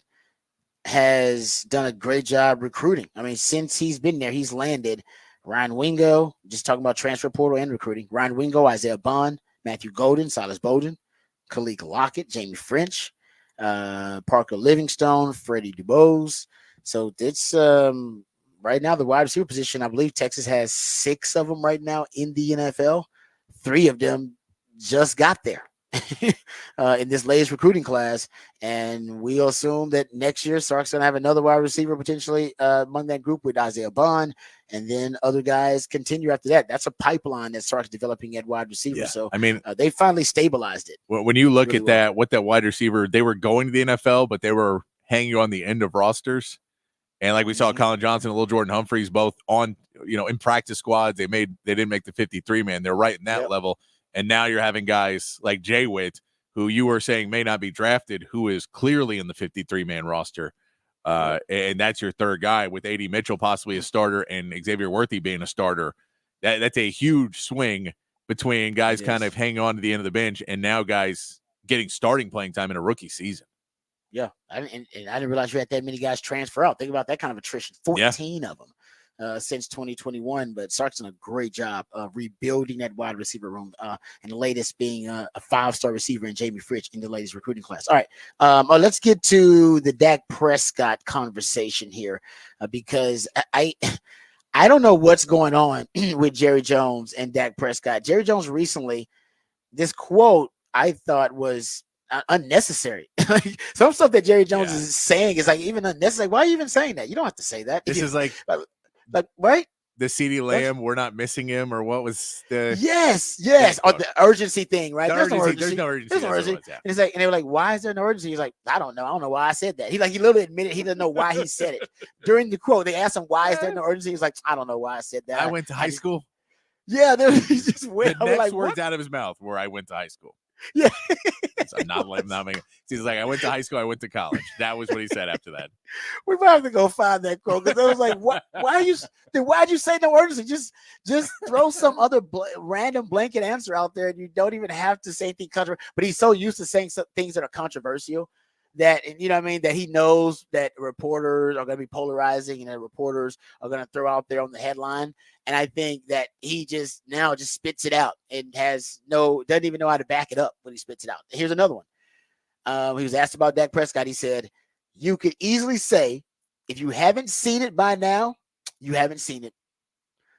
has done a great job recruiting. I mean, since he's been there, he's landed Ryan Wingo, just talking about transfer portal and recruiting. Ryan Wingo, Isaiah Bond, Matthew Golden, Silas Bowden, Khalil Lockett, Jamie French, Parker Livingstone, Freddie Dubose. So it's right now the wide receiver position. I believe Texas has 6 of them right now in the NFL. 3 of them just got there in this latest recruiting class, and we'll assume that next year Sark's going to have another wide receiver potentially among that group with Isaiah Bond, and then other guys continue after that. That's a pipeline that Sark's developing at wide receiver. Yeah. So I mean, they finally stabilized it. When you look really at that, what that wide receiver, they were going to the NFL, but they were hanging on the end of rosters. And like we saw, Colin Johnson and Little Jordan Humphreys both on, in practice squads. They didn't make the 53 man. They're right in that level. And now you're having guys like Jay Witt, who you were saying may not be drafted, who is clearly in the 53 man roster. And that's your third guy, with A.D. Mitchell possibly a starter and Xavier Worthy being a starter. That's a huge swing between guys kind of hanging on to the end of the bench and now guys getting starting playing time in a rookie season. Yeah, and I didn't realize you had that many guys transfer out. Think about that kind of attrition. 14 of them since 2021. But Sark's done a great job of rebuilding that wide receiver room, and the latest being a 5-star receiver in Jamie Fritch in the latest recruiting class. All right, let's get to the Dak Prescott conversation here, because I don't know what's going on with Jerry Jones and Dak Prescott. Jerry Jones recently, this quote I thought was unnecessary. Some stuff that Jerry Jones is saying is like even unnecessary. Why are you even saying that? You don't have to say that. This is like right? The CeeDee Lamb, we're not missing him, or what was the yes, or the urgency thing, right? There's no urgency. And it's like, and they were like, "Why is there no urgency?" He's like, "I don't know. I don't know why I said that." He literally admitted he doesn't know why he said it during the quote. They asked him, "Why is there no urgency?" He's like, "I don't know why I said that." I went to high school. Yeah, he just went. The next like, words what? out of his mouth were, "I went to high school." Yeah. So I'm not making. He's like, "I went to high school. I went to college." That was what he said after that. We might have to go find that quote, because I was like, "What? Why'd you say no urgency? Just throw some other random blanket answer out there, and you don't even have to say anything controversial." But he's so used to saying some things that are controversial that, you know what I mean, that he knows that reporters are going to be polarizing and that reporters are going to throw out there on the headline. And I think that he just spits it out and doesn't even know how to back it up when he spits it out. Here's another one. He was asked about Dak Prescott. He said, "You could easily say, if you haven't seen it by now, you haven't seen it."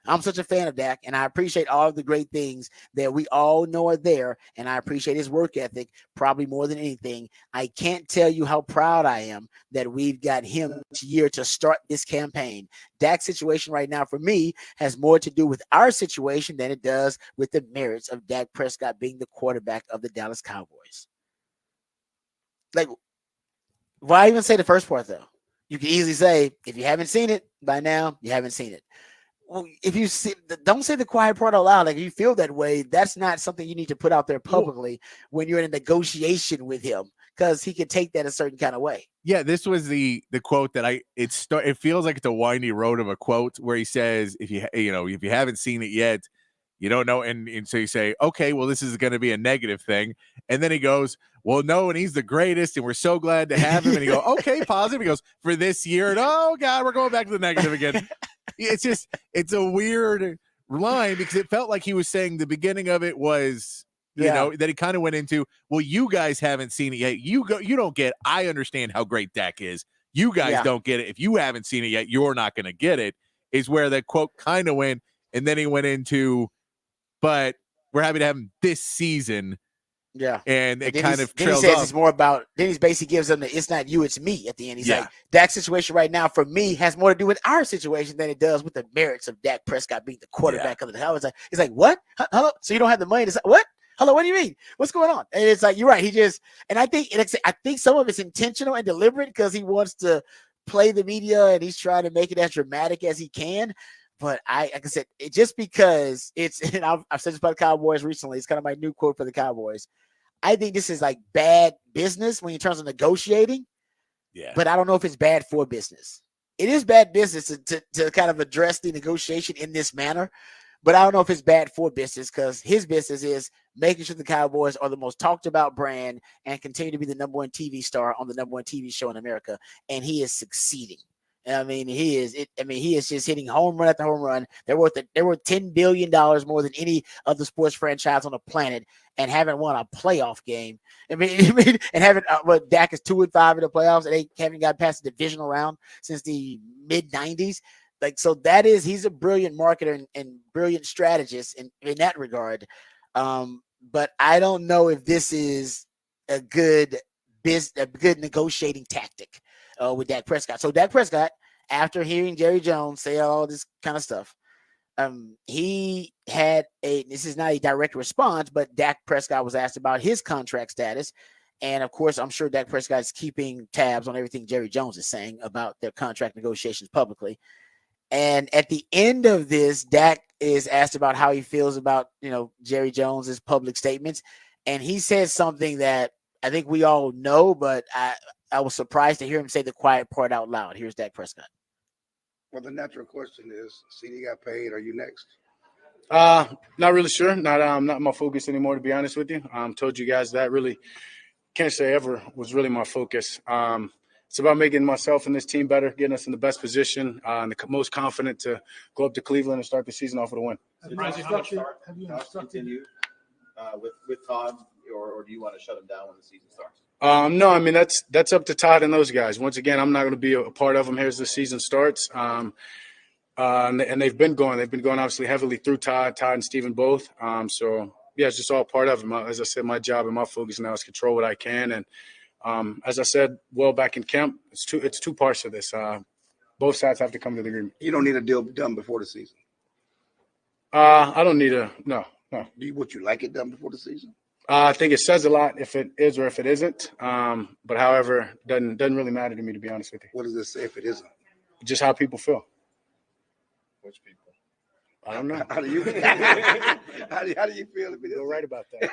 I'm such a fan of Dak, and I appreciate all of the great things that we all know are there, and I appreciate his work ethic probably more than anything. I can't tell you how proud I am that we've got him this year to start this campaign. Dak's situation right now for me has more to do with our situation than it does with the merits of Dak Prescott being the quarterback of the Dallas Cowboys. Like, why even say the first part, though? You can easily say, if you haven't seen it by now, you haven't seen it. Well, if you see, don't say the quiet part out loud. Like, if you feel that way, that's not something you need to put out there publicly when you're in a negotiation with him, because he can take that a certain kind of way. Yeah, this was the quote that it feels like it's a windy road of a quote where he says, if you haven't seen it yet, you don't know. And so you say, okay, well, this is going to be a negative thing. And then he goes, well, no, and he's the greatest, and we're so glad to have him. And you go, okay, positive. He goes, for this year, and oh God, we're going back to the negative again. It's a weird line, because it felt like he was saying the beginning of it was, that he kind of went into, well, you guys haven't seen it yet. You don't get, I understand how great Dak is. You guys don't get it. If you haven't seen it yet, you're not going to get it, is where that quote kind of went. And then he went into, but we're happy to have him this season. Yeah. And it kind of trails he says off. It's more about, then he basically gives them it's not you, it's me at the end. He's like, Dak's situation right now for me has more to do with our situation than it does with the merits of Dak Prescott being the quarterback of the Cowboys. He's like, what? Hello? So you don't have the money to say, what? Hello, what do you mean? What's going on? And it's like, you're right. And I think some of it's intentional and deliberate, because he wants to play the media and he's trying to make it as dramatic as he can. But like I said, just because it's, and I've said this about the Cowboys recently, it's kind of my new quote for the Cowboys. I think this is like bad business when in terms of negotiating. Yeah. But I don't know if it's bad for business. It is bad business to kind of address the negotiation in this manner. But I don't know if it's bad for business because his business is making sure the Cowboys are the most talked about brand and continue to be the number one TV star on the number one TV show in America. And he is succeeding. I mean, he is just hitting home run after home run. They're worth $10 billion more than any other sports franchise on the planet and haven't won a playoff game. And haven't, Dak is 2-5 in the playoffs and they haven't got past the divisional round since the mid 90s. Like, so he's a brilliant marketer and brilliant strategist in that regard. But I don't know if this is a good negotiating tactic with Dak Prescott. So Dak Prescott, after hearing Jerry Jones say all this kind of stuff, he had this is not a direct response, but Dak Prescott was asked about his contract status. And of course, I'm sure Dak Prescott is keeping tabs on everything Jerry Jones is saying about their contract negotiations publicly. And at the end of this, Dak is asked about how he feels about, Jerry Jones's public statements. And he says something that I think we all know, but I was surprised to hear him say the quiet part out loud. Here's Dak Prescott. Well, the natural question is, CD got paid. Are you next? Not really sure. Not my focus anymore, to be honest with you. Told you guys that really can't say ever was really my focus. It's about making myself and this team better, getting us in the best position, and the most confident to go up to Cleveland and start the season off with a win. Have you instructed with Todd, or do you want to shut him down when the season starts? No, I mean that's up to Todd and those guys. Once again, I'm not going to be a part of them here as the season starts. And they've been going obviously heavily through Todd and Steven both. So yeah, it's just all part of them. As I said, my job and my focus now is control what I can. And as I said, back in camp, it's two parts to this. Both sides have to come to the agreement. You don't need a deal done before the season. I don't need no. Would you like it done before the season? I think it says a lot if it is or if it isn't. But however, doesn't really matter to me, to be honest with you. What does it say if it isn't? Just how people feel. Which people? I don't know. How do you how do you feel if it isn't? You're right about that.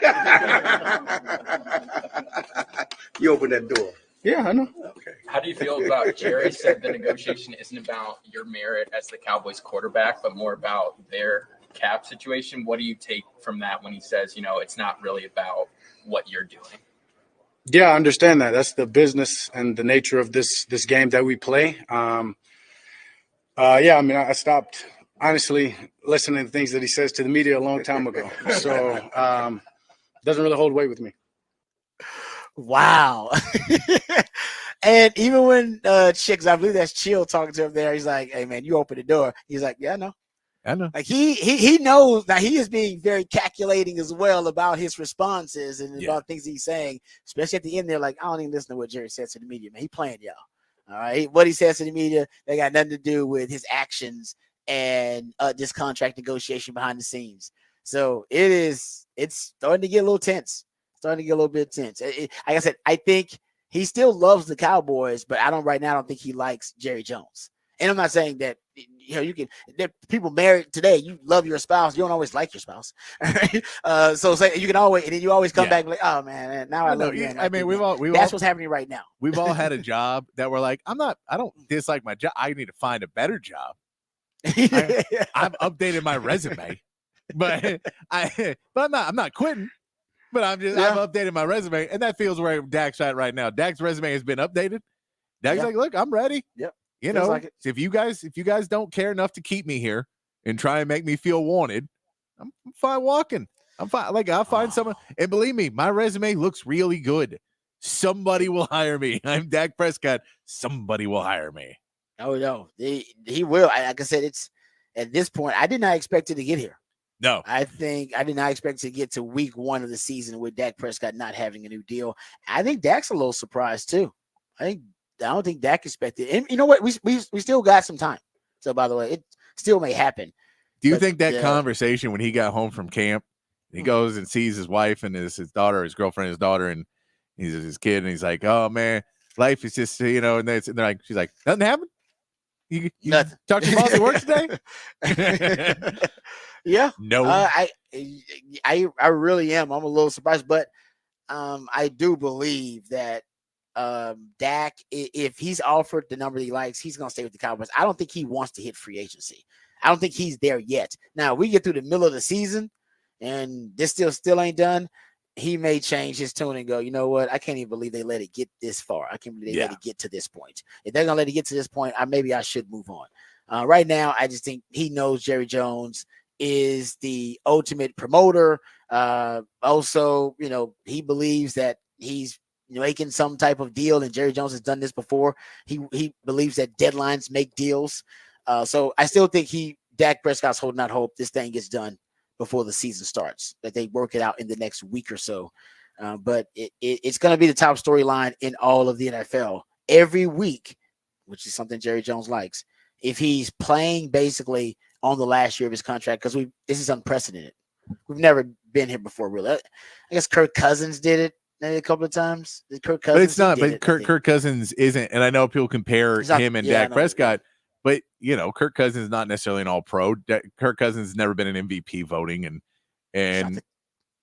You open that door. Yeah, I know. Okay. How do you feel about Jerry said the negotiation isn't about your merit as the Cowboys quarterback, but more about their cap situation? What do you take from that when he says, it's not really about what you're doing? Yeah, I understand that. That's the business and the nature of this game that we play. Yeah, I mean, I stopped honestly listening to things that he says to the media a long time ago. So doesn't really hold weight with me. Wow. And even when Chicks, I believe that's Chill talking to him there, he's like, hey man, you open the door. He's like, yeah, I know. Like he knows that he is being very calculating as well about his responses and about things he's saying, especially at the end there. Like, I don't even listen to what Jerry says to the media, man. He playing y'all. All right. What he says to the media, they got nothing to do with his actions and this contract negotiation behind the scenes. So it's starting to get a little tense. Starting to get a little bit tense. Like I said, I think he still loves the Cowboys, but I don't think he likes Jerry Jones. And I'm not saying that, there people married today, you love your spouse. You don't always like your spouse. So say you can always, and then you always come back like, oh man, now I love you. I mean, that's what's happening right now. We've all had a job that we're like, I don't dislike my job. I need to find a better job. I've updated my resume, but I'm not quitting. But I've updated my resume, and that feels where Dak's at right now. Dak's resume has been updated. Dak's like, look, I'm ready. Yep. Like if you guys don't care enough to keep me here and try and make me feel wanted, I'm fine walking. I'm fine. Like, I'll find someone. And believe me, my resume looks really good. Somebody will hire me. I'm Dak Prescott. Somebody will hire me. Oh no, he will. Like I said, it's at this point, I did not expect it to get here. No, I did not expect to get to week 1 of the season with Dak Prescott not having a new deal. I think Dak's a little surprised too. I don't think Dak expected. And you know what? We still got some time. So by the way, it still may happen. Do you think that conversation when he got home from camp, he goes and sees his wife and his daughter, his girlfriend, his daughter, and he's his kid, and he's like, "Oh man, life is just, and they're like, she's like, nothing happened. You Nothing. talk to your boss at work today? Yeah. No. I really am. I'm a little surprised, but I do believe that Dak, if he's offered the number he likes, he's gonna stay with the Cowboys. I don't think he wants to hit free agency. I don't think he's there yet. Now we get through the middle of the season, and this still ain't done. He may change his tune and go, you know what? I can't even believe they let it get this far. I can't believe they let it get to this point. If they're gonna let it get to this point, maybe I should move on. Right now, I just think he knows Jerry Jones is the ultimate promoter. Also, he believes that he's making some type of deal, and Jerry Jones has done this before. He believes that deadlines make deals. So I still think Dak Prescott's holding out hope this thing gets done before the season starts, that they work it out in the next week or so. But it's going to be the top storyline in all of the NFL every week, which is something Jerry Jones likes. If he's playing basically on the last year of his contract, because this is unprecedented. We've never been here before, really. I guess Kirk Cousins did it a couple of times. Kirk Cousins, but it's not. But Kirk Cousins isn't, and I know people compare him and Dak Prescott. But Kirk Cousins is not necessarily an All-Pro. Kirk Cousins has never been an MVP voting, and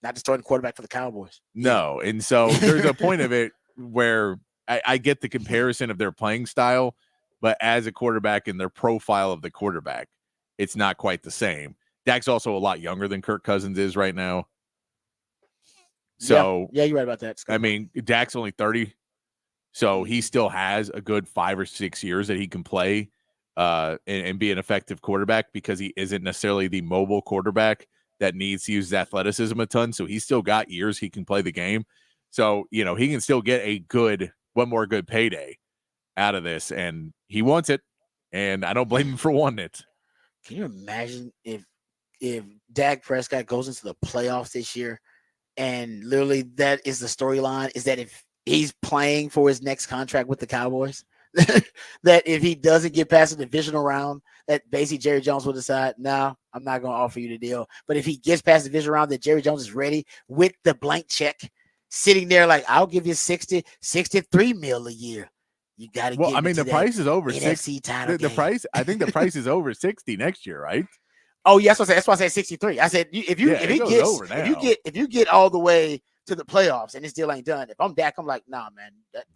not the starting quarterback for the Cowboys. No, and so there's a point of it where I get the comparison of their playing style, but as a quarterback and their profile of the quarterback, it's not quite the same. Dak's also a lot younger than Kirk Cousins is right now. So yeah, you're right about that. I mean, Dak's only 30, so he still has a good 5 or 6 years that he can play and be an effective quarterback, because he isn't necessarily the mobile quarterback that needs to use his athleticism a ton. So he's still got years he can play the game. So, he can still get one more good payday out of this, and he wants it. And I don't blame him for wanting it. Can you imagine if Dak Prescott goes into the playoffs this year, and literally that is the storyline, is that if he's playing for his next contract with the Cowboys, that if he doesn't get past the divisional round, that basically Jerry Jones will decide, no, I'm not going to offer you the deal. But if he gets past the divisional round, that Jerry Jones is ready with the blank check, sitting there like, I'll give you 63 mil a year. You got to Well, I mean, the price is over NFC title the price. I think the price is over 60 next year, right? Oh, yes, that's why I said 63. I said if you get all the way to the playoffs and this deal ain't done, if I'm Dak, I'm like, nah, man,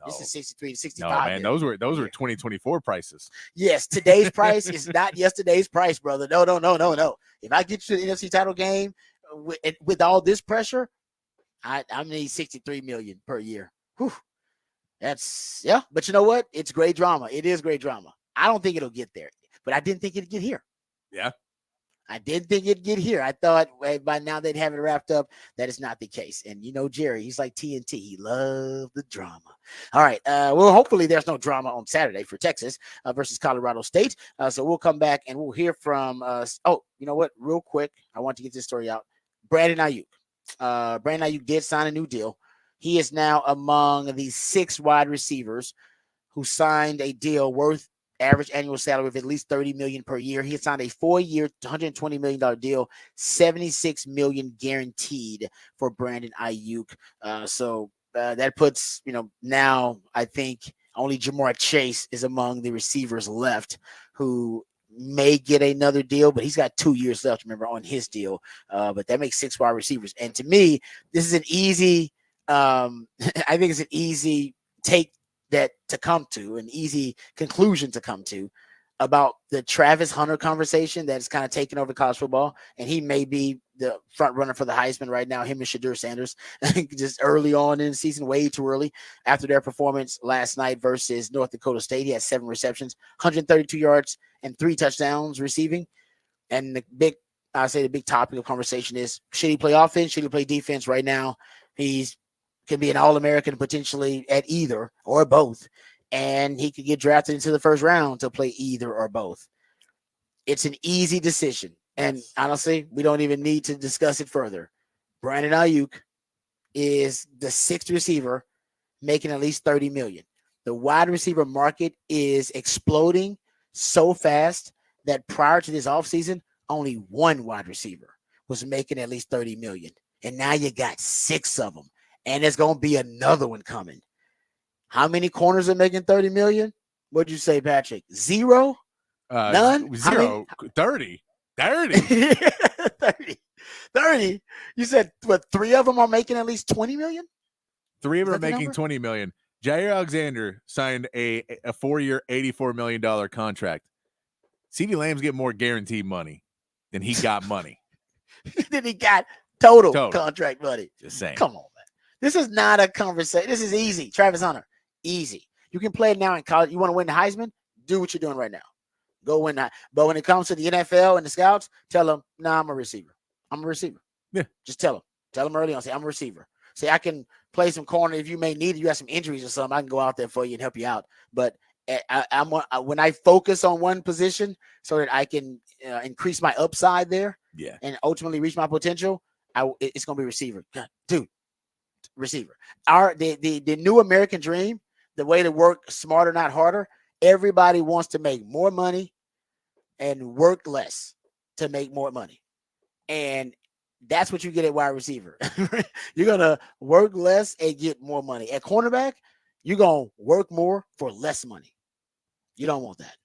this is 63 to 65. No, man, those were 2024 prices. Yes, today's price is not yesterday's price, brother. No. If I get you to the NFC title game with all this pressure, I need 63 million per year. Whew. But you know what? It's great drama. It is great drama. I don't think it'll get there, but I didn't think it'd get here. Yeah. I did think it'd get here. I thought by now they'd have it wrapped up. That is not the case. And Jerry, he's like TNT. He loved the drama. All right. Well, hopefully there's no drama on Saturday for Texas versus Colorado State. So we'll come back and we'll hear from you know what? Real quick, I want to get this story out. Brandon Ayuk. Brandon Ayuk did sign a new deal. He is now among the 6 wide receivers who signed a deal worth average annual salary of at least $30 million per year. He had signed a 4-year, $120 million deal, $76 million guaranteed for Brandon Ayuk. So that puts, now I think only Jamar Chase is among the receivers left who may get another deal, but he's got 2 years left, remember, on his deal. But that makes 6 wide receivers. And to me, this is an easy, I think it's an easy take to come to, an easy conclusion to come to about the Travis Hunter conversation that's kind of taken over college football. And he may be the front runner for the Heisman right now, him and Shadur Sanders, just early on in the season, way too early after their performance last night versus North Dakota State. He had 7 receptions, 132 yards and 3 touchdowns receiving. And the big topic of conversation is, should he play offense? Should he play defense? Right now, he's can be an All-American potentially at either or both, and he could get drafted into the first round to play either or both. It's an easy decision, and honestly, we don't even need to discuss it further. Brandon Ayuk is the 6th receiver making at least $30 million. The wide receiver market is exploding so fast that prior to this offseason, only 1 wide receiver was making at least $30 million, and now you got 6 of them. And there's going to be another one coming. How many corners are making 30 million? What'd you say, Patrick? Zero? None? Zero. 30. 30. 30. 30. You said what? 3 of them are making at least 20 million? 3 of them Is are that the making number? 20 million. Jair Alexander signed a 4-year, $84 million contract. CeeDee Lamb's getting more guaranteed money than he got money. Then he got total Total. contract money. Just saying. Come on, man. This is not a conversation. This is easy. Travis Hunter, easy. You can play it now in college. You want to win the Heisman? Do what you're doing right now. Go win that. But when it comes to the NFL and the scouts, tell them, nah, I'm a receiver. I'm a receiver. Yeah. Just tell them. Tell them early on. Say, I'm a receiver. Say, I can play some corner if you may need it. You have some injuries or something. I can go out there for you and help you out. But when I focus on one position so that I can increase my upside there, Yeah, and ultimately reach my potential, it's going to be receiver. God, dude, receiver. The new American dream, the way to work smarter, not harder. Everybody wants to make more money and work less to make more money. And that's what you get at wide receiver. You're going to work less and get more money. At cornerback, you're going to work more for less money. You don't want that.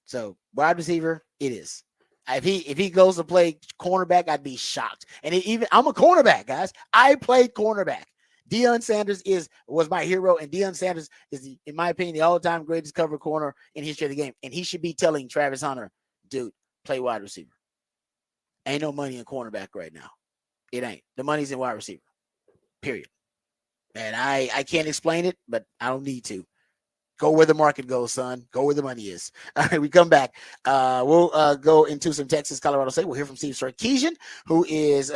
So wide receiver, it is. If he goes to play cornerback, I'd be shocked. And I'm a cornerback, guys. I played cornerback. Deion Sanders was my hero, and Deion Sanders is, in my opinion, the all-time greatest cover corner in history of the game. And he should be telling Travis Hunter, dude, play wide receiver. Ain't no money in cornerback right now. It ain't. The money's in wide receiver. Period. And I can't explain it, but I don't need to. Go where the market goes, son. Go where the money is. All right, we come back. We'll go into some Texas, Colorado State. We'll hear from Steve Sarkisian, who is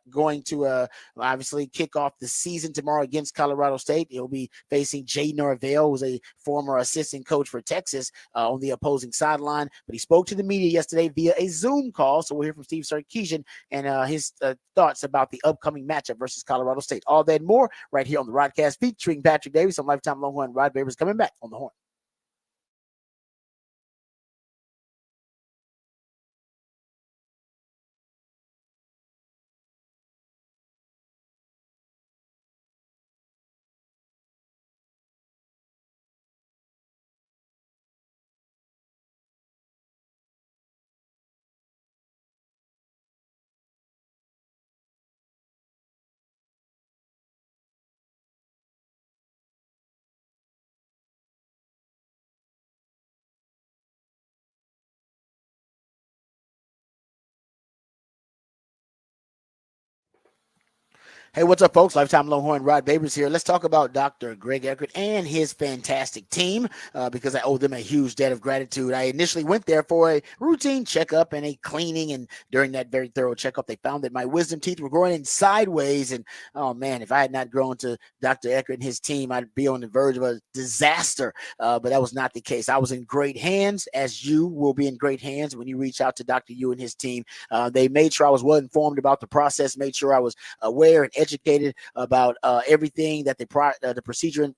going to obviously kick off the season tomorrow against Colorado State. He'll be facing Jay Norvell, who's a former assistant coach for Texas on the opposing sideline. But he spoke to the media yesterday via a Zoom call. So we'll hear from Steve Sarkisian and his thoughts about the upcoming matchup versus Colorado State. All that and more right here on the Rodcast featuring Patrick Davis on Lifetime Longhorn. Rod Babers coming back on the Horn. Hey, what's up, folks? Lifetime Longhorn Rod Babers here. Let's talk about Dr. Greg Eckert and his fantastic team because I owe them a huge debt of gratitude. I initially went there for a routine checkup and a cleaning, and during that very thorough checkup, they found that my wisdom teeth were growing in sideways. And, oh, man, if I had not grown to Dr. Eckert and his team, I'd be on the verge of a disaster, but that was not the case. I was in great hands, as you will be in great hands when you reach out to Dr. Yu and his team. They made sure I was well informed about the process, made sure I was aware and educated about everything that the procedure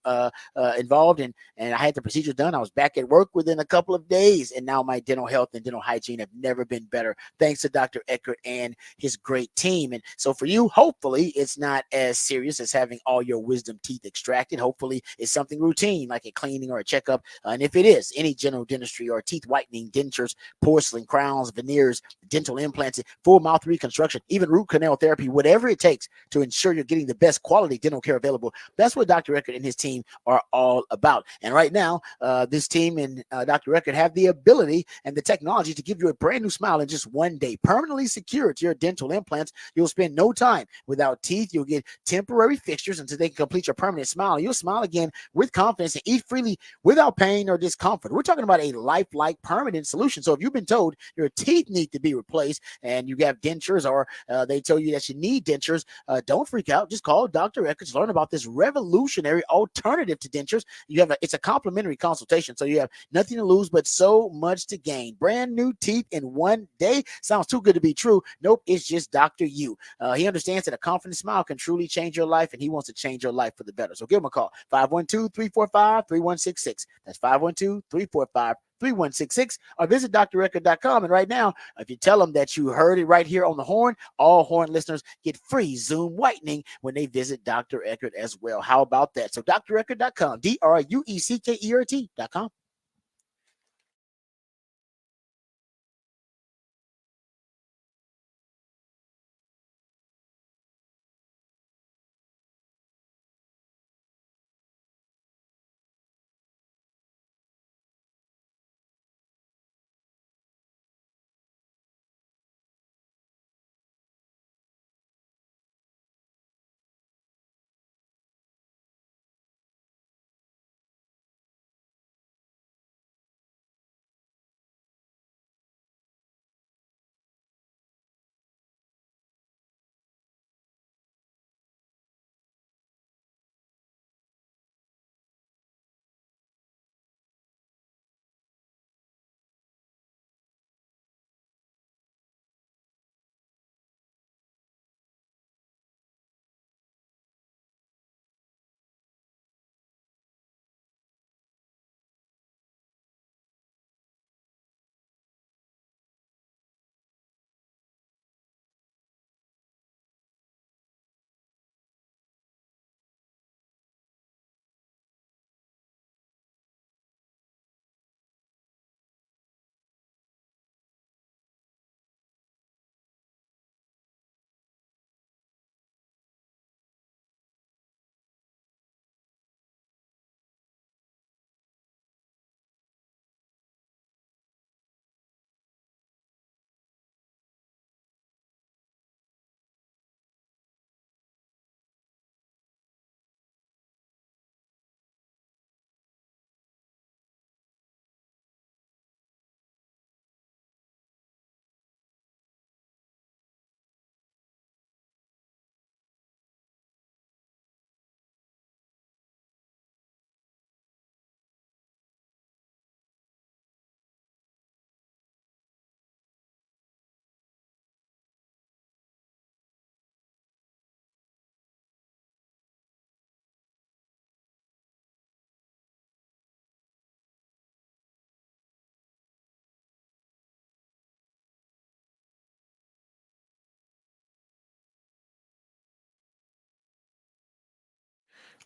involved, and I had the procedure done. I was back at work within a couple of days, and now my dental health and dental hygiene have never been better, thanks to Dr. Eckert and his great team. And so for you, hopefully it's not as serious as having all your wisdom teeth extracted. Hopefully it's something routine like a cleaning or a checkup, and if it is any general dentistry or teeth whitening, dentures, porcelain crowns, veneers, dental implants, full mouth reconstruction, even root canal therapy, whatever it takes to ensure you're getting the best quality dental care available. That's what Dr. Eckert and his team are all about. And right now, this team and Dr. Eckert have the ability and the technology to give you a brand new smile in just one day, permanently secured to your dental implants. You'll spend no time without teeth. You'll get temporary fixtures until they can complete your permanent smile. You'll smile again with confidence and eat freely without pain or discomfort. We're talking about a lifelike permanent solution. So if you've been told your teeth need to be replaced and you have dentures, or they tell you that you need dentures, don't freak out. Just call Dr. Eckert to learn about this revolutionary alternative to dentures. It's a complimentary consultation, so you have nothing to lose but so much to gain. Brand new teeth in one day. Sounds too good to be true. Nope, it's just Dr. Yu. He understands that a confident smile can truly change your life, and he wants to change your life for the better. So give him a call, 512-345-3166. That's 512-345-3166. 3166 or visit dreckert.com. And right now, if you tell them that you heard it right here on the Horn, all Horn listeners get free Zoom whitening when they visit Dr. Eckert as well. How about that? So dreckert.com, DRUECKERT.com.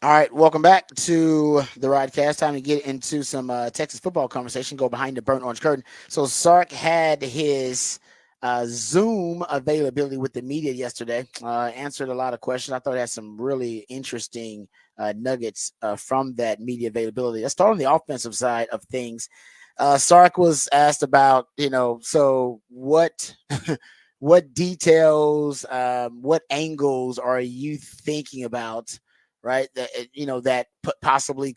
All right, welcome back to the Rodcast. Time to get into some Texas football conversation. Go behind the burnt orange curtain. So Sark had his Zoom availability with the media yesterday. Answered a lot of questions. I thought it had some really interesting nuggets from that media availability. Let's start on the offensive side of things. Sark was asked about, so what what details, what angles are you thinking about? Right, that possibly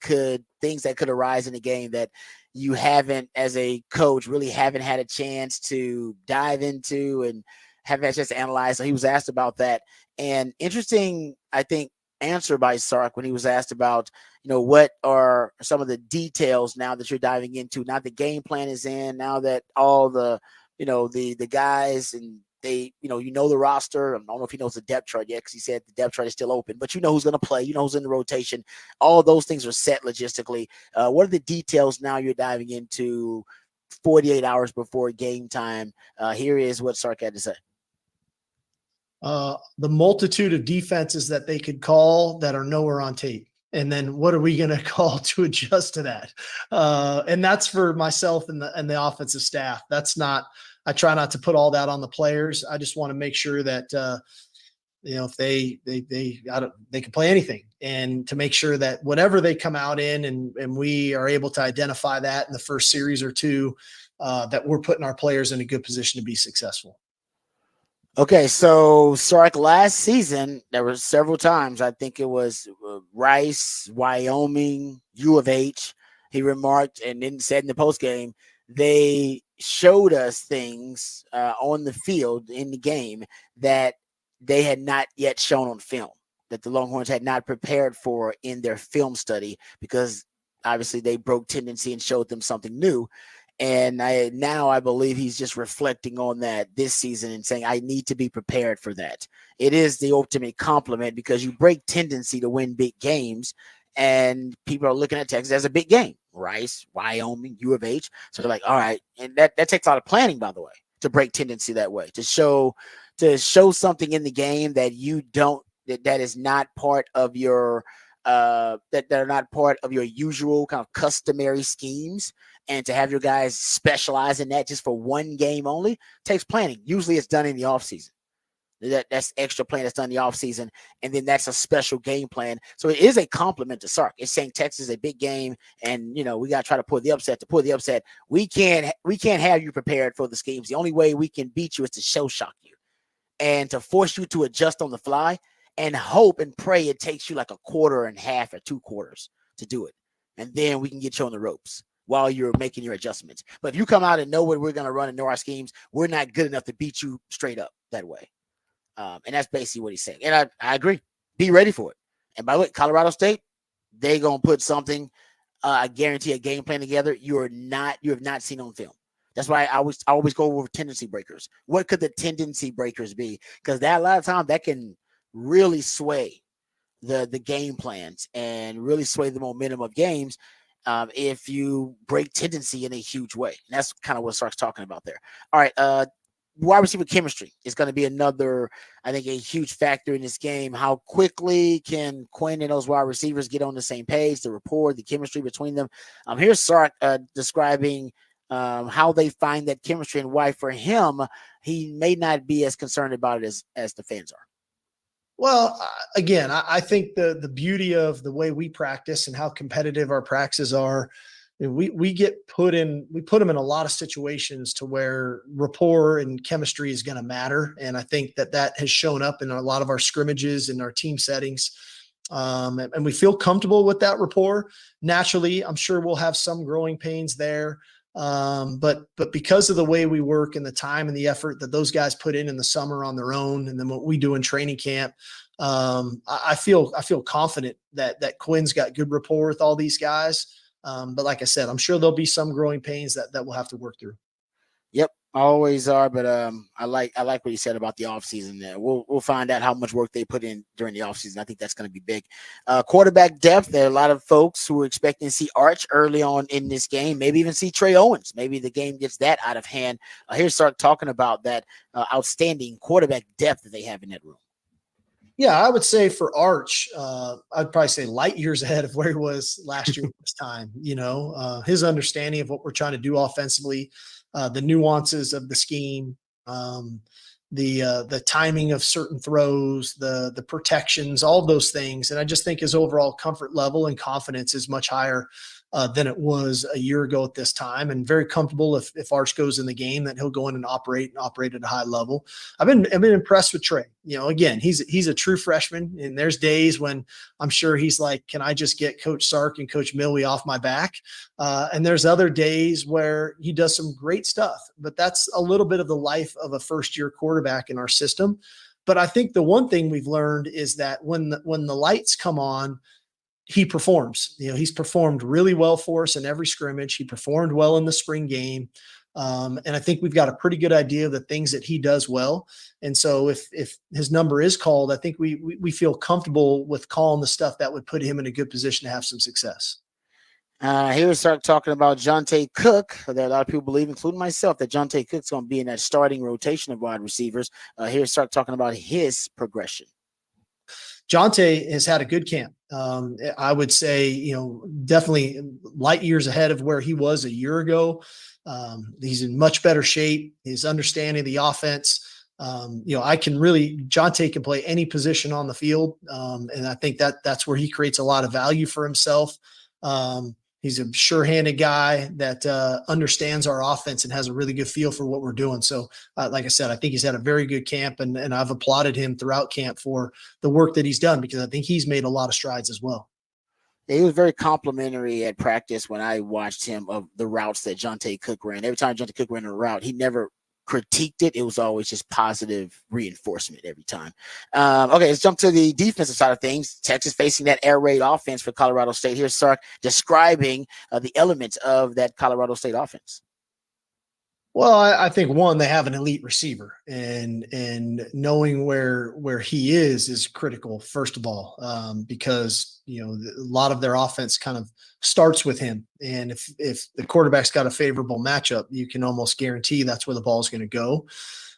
things that could arise in the game that you haven't, as a coach, really haven't had a chance to dive into and haven't had a chance to analyze. So he was asked about that, and interesting, I think, answer by Sark when he was asked about, what are some of the details now that you're diving into. Now the game plan is in. Now that all the, the guys and they, the roster. I don't know if he knows the depth chart yet because he said the depth chart is still open, but who's going to play, who's in the rotation. All those things are set logistically. What are the details now you're diving into 48 hours before game time? Here is what Sark had to say. The multitude of defenses that they could call that are nowhere on tape. And then what are we going to call to adjust to that? And that's for myself and the offensive staff. I try not to put all that on the players. I just want to make sure that, if they can play anything, and to make sure that whatever they come out in and we are able to identify that in the first series or two, that we're putting our players in a good position to be successful. Okay, so Sark, last season, there were several times, I think it was Rice, Wyoming, U of H, he remarked and then said in the postgame, they showed us things on the field in the game that they had not yet shown on film, that the Longhorns had not prepared for in their film study, because obviously they broke tendency and showed them something new. And I believe he's just reflecting on that this season and saying, I need to be prepared for that. It is the ultimate compliment because you break tendency to win big games, and people are looking at Texas as a big game. Rice, Wyoming, U of H. So they're like, all right, and that takes a lot of planning, by the way, to break tendency that way, to show something in the game that you don't that is not part of your that are not part of your usual kind of customary schemes, and to have your guys specialize in that just for one game only takes planning. Usually it's done in the offseason. That's extra plan that's done in the offseason, and then that's a special game plan. So it is a compliment to Sark. It's saying Texas is a big game, and we got to try to pull the upset. To pull the upset, we can't have you prepared for the schemes. The only way we can beat you is to show shock you and to force you to adjust on the fly and hope and pray it takes you like a quarter and a half or 2 quarters to do it, and then we can get you on the ropes while you're making your adjustments. But if you come out and know what we're going to run and know our schemes, we're not good enough to beat you straight up that way. And that's basically what he's saying. And I agree. Be ready for it. And by the way, Colorado State, they're going to put something, I guarantee, a game plan together you have not seen on film. That's why I always go over tendency breakers. What could the tendency breakers be? Because that a lot of times that can really sway the game plans and really sway the momentum of games if you break tendency in a huge way. And that's kind of what Sark's talking about there. All right, wide receiver chemistry is going to be another, I think, a huge factor in this game. How quickly can Quinn and those wide receivers get on the same page, the rapport, the chemistry between them? Here's Sark describing how they find that chemistry and why, for him, he may not be as concerned about it as the fans are. Well, again, I think the beauty of the way we practice and how competitive our practices are, we put them in a lot of situations to where rapport and chemistry is going to matter. And I think that has shown up in a lot of our scrimmages and our team settings. And we feel comfortable with that rapport. Naturally, I'm sure we'll have some growing pains there. But because of the way we work and the time and the effort that those guys put in the summer on their own, and then what we do in training camp, I feel confident that Quinn's got good rapport with all these guys. But like I said, I'm sure there'll be some growing pains that we'll have to work through. Yep, always are. But I like what he said about the offseason there. We'll find out how much work they put in during the offseason. I think that's going to be big. Quarterback depth. There are a lot of folks who are expecting to see Arch early on in this game, maybe even see Trey Owens. Maybe the game gets that out of hand. Here's Sark talking about that outstanding quarterback depth that they have in that room. Yeah, I would say for Arch, I'd probably say light years ahead of where he was last year at this time. His understanding of what we're trying to do offensively, the nuances of the scheme, the timing of certain throws, the protections, all of those things. And I just think his overall comfort level and confidence is much higher than it was a year ago at this time, and very comfortable if Arch goes in the game that he'll go in and operate at a high level. I've been impressed with Trey. Again, he's a true freshman, and there's days when I'm sure he's like, can I just get Coach Sark and Coach Milwee off my back? And there's other days where he does some great stuff, but that's a little bit of the life of a first-year quarterback in our system. But I think the one thing we've learned is that when the lights come on, he performs. He's performed really well for us in every scrimmage. He performed well in the spring game. And I think we've got a pretty good idea of the things that he does well. And so if his number is called, I think we feel comfortable with calling the stuff that would put him in a good position to have some success. Here Sark talking about Jonte Cook. There are a lot of people believe, including myself, that Jonte Cook's going to be in that starting rotation of wide receivers. Here Sark talking about his progression. Jonte has had a good camp. I would say, definitely light years ahead of where he was a year ago. He's in much better shape. His understanding of the offense. Jonte can play any position on the field. And I think that's where he creates a lot of value for himself. He's a sure-handed guy that understands our offense and has a really good feel for what we're doing. So, like I said, I think he's had a very good camp, and I've applauded him throughout camp for the work that he's done, because I think he's made a lot of strides as well. Yeah, he was very complimentary at practice when I watched him of the routes that Jonte Cook ran. Every time Jonte Cook ran a route, he never critiqued it. It was always just positive reinforcement every time. Okay, let's jump to the defensive side of things. Texas facing that air raid offense for Colorado State. Here's Sark describing the elements of that Colorado State offense. Well, I think one, they have an elite receiver, and knowing where he is critical. First of all, because a lot of their offense kind of starts with him, and if the quarterback's got a favorable matchup, you can almost guarantee that's where the ball is going to go.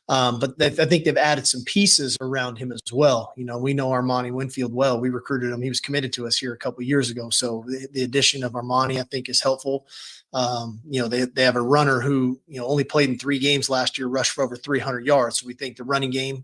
But I think they've added some pieces around him as well. We know Armani Winfield well. We recruited him. He was committed to us here a couple of years ago. So the addition of Armani, I think, is helpful. They have a runner who, only played in 3 games last year, rushed for over 300 yards. So we think the running game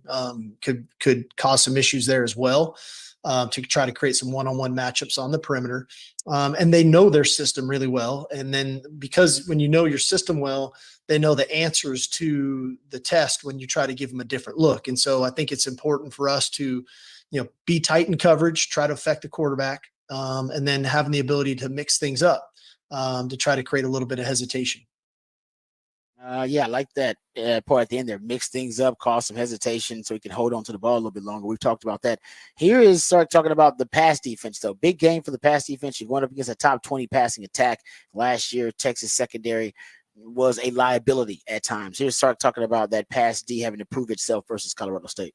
could cause some issues there as well. To try to create some one-on-one matchups on the perimeter. And they know their system really well. And then because when you know your system well, they know the answers to the test when you try to give them a different look. And so I think it's important for us to, be tight in coverage, try to affect the quarterback, and then having the ability to mix things up to try to create a little bit of hesitation. Yeah, I like that part at the end there. Mix things up, cause some hesitation so he can hold on to the ball a little bit longer. We've talked about that. Here is start talking about the pass defense, though. Big game for the pass defense. You're going up against a top 20 passing attack. Last year, Texas secondary was a liability at times. Here's start talking about that pass D having to prove itself versus Colorado State.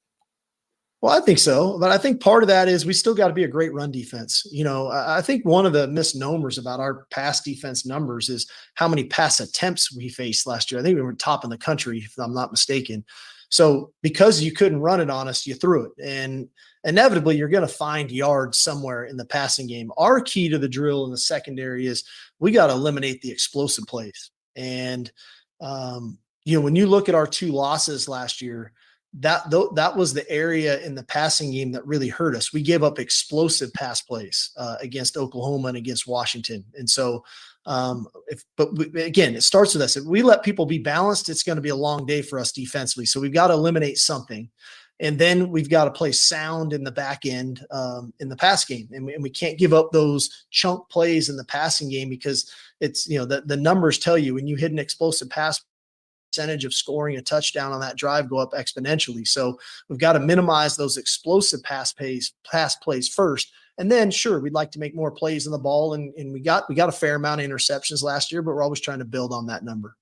Well, I think so, but I think part of that is we still got to be a great run defense. I think one of the misnomers about our pass defense numbers is how many pass attempts we faced last year. I think we were top in the country, if I'm not mistaken. So because you couldn't run it on us, you threw it. And inevitably, you're going to find yards somewhere in the passing game. Our key to the drill in the secondary is we got to eliminate the explosive plays. And, when you look at our 2 losses last year, that was the area in the passing game that really hurt us. We gave up explosive pass plays against Oklahoma and against Washington. And so, again, it starts with us. If we let people be balanced, it's going to be a long day for us defensively. So we've got to eliminate something. And then we've got to play sound in the back end in the pass game. And we can't give up those chunk plays in the passing game because it's, the numbers tell you when you hit an explosive pass, percentage of scoring a touchdown on that drive go up exponentially. So we've got to minimize those explosive pass plays first. And then sure, we'd like to make more plays on the ball. And we got a fair amount of interceptions last year, but we're always trying to build on that number.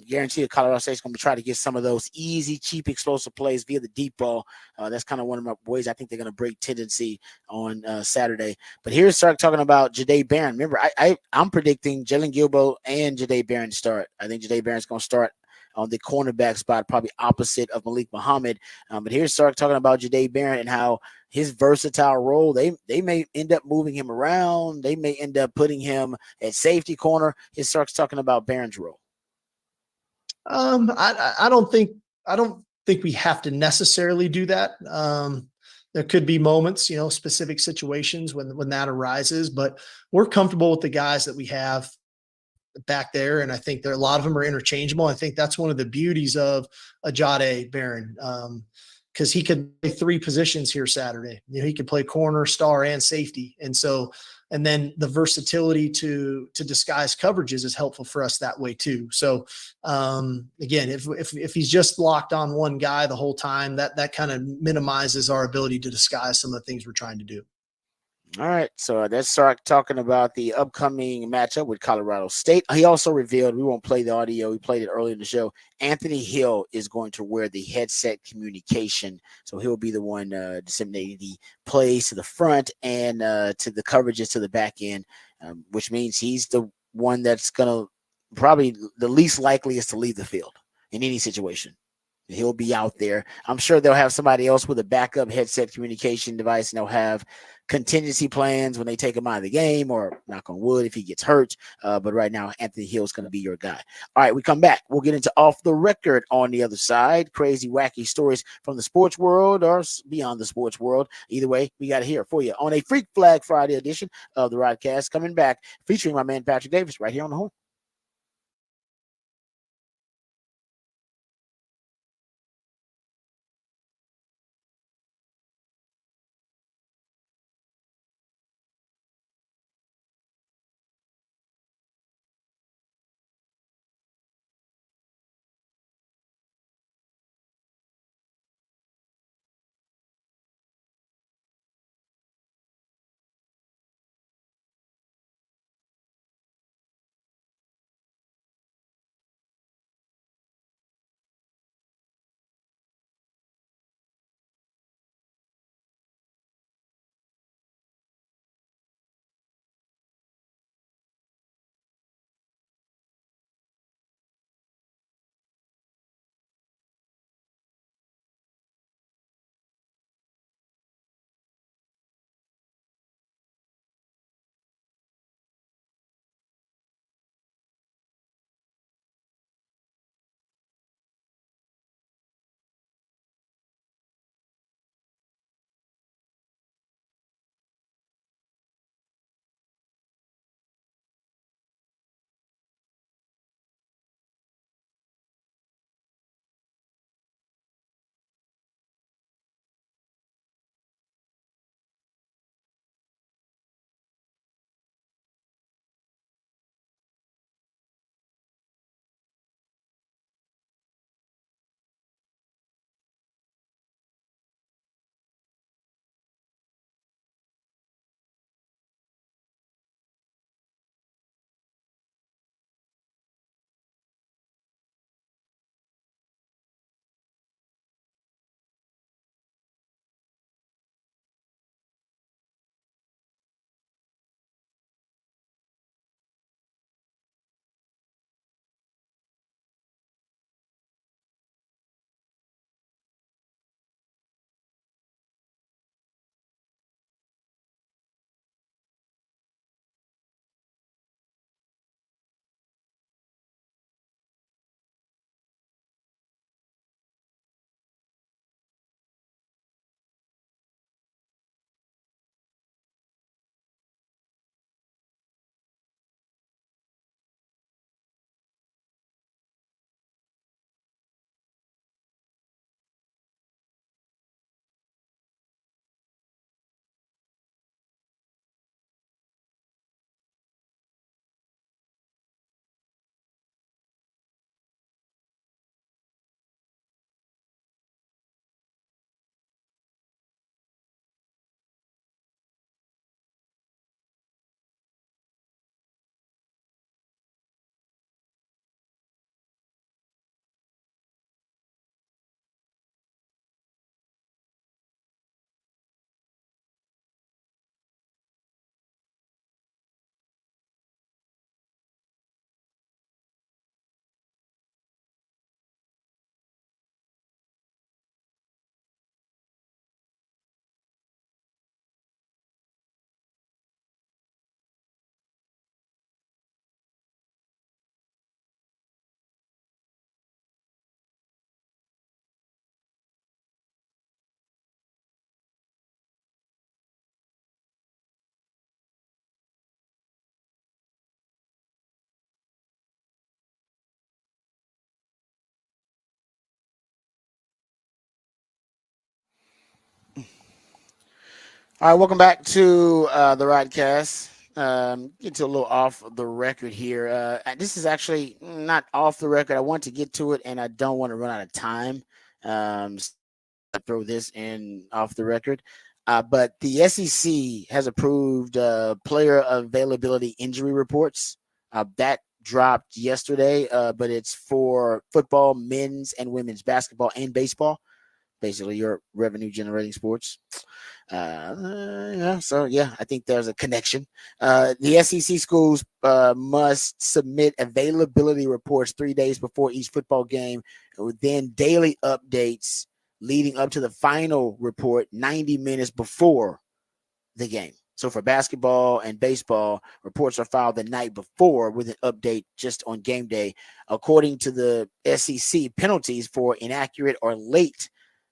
Guarantee that Colorado State's going to try to get some of those easy, cheap, explosive plays via the deep ball. That's kind of one of my ways I think they're going to break tendency on Saturday. But here's Sark talking about Jahdae Barron. Remember, I'm predicting Jalen Gilbo and Jahdae Barron to start. I think Jahdae Barron's going to start on the cornerback spot, probably opposite of Malik Muhammad. But here's Sark talking about Jahdae Barron and how his versatile role, they may end up moving him around. They may end up putting him at safety corner. Here's Sark's talking about Barron's role. I don't think we have to necessarily do that. There could be moments, specific situations when that arises, but we're comfortable with the guys that we have back there. And I think a lot of them are interchangeable. I think that's one of the beauties of a Jahdae Barron. Because he could play 3 positions here Saturday. He could play corner, star, and safety. And so, and then the versatility to disguise coverages is helpful for us that way too. So again, if he's just locked on one guy the whole time, that kind of minimizes our ability to disguise some of the things we're trying to do. All right, so let's start talking about the upcoming matchup with Colorado State. He also revealed, we won't play the audio, we played it earlier in the show, Anthony Hill is going to wear the headset communication. So he'll be the one disseminating the plays to the front and to the coverages to the back end, which means he's the one that's going to probably the least likely is to leave the field in any situation. He'll be out there. I'm sure they'll have somebody else with a backup headset communication device, and they'll have contingency plans when they take him out of the game, or knock on wood if he gets hurt. But right now, Anthony Hill is going to be your guy. All right, we come back. We'll get into off the record on the other side. Crazy, wacky stories from the sports world or beyond the sports world. Either way, we got it here for you on a Freak Flag Friday edition of the Rodcast, coming back featuring my man Patrick Davis right here on the Horn. All right, welcome back to the Rodcast. Get to a little off the record here. This is actually not off the record. I want to get to it, and I don't want to run out of time. So I throw this in off the record. But the SEC has approved player availability injury reports. That dropped yesterday, but it's for football, men's and women's basketball, and baseball. Basically, your revenue generating sports. I think there's a connection. The SEC schools must submit availability reports 3 days before each football game, with then daily updates leading up to the final report 90 minutes before the game. So for basketball and baseball, reports are filed the night before with an update just on game day. According to the SEC, penalties for inaccurate or late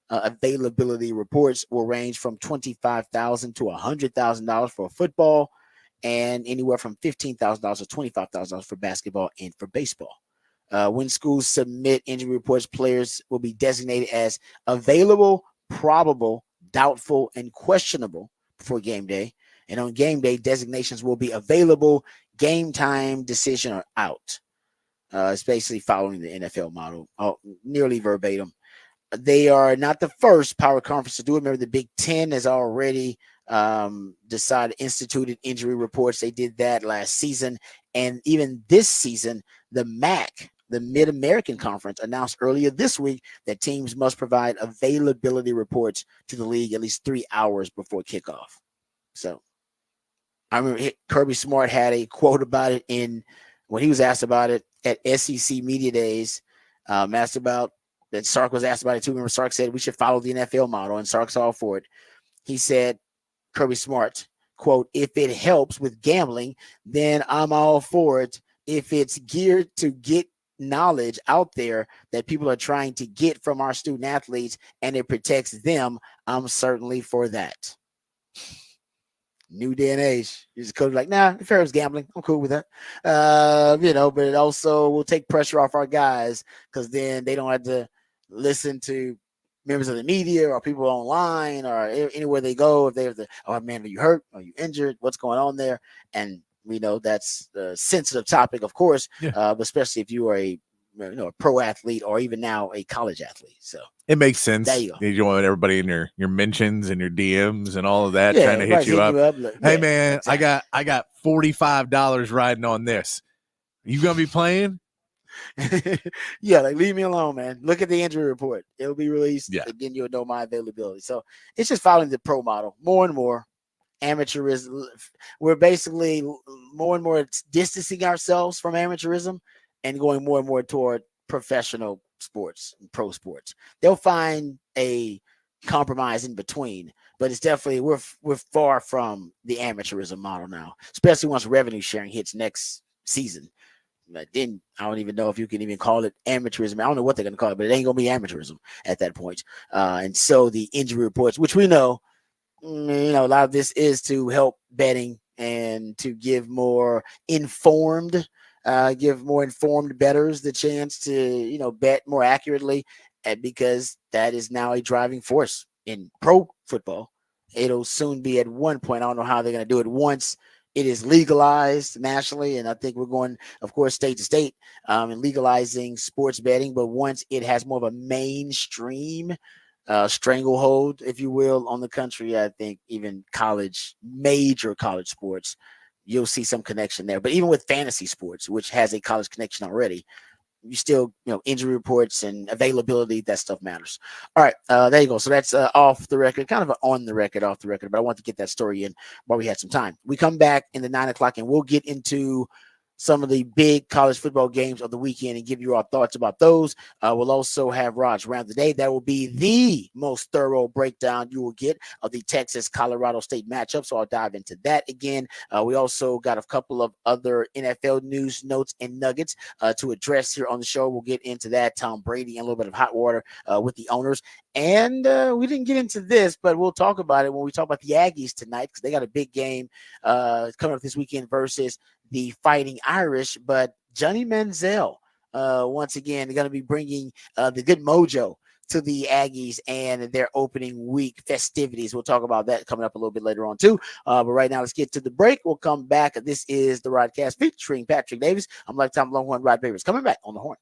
availability reports will range from $25,000 to $100,000 for football, and anywhere from $15,000 to $25,000 for basketball and for baseball. When schools submit injury reports, players will be designated as available, probable, doubtful, and questionable before game day. And on game day, designations will be available, game time, decision, or out. It's basically following the NFL model, nearly verbatim. They are not the first power conference to do it. Remember, the Big Ten has already instituted injury reports. They did that last season. And even this season, the MAC, the Mid-American Conference, announced earlier this week that teams must provide availability reports to the league at least 3 hours before kickoff. So I remember Kirby Smart had a quote about it when he was asked about it at SEC Media Days, asked about that. Sark was asked about it too. Remember, Sark said we should follow the NFL model, and Sark's all for it. He said, Kirby Smart, quote, "If it helps with gambling, then I'm all for it. If it's geared to get knowledge out there that people are trying to get from our student athletes and it protects them, I'm certainly for that." New day and age. You just could be like, nah, if it's gambling, I'm cool with that. But it also will take pressure off our guys, because then they don't have to listen to members of the media or people online or anywhere they go. If they have to, oh man, are you hurt? Are you injured? What's going on there? And we know that's a sensitive topic, of course, but especially if you are a pro athlete or even now a college athlete. So it makes sense. There you go. You don't want everybody in your mentions and your DMs and all of that trying to hit you up. Hey man, exactly. I got $45 riding on this. You gonna be playing? Yeah, like leave me alone, man. Look at the injury report. It'll be released. Yeah. Again, you'll know my availability. So it's just following the pro model more and more. Amateurism. We're basically more and more distancing ourselves from amateurism and going more and more toward professional sports and pro sports. They'll find a compromise in between, but it's definitely we're far from the amateurism model now, especially once revenue sharing hits next season. Then I don't even know if you can even call it amateurism. I don't know what they're going to call it, but it ain't going to be amateurism at that point. And so the injury reports, which we know, a lot of this is to help betting and to give more informed bettors the chance to, bet more accurately, because that is now a driving force in pro football. It'll soon be at one point. I don't know how they're going to do it once it is legalized nationally. And I think we're going, of course, state to state and legalizing sports betting. But once it has more of a mainstream stranglehold, if you will, on the country, I think even major college sports, you'll see some connection there. But even with fantasy sports, which has a college connection already, you still, injury reports and availability, that stuff matters. All right, there you go. So that's off the record, kind of on the record, off the record, but I want to get that story in while we had some time. We come back in the 9 o'clock and we'll get into some of the big college football games of the weekend and give you our thoughts about those. We'll also have Raj round the day. That will be the most thorough breakdown you will get of the Texas-Colorado State matchup. So I'll dive into that again. We also got a couple of other NFL news, notes, and nuggets to address here on the show. We'll get into that. Tom Brady and a little bit of hot water with the owners. And we didn't get into this, but we'll talk about it when we talk about the Aggies tonight, because they got a big game coming up this weekend versus the Fighting Irish. But Johnny Manziel, once again, going to be bringing the good mojo to the Aggies and their opening week festivities. We'll talk about that coming up a little bit later on too. But right now, let's get to the break. We'll come back. This is the Rodcast featuring Patrick Davis. I'm Lifetime Longhorn Rod Papers. Coming back on the Horn.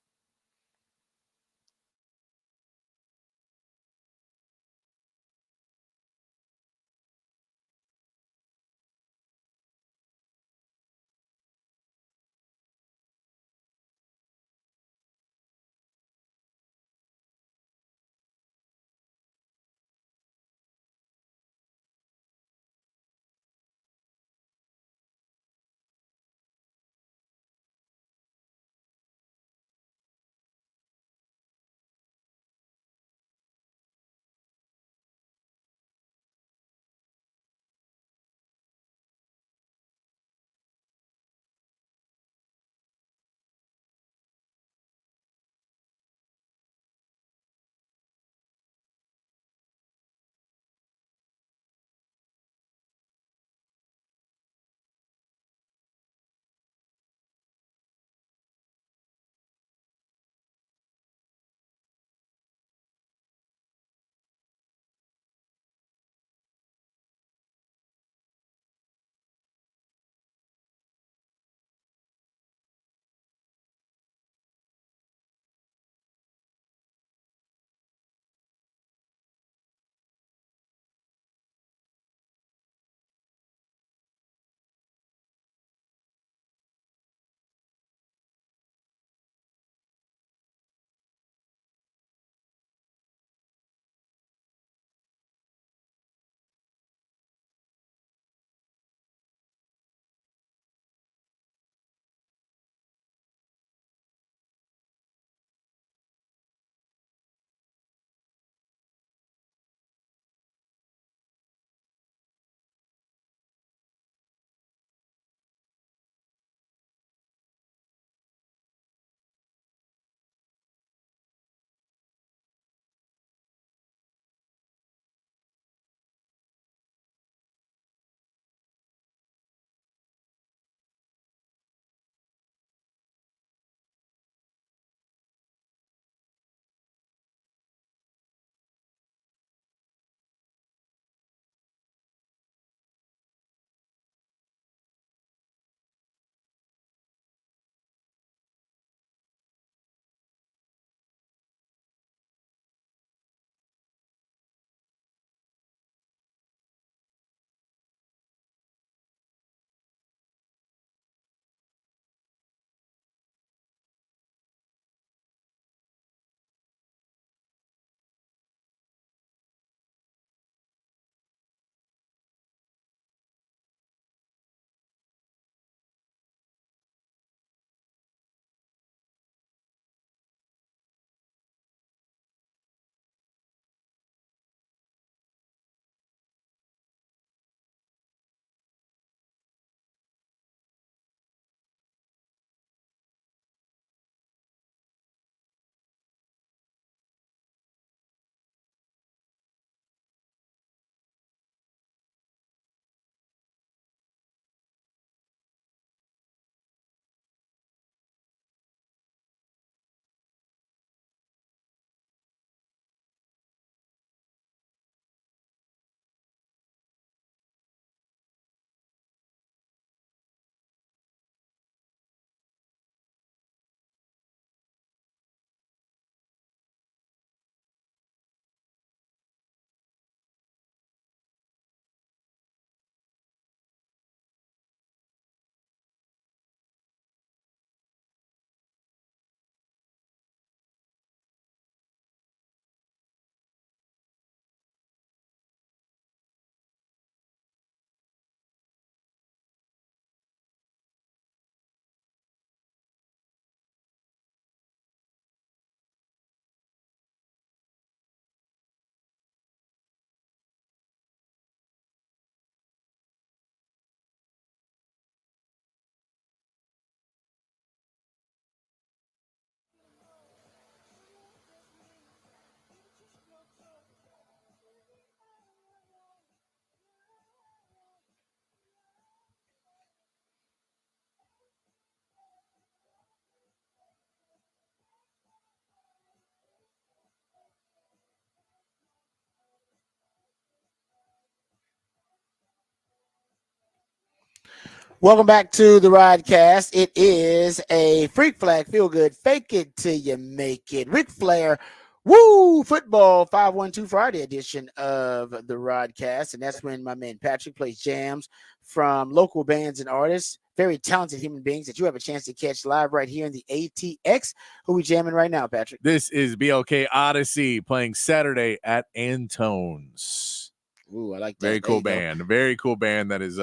Welcome back to the Rodcast. It is a freak flag, feel good, fake it till you make it. Ric Flair, woo, football 512 Friday edition of the Rodcast. And that's when my man Patrick plays jams from local bands and artists, very talented human beings that you have a chance to catch live right here in the ATX. Who we jamming right now, Patrick? This is BLK Odyssey playing Saturday at Antone's. Ooh, I like that. Very cool band. A very cool band that is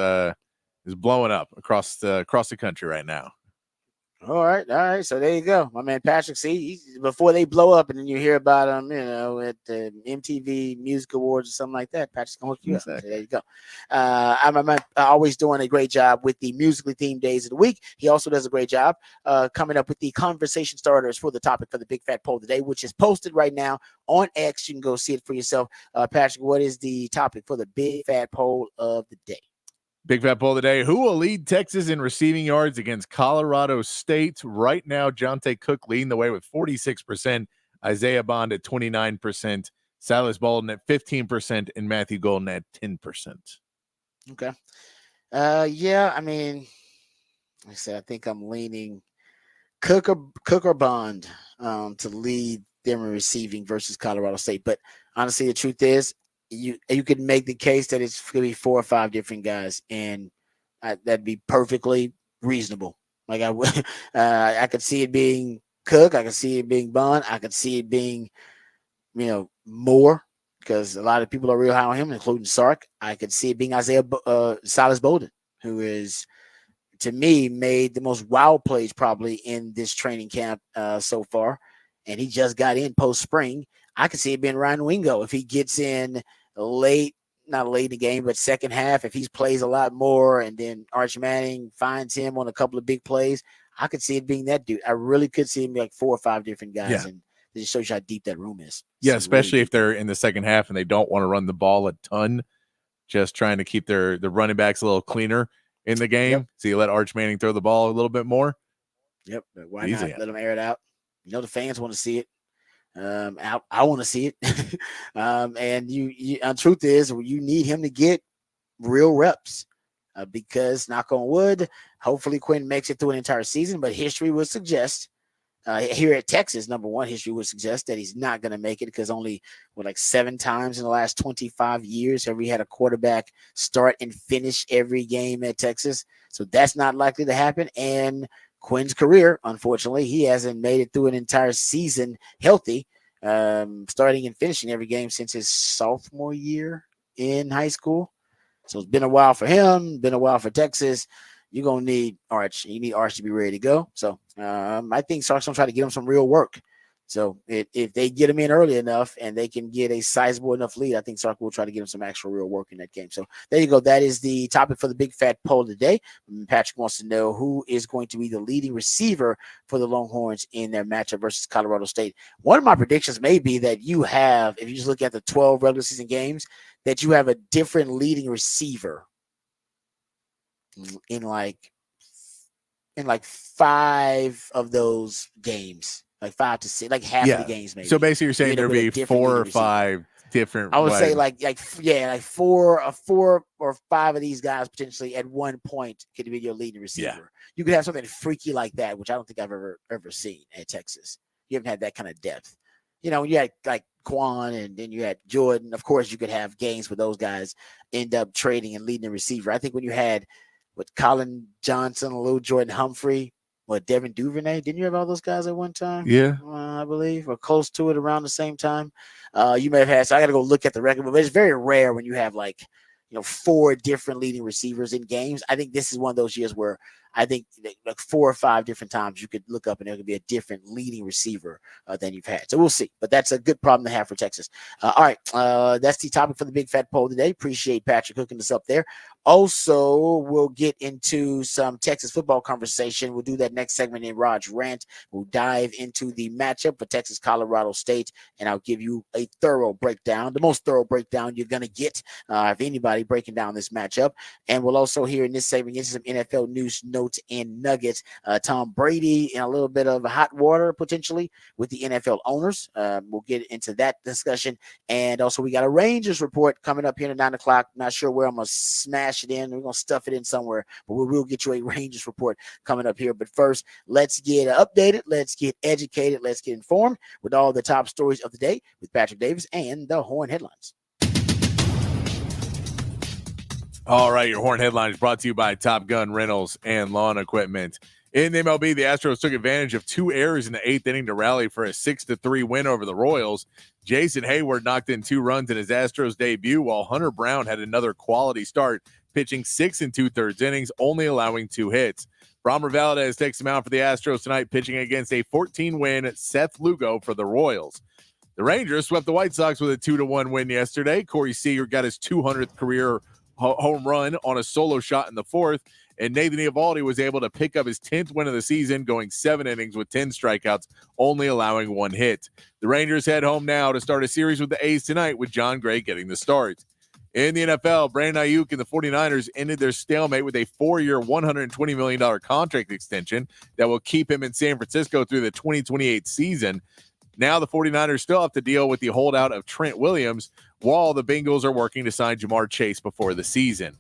blowing up across the country right now. All right. So there you go, my man Patrick. See, before they blow up, and then you hear about them, at the MTV Music Awards or something like that. Patrick's gonna hook you up. So there you go. I'm always doing a great job with the musically themed days of the week. He also does a great job coming up with the conversation starters for the topic for the Big Fat Poll today, which is posted right now on X. You can go see it for yourself. Patrick, what is the topic for the Big Fat Poll of the day? Big Fat Poll today. Who will lead Texas in receiving yards against Colorado State? Right now, Jonte Cook leading the way with 46%, Isaiah Bond at 29%, Silas Bolden at 15%, and Matthew Golden at 10%. Okay. Yeah, I mean, like I said, I think I'm leaning Cook or Bond to lead them in receiving versus Colorado State. But honestly, the truth is, you could make the case that it's going to be 4 or 5 different guys, and that'd be perfectly reasonable. Like I could see it being Cook, I could see it being Bond, I could see it being, Moore, because a lot of people are real high on him, including Sark. I could see it being Silas Bolden, who is, to me, made the most wow plays probably in this training camp so far, and he just got in post spring. I could see it being Ryan Wingo if he gets in not late in the game, but second half, if he plays a lot more and then Arch Manning finds him on a couple of big plays, I could see it being that dude. I really could see him be like 4 or 5 different guys, and it just shows you how deep that room is. Yeah, especially if they're in the second half and they don't want to run the ball a ton, just trying to keep the running backs a little cleaner in the game. Yep. So you let Arch Manning throw the ball a little bit more. Yep. But why not let them air it out? The fans want to see it. I want to see it. And you truth is, you need him to get real reps because, knock on wood, hopefully Quinn makes it through an entire season, but history would suggest here at Texas, number one, history would suggest that he's not going to make it because only 7 times in the last 25 years have we had a quarterback start and finish every game at Texas. So that's not likely to happen. And Quinn's career, unfortunately, he hasn't made it through an entire season healthy, starting and finishing every game since his sophomore year in high school. So it's been a while for him, been a while for Texas. You're going to need Arch. You need Arch to be ready to go. So I think Sark's going to try to get him some real work. So if they get him in early enough and they can get a sizable enough lead, I think Sark will try to get him some actual real work in that game. So there you go. That is the topic for the Big Fat Poll today. Patrick wants to know who is going to be the leading receiver for the Longhorns in their matchup versus Colorado State. One of my predictions may be that you have, if you just look at the 12 regular season games, that you have a different leading receiver in like 5 of those games. Like 5 to 6, like half of the games, maybe. So basically, you're saying there'd be 4 or 5 different. I would say like 4 or 5 of these guys potentially at one point could be your leading receiver. Yeah. You could have something freaky like that, which I don't think I've ever seen at Texas. You haven't had that kind of depth. When you had like Quan and then you had Jordan, of course you could have games where those guys end up trading and leading the receiver. I think when you had with Colin Johnson, Lil Jordan Humphrey, Devin Duvernay, didn't you have all those guys at one time? Yeah. I believe, or close to it around the same time. You may have had, so I got to go look at the record, but it's very rare when you have 4 different leading receivers in games. I think this is one of those years where I think like 4 or 5 different times you could look up and there could be a different leading receiver than you've had. So we'll see, but that's a good problem to have for Texas. All right. That's the topic for the Big Fat Poll today. Appreciate Patrick hooking us up there. Also, we'll get into some Texas football conversation. We'll do that next segment in Rod's Rant. We'll dive into the matchup for Texas, Colorado State, and I'll give you a thorough breakdown, the most thorough breakdown you're going to get if anybody breaking down this matchup. And we'll also hear in this segment into some NFL news, notes, notes and nuggets. Tom Brady in a little bit of hot water potentially with the NFL owners. We'll get into that discussion. And also we got a Rangers report coming up here at 9 o'clock. Not sure where I'm going to smash it in. We're going to stuff it in somewhere, but we will get you a Rangers report coming up here. But first, let's get updated. Let's get educated. Let's get informed with all the top stories of the day with Patrick Davis and the Horn Headlines. All right, your Horn Headlines brought to you by Top Gun Rentals and Lawn Equipment. In the MLB, the Astros took advantage of 2 errors in the 8th inning to rally for a 6-3 win over the Royals. Jason Hayward knocked in 2 runs in his Astros debut, while Hunter Brown had another quality start, pitching 6 2/3 innings, only allowing 2 hits. Framber Valdez takes him out for the Astros tonight, pitching against a 14-win Seth Lugo for the Royals. The Rangers swept the White Sox with a 2-1 win yesterday. Corey Seager got his 200th career home run on a solo shot in the 4th, and Nathan Eovaldi was able to pick up his 10th win of the season, going 7 innings with 10 strikeouts, only allowing 1 hit. The Rangers head home now to start a series with the A's tonight, with John Gray getting the start. In the NFL, Brandon Ayuk and the 49ers ended their stalemate with a 4-year, $120 million contract extension that will keep him in San Francisco through the 2028 season. Now the 49ers still have to deal with the holdout of Trent Williams, while the Bengals are working to sign Jamar Chase before the season.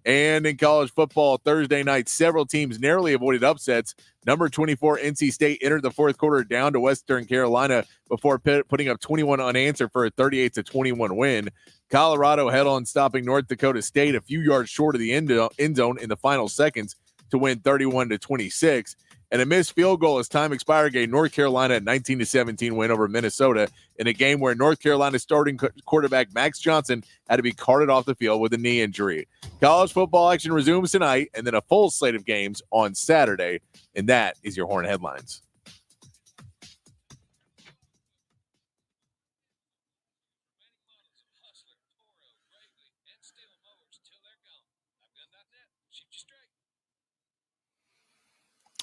And in college football, Thursday night, several teams narrowly avoided upsets. Number 24, NC State entered the 4th quarter down to Western Carolina before putting up 21 unanswered for a 38-21 win. Colorado held on, stopping North Dakota State a few yards short of the end zone in the final seconds to win 31-26. And a missed field goal as time expired gave North Carolina a 19-17 win over Minnesota in a game where North Carolina's starting quarterback Max Johnson had to be carted off the field with a knee injury. College football action resumes tonight, and then a full slate of games on Saturday. And that is your Horn Headlines.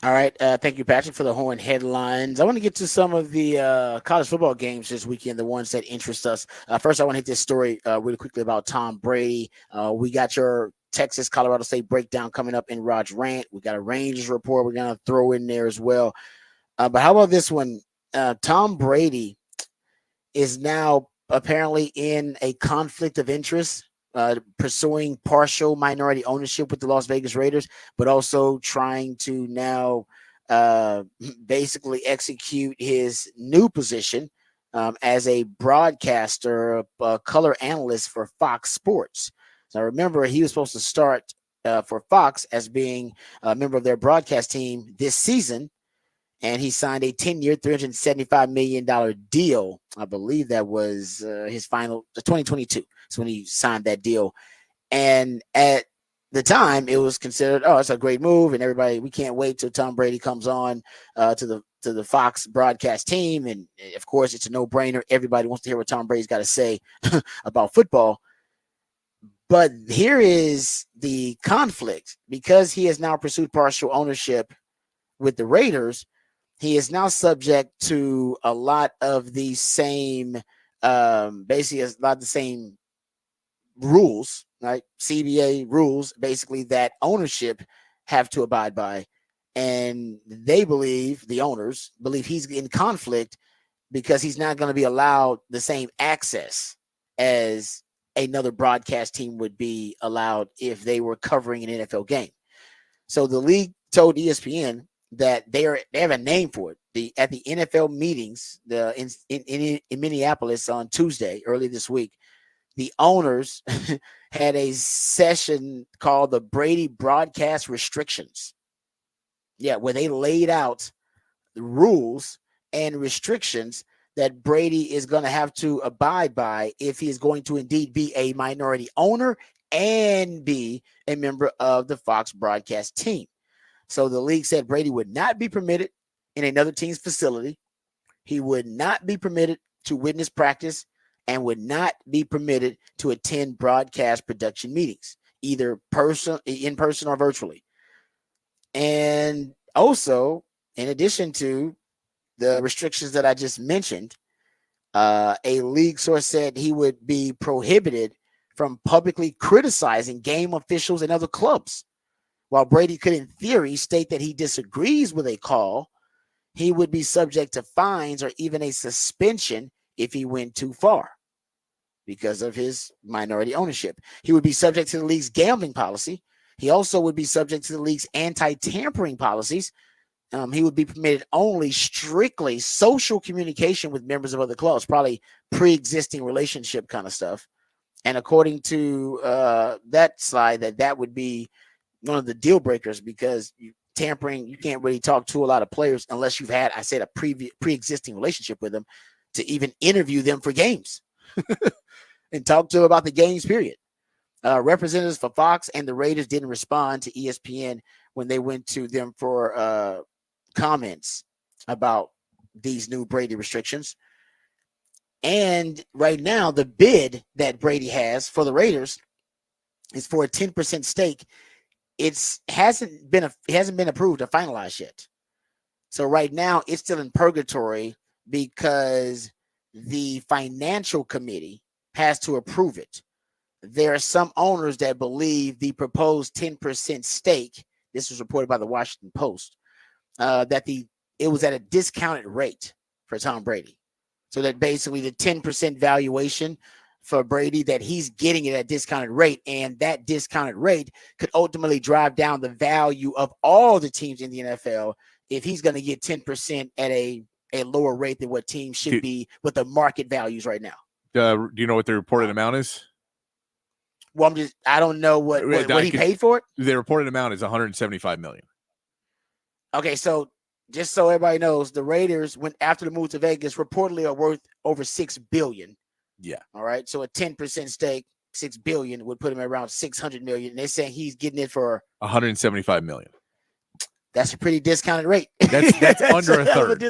All right. Thank you, Patrick, for the Horn Headlines. I want to get to some of the college football games this weekend, the ones that interest us. First, I want to hit this story really quickly about Tom Brady. We got your Texas, Colorado State breakdown coming up in Rod's Rant. We got a Rangers report we're going to throw in there as well. But how about this one? Tom Brady is now apparently in a conflict of interest, pursuing partial minority ownership with the Las Vegas Raiders, but also trying to now basically execute his new position as a broadcaster, color analyst for Fox Sports. So remember, he was supposed to start for Fox as being a member of their broadcast team this season, and he signed a 10-year, $375 million deal. I believe that was his final, 2022. So when he signed that deal. And at the time, it was considered, oh, it's a great move, and everybody, we can't wait till Tom Brady comes on to the Fox broadcast team. And of course, it's a no-brainer. Everybody wants to hear what Tom Brady's got to say about football. But here is the conflict. Because he has now pursued partial ownership with the Raiders, he is now subject to a lot of the same, basically a lot of the same rules, right? CBA rules, basically, that ownership have to abide by. And they believe, the owners believe, he's in conflict because he's not going to be allowed the same access as another broadcast team would be allowed if they were covering an NFL game. So the league told ESPN that they have a name for it. At the NFL meetings in Minneapolis on Tuesday, early this week, the owners had a session called the Brady Broadcast Restrictions. Yeah, where they laid out the rules and restrictions that Brady is going to have to abide by if he is going to indeed be a minority owner and be a member of the Fox broadcast team. So the league said Brady would not be permitted in another team's facility. He would not be permitted to witness practice and would not be permitted to attend broadcast production meetings, either in person or virtually. And also, in addition to the restrictions that I just mentioned, a league source said he would be prohibited from publicly criticizing game officials and other clubs, While Brady could, in theory, state that he disagrees with a call, he would be subject to fines or even a suspension if he went too far because of his minority ownership. He would be subject to the league's gambling policy. He also would be subject to the league's anti-tampering policies. He would be permitted only strictly social communication with members of other clubs, probably pre-existing relationship kind of stuff. And according to that slide, that would be one of the deal breakers because tampering, you can't really talk to a lot of players unless you've had, I said, a pre-existing relationship with them to even interview them for games and talk to them about the games, period. Representatives for Fox and the Raiders didn't respond to ESPN when they went to them for comments about these new Brady restrictions. And right now, the bid that Brady has for the Raiders is for a 10% stake. It hasn't been approved or finalized yet. So right now, it's still in purgatory because the financial committee has to approve it. There are some owners that believe the proposed 10% stake, this was reported by the Washington Post, that it was at a discounted rate for Tom Brady. So that basically the 10% valuation for Brady, that he's getting it at a discounted rate, and that discounted rate could ultimately drive down the value of all the teams in the NFL if he's going to get 10% at a lower rate than what teams should be with the market values right now. Do you know what the reported amount is? Well, I don't know what he paid for it. The reported amount is $175 million. Okay, so just so everybody knows, the Raiders, went after the move to Vegas, reportedly are worth over $6 billion. Yeah. All right. So a 10% stake, $6 billion would put him at around $600 million. And they're saying he's getting it for $175 million. That's a pretty discounted rate. That's under a third.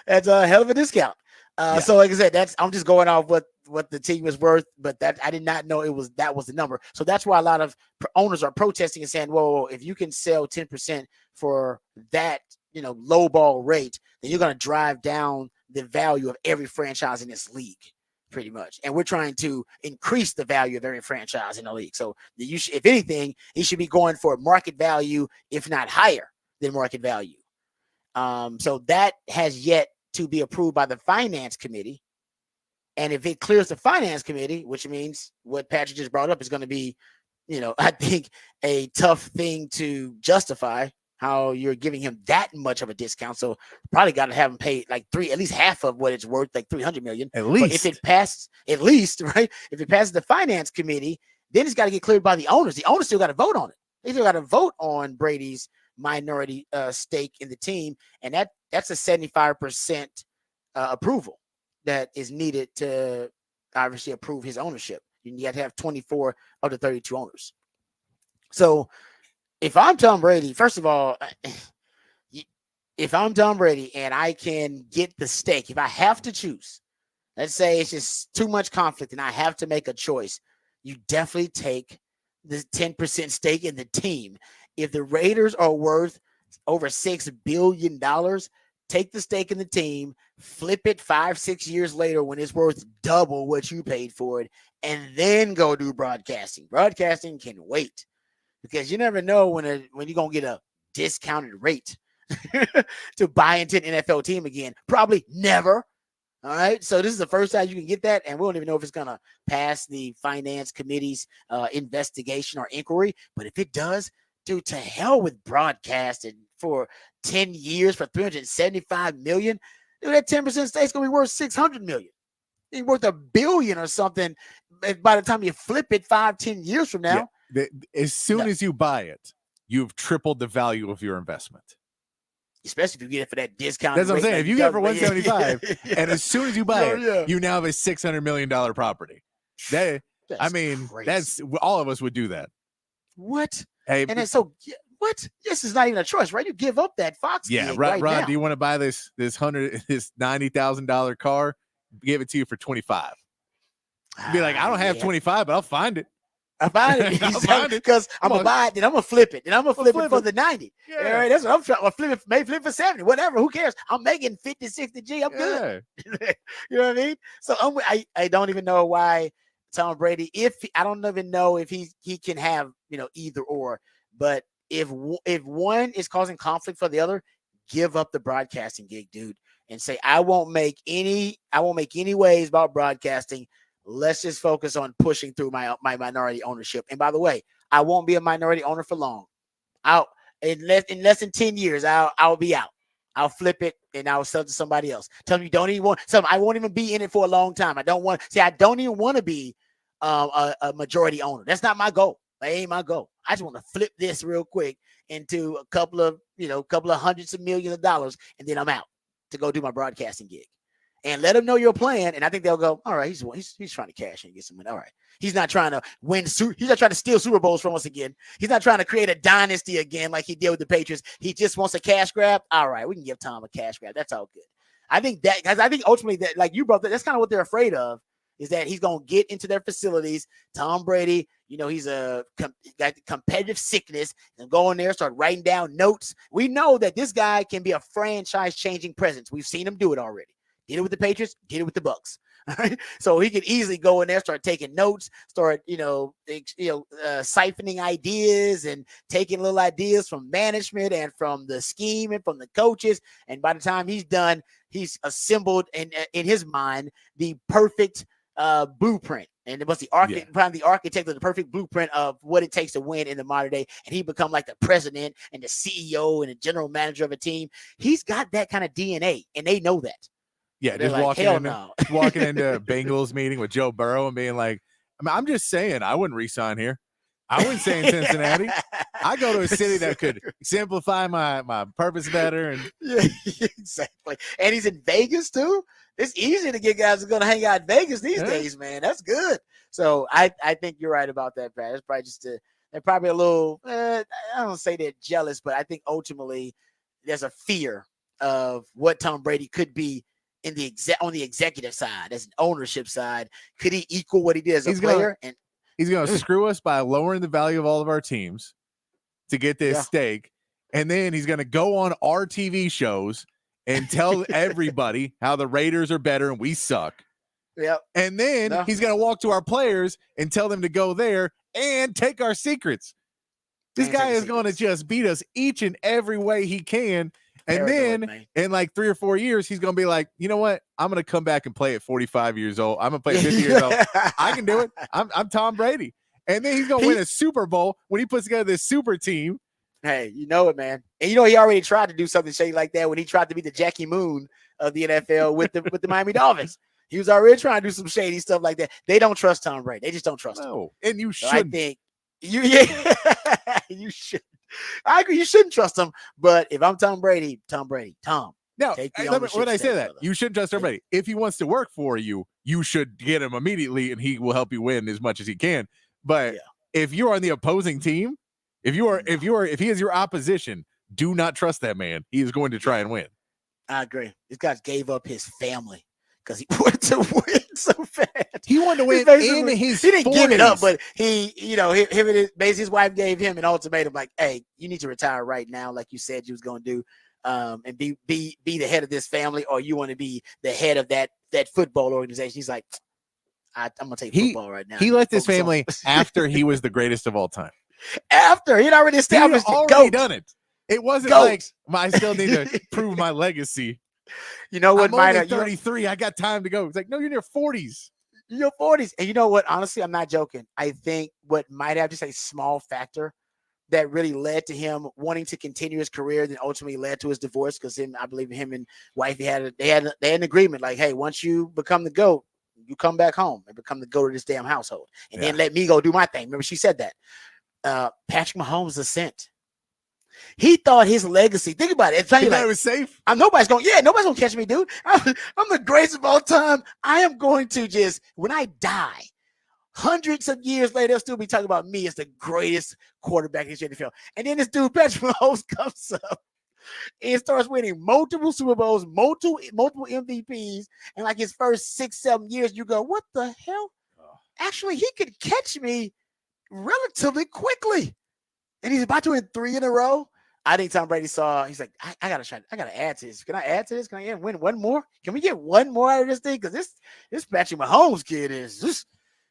That's a hell of a discount. Yeah. So like I said, I'm just going off what the team is worth, but that I did not know that was the number. So that's why a lot of owners are protesting and saying, "Whoa, if you can sell 10% for that, low ball rate, then you're going to drive down the value of every franchise in this league, pretty much." And we're trying to increase the value of every franchise in the league. So if anything, he should be going for market value, if not higher than market value. So that has yet to be approved by the finance committee. And if it clears the finance committee, which means what Patrick just brought up is going to be, I think a tough thing to justify how you're giving him that much of a discount. So probably got to have him pay like at least half of what it's worth, like $300 million. At least. But if it passes, at least, right? If it passes the finance committee, then it's got to get cleared by the owners. The owners still got to vote on it. They still got to vote on Brady's minority stake in the team. And that's a 75% approval that is needed to obviously approve his ownership. You have to have 24 of the 32 owners. So if I'm Tom Brady, first of all, if I'm Tom Brady and I can get the stake, if I have to choose, let's say it's just too much conflict and I have to make a choice, you definitely take the 10% stake in the team. If the Raiders are worth over $6 billion, take the stake in the team, flip it 5-6 years later when it's worth double what you paid for it, and then go do broadcasting. Broadcasting can wait because you never know when you're going to get a discounted rate to buy into an NFL team again. Probably never. All right. So this is the first time you can get that. And we don't even know if it's going to pass the finance committee's investigation or inquiry. But if it does, dude, to hell with broadcasting for 10 years for $375 million. Dude, that 10% stake's going to be worth $600 million. It's worth $1 billion or something by the time you flip it 5-10 years from now. Yeah. As soon as you buy it, you've tripled the value of your investment. Especially if you get it for that discount. That's what I'm saying. If you get it for $175, and as soon as you buy it, you now have a $600 million property. That's all of us would do that. What? Hey, and then so what? This is not even a choice, right? You give up that Fox. Yeah, gig Rod. now. Do you want to buy this $90,000 car? Give it to you for $25. Be like, I don't have 25, but I'll find it. I find it because I'm gonna buy it, then I'm gonna flip it, then I'm gonna flip it for the 90. Yeah, all right, that's what I'm trying. I'll flip it, maybe flip for 70, whatever. Who cares? I'm making 50, 60 G. I'm good. You know what I mean? So I don't even know why Tom Brady. I don't even know if he can have either or. But if one is causing conflict for the other, give up the broadcasting gig, dude, and say, I won't make any waves about broadcasting. Let's just focus on pushing through my minority ownership. And by the way, I won't be a minority owner for long. In less than 10 years, I'll be out. I'll flip it and I'll sell it to somebody else. Tell me you don't even want some. I won't even be in it for a long time. I don't even want to be a majority owner. That's not my goal. That ain't my goal. I just want to flip this real quick into a couple of hundreds of millions of dollars, and then I'm out to go do my broadcasting gig. And let them know your plan, and I think they'll go, all right, he's trying to cash in and get some money. All right. He's not trying to win. He's not trying to steal Super Bowls from us again. He's not trying to create a dynasty again like he did with the Patriots. He just wants a cash grab. All right, we can give Tom a cash grab. That's all good. I think ultimately that, like you brought that, that's kind of what they're afraid of, is that he's going to get into their facilities. Tom Brady, he's got competitive sickness, and go in there, start writing down notes. We know that this guy can be a franchise-changing presence. We've seen him do it already. Did it with the Patriots, did it with the Bucs. All right? So he could easily go in there, start taking notes, start, siphoning ideas and taking little ideas from management and from the scheme and from the coaches. And by the time he's done, he's assembled in his mind the perfect blueprint. And it was the architect of the perfect blueprint of what it takes to win in the modern day. And he become like the president and the CEO and the general manager of a team. He's got that kind of DNA, and they know that. Yeah, just like, walking into a Bengals meeting with Joe Burrow and being like, I'm just saying, I wouldn't re-sign here. I wouldn't stay in Cincinnati. I go to a city that could exemplify my purpose better. And yeah, exactly. And he's in Vegas too. It's easy to get guys who are going to hang out in Vegas these days, man. That's good. So I think you're right about that, Pat. It's probably they're probably a little, I don't say they're jealous, but I think ultimately there's a fear of what Tom Brady could be on the executive side, as an ownership side. Could he equal what he did as a player? And he's going to screw us by lowering the value of all of our teams to get this stake. And then he's going to go on our TV shows and tell everybody how the Raiders are better and we suck. Yep. And then he's going to walk to our players and tell them to go there and take our secrets. This guy is going to just beat us each and every way he can. And then in like 3 or 4 years, he's going to be like, you know what? I'm going to come back and play at 45 years old. I'm going to play at 50 years old. I can do it. I'm Tom Brady. And then he's going to win a Super Bowl when he puts together this super team. Hey, you know it, man. And he already tried to do something shady like that when he tried to be the Jackie Moon of the NFL with the Miami Dolphins. He was already trying to do some shady stuff like that. They don't trust Tom Brady. They just don't trust him. And you shouldn't. I think you should. I agree. You shouldn't trust him. But if I'm Tom Brady, Tom. No, when I say that, you shouldn't trust Tom Brady. If he wants to work for you, you should get him immediately, and he will help you win as much as he can. But if you're on the opposing team, if he is your opposition, do not trust that man. He is going to try and win. I agree. This guy gave up his family because he wanted to win so fast. He wanted to win in his He didn't 40s. give it up, but his wife gave him an ultimatum like, hey, you need to retire right now, like you said you was going to do, and be the head of this family, or you want to be the head of that football organization. He's like, I'm going to take football right now. He left his family after he was the greatest of all time. After he'd already established done it. It wasn't like I still need to prove my legacy. You know what? I'm only 33. I got time to go. It's like, no, you're in your 40s. You're 40s. And you know what? Honestly, I'm not joking. I think what might have just a small factor that really led to him wanting to continue his career, then ultimately led to his divorce, because I believe him and wife, they had an agreement like, hey, once you become the GOAT, you come back home and become the GOAT of this damn household, and then let me go do my thing. Remember, she said that. Patrick Mahomes' ascent. He thought his legacy. Think about it. He thought it was safe. Nobody's gonna catch me, dude. I'm the greatest of all time. I am going to just, when I die, hundreds of years later, they'll still be talking about me as the greatest quarterback in the NFL. And then this dude, Patrick Mahomes, comes up and starts winning multiple Super Bowls, multiple MVPs, and like his first 6-7 years, you go, what the hell? Actually, he could catch me relatively quickly. And he's about to win 3 in a row. I think Tom Brady saw, he's like, I gotta add to this. Can I add to this? Can I win one more? Can we get one more out of this thing? Because this Patrick Mahomes kid is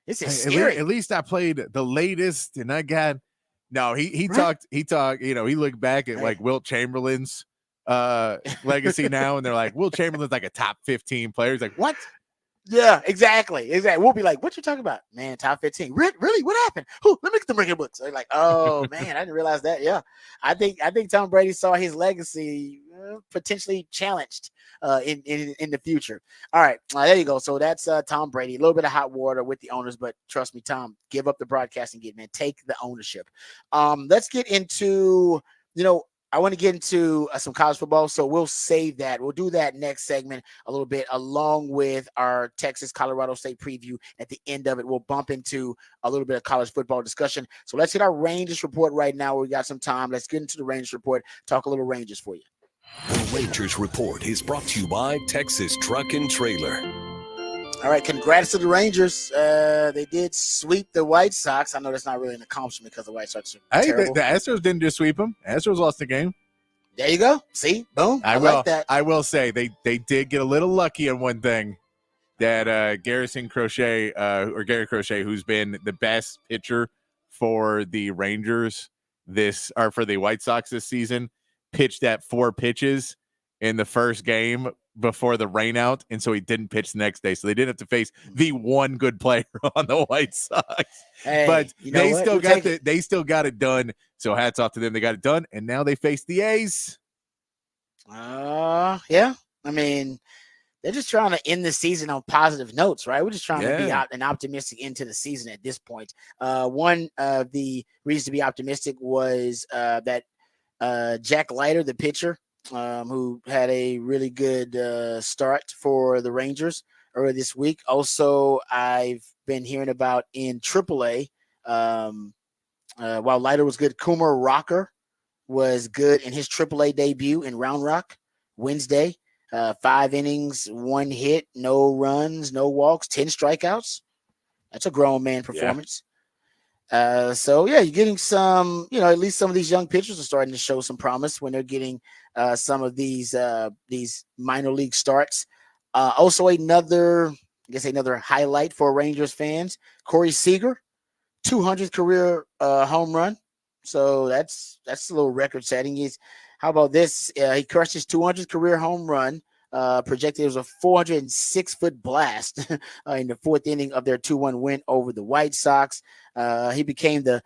scary. At least I played the latest, and I got No, he Right? talked. You know, he looked back at Hey. like Wilt Chamberlain's legacy now, and they're like, Wilt Chamberlain's like a top 15 player. He's like, what? Yeah, exactly. We'll be like, "What you talking about, man? Top 15? Really? What happened? Who? Let me get the record books." They're like, "Oh man, I didn't realize that." Yeah, I think Tom Brady saw his legacy potentially challenged in the future. All right, there you go. So that's Tom Brady. A little bit of hot water with the owners, but trust me, Tom, give up the broadcasting gig, man. Take the ownership. Let's get into I want to get into some college football, so we'll save that. We'll do that next segment a little bit, along with our Texas Colorado State preview. At the end of it, we'll bump into a little bit of college football discussion. So let's hit our Rangers report right now. We got some time. Let's get into the Rangers report. Talk a little Rangers for you. The Rangers report is brought to you by Texas Truck and Trailer. All right, congrats to the Rangers. They did sweep the White Sox. I know that's not really an accomplishment because the White Sox are terrible. The Astros didn't just sweep them. Astros lost the game. There you go. See, boom. I like that. I will say they did get a little lucky on one thing, that Gary Crochet, who's been the best pitcher for the Rangers for the White Sox this season, pitched at 4 pitches in the first game before the rainout, and so he didn't pitch the next day. So they didn't have to face the one good player on the White Sox. Hey, but they what? still got it done. So hats off to them. They got it done, and now they face the A's. Yeah. I mean, they're just trying to end the season on positive notes, right? We're just trying to be an optimistic into the season at this point. One of the reasons to be optimistic was that Jack Leiter, the pitcher, who had a really good start for the Rangers earlier this week. Also, I've been hearing about in AAA, while Leiter was good, Kumar Rocker was good in his AAA debut in Round Rock Wednesday. 5 innings, 1 hit, no runs, no walks, 10 strikeouts. That's a grown man performance. So you're getting some, at least some of these young pitchers are starting to show some promise when they're getting some of these minor league starts. Also another highlight for Rangers fans, Corey Seager, 200th career home run. So that's a little record setting. How about this? He crushed his 200th career home run. Projected it was a 406-foot blast in the 4th inning of their 2-1 win over the White Sox. He became the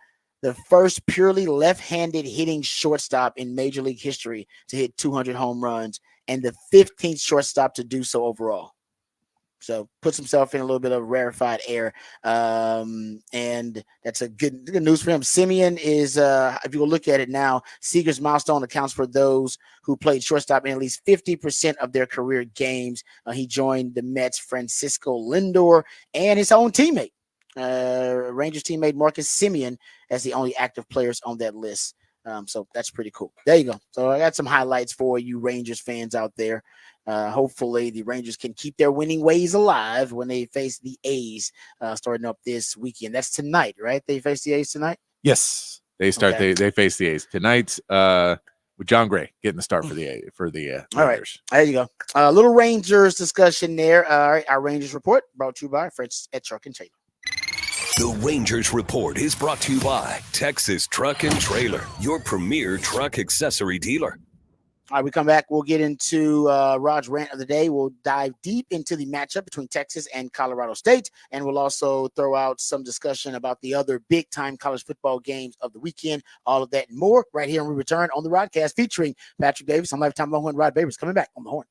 first purely left-handed hitting shortstop in Major League history to hit 200 home runs and the 15th shortstop to do so overall. So puts himself in a little bit of rarefied air. And that's a good news for him. Simeon is, if you will look at it now, Seager's milestone accounts for those who played shortstop in at least 50% of their career games. He joined the Mets' Francisco Lindor and his own teammate, Rangers teammate Marcus Simeon, as the only active players on that list. So that's pretty cool. There you go. So I got some highlights for you Rangers fans out there. Hopefully the Rangers can keep their winning ways alive when they face the A's starting up this weekend. That's tonight, right? They face the A's tonight? Yes. They start they face the A's tonight with John Gray getting the start for the Rangers. All right. There you go. A little Rangers discussion there. All right, our Rangers report brought to you by Fred's at Truck and Trailer. The Rangers report is brought to you by Texas Truck and Trailer, your premier truck accessory dealer. All right, we come back. We'll get into Rod's rant of the day. We'll dive deep into the matchup between Texas and Colorado State, and we'll also throw out some discussion about the other big-time college football games of the weekend. All of that and more right here when we return on the Rodcast featuring Patrick Davis. I'm Lifetime Longhorn Rod Babers coming back on the Horn.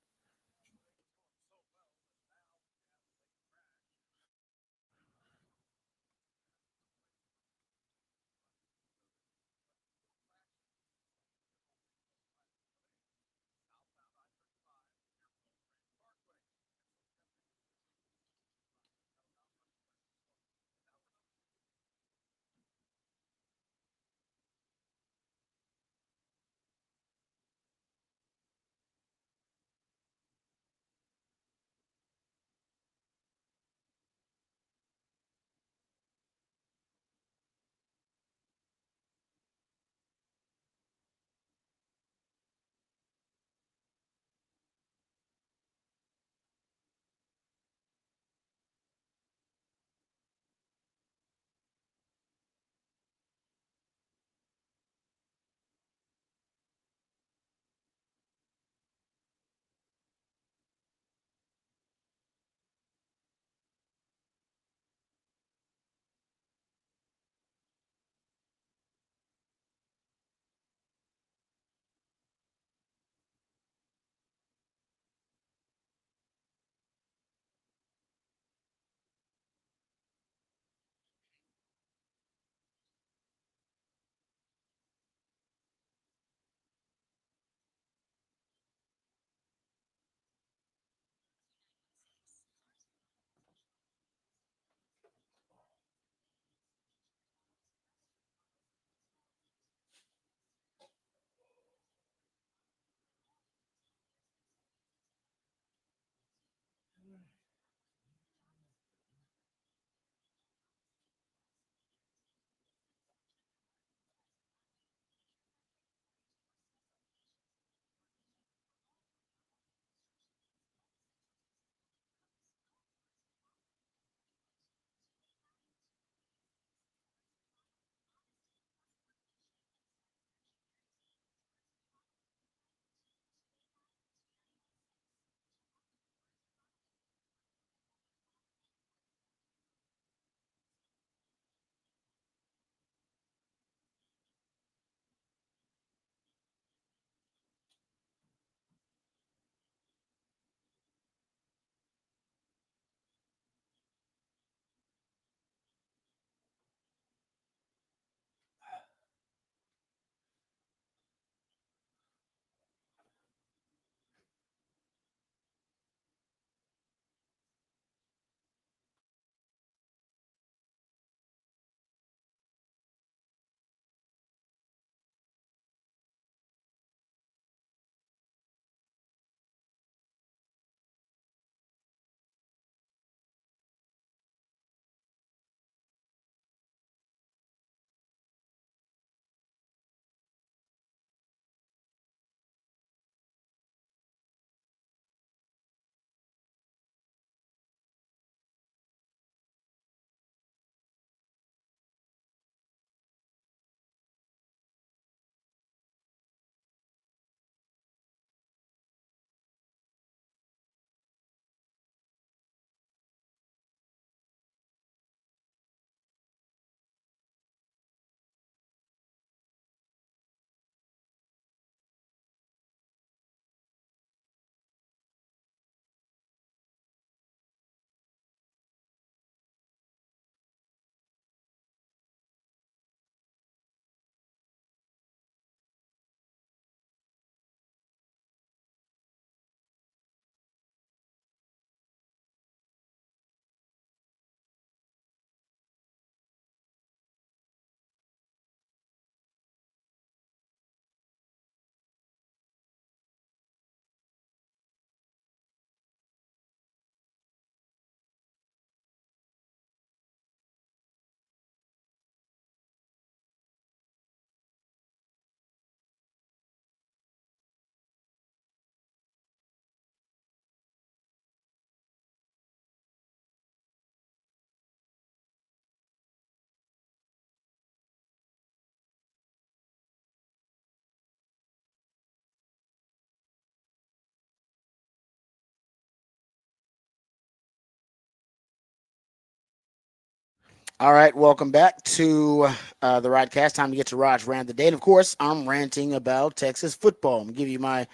All right, welcome back to the Rodcast. Time to get to Rod's rant of the day. And of course, I'm ranting about Texas football. I'm gonna give you my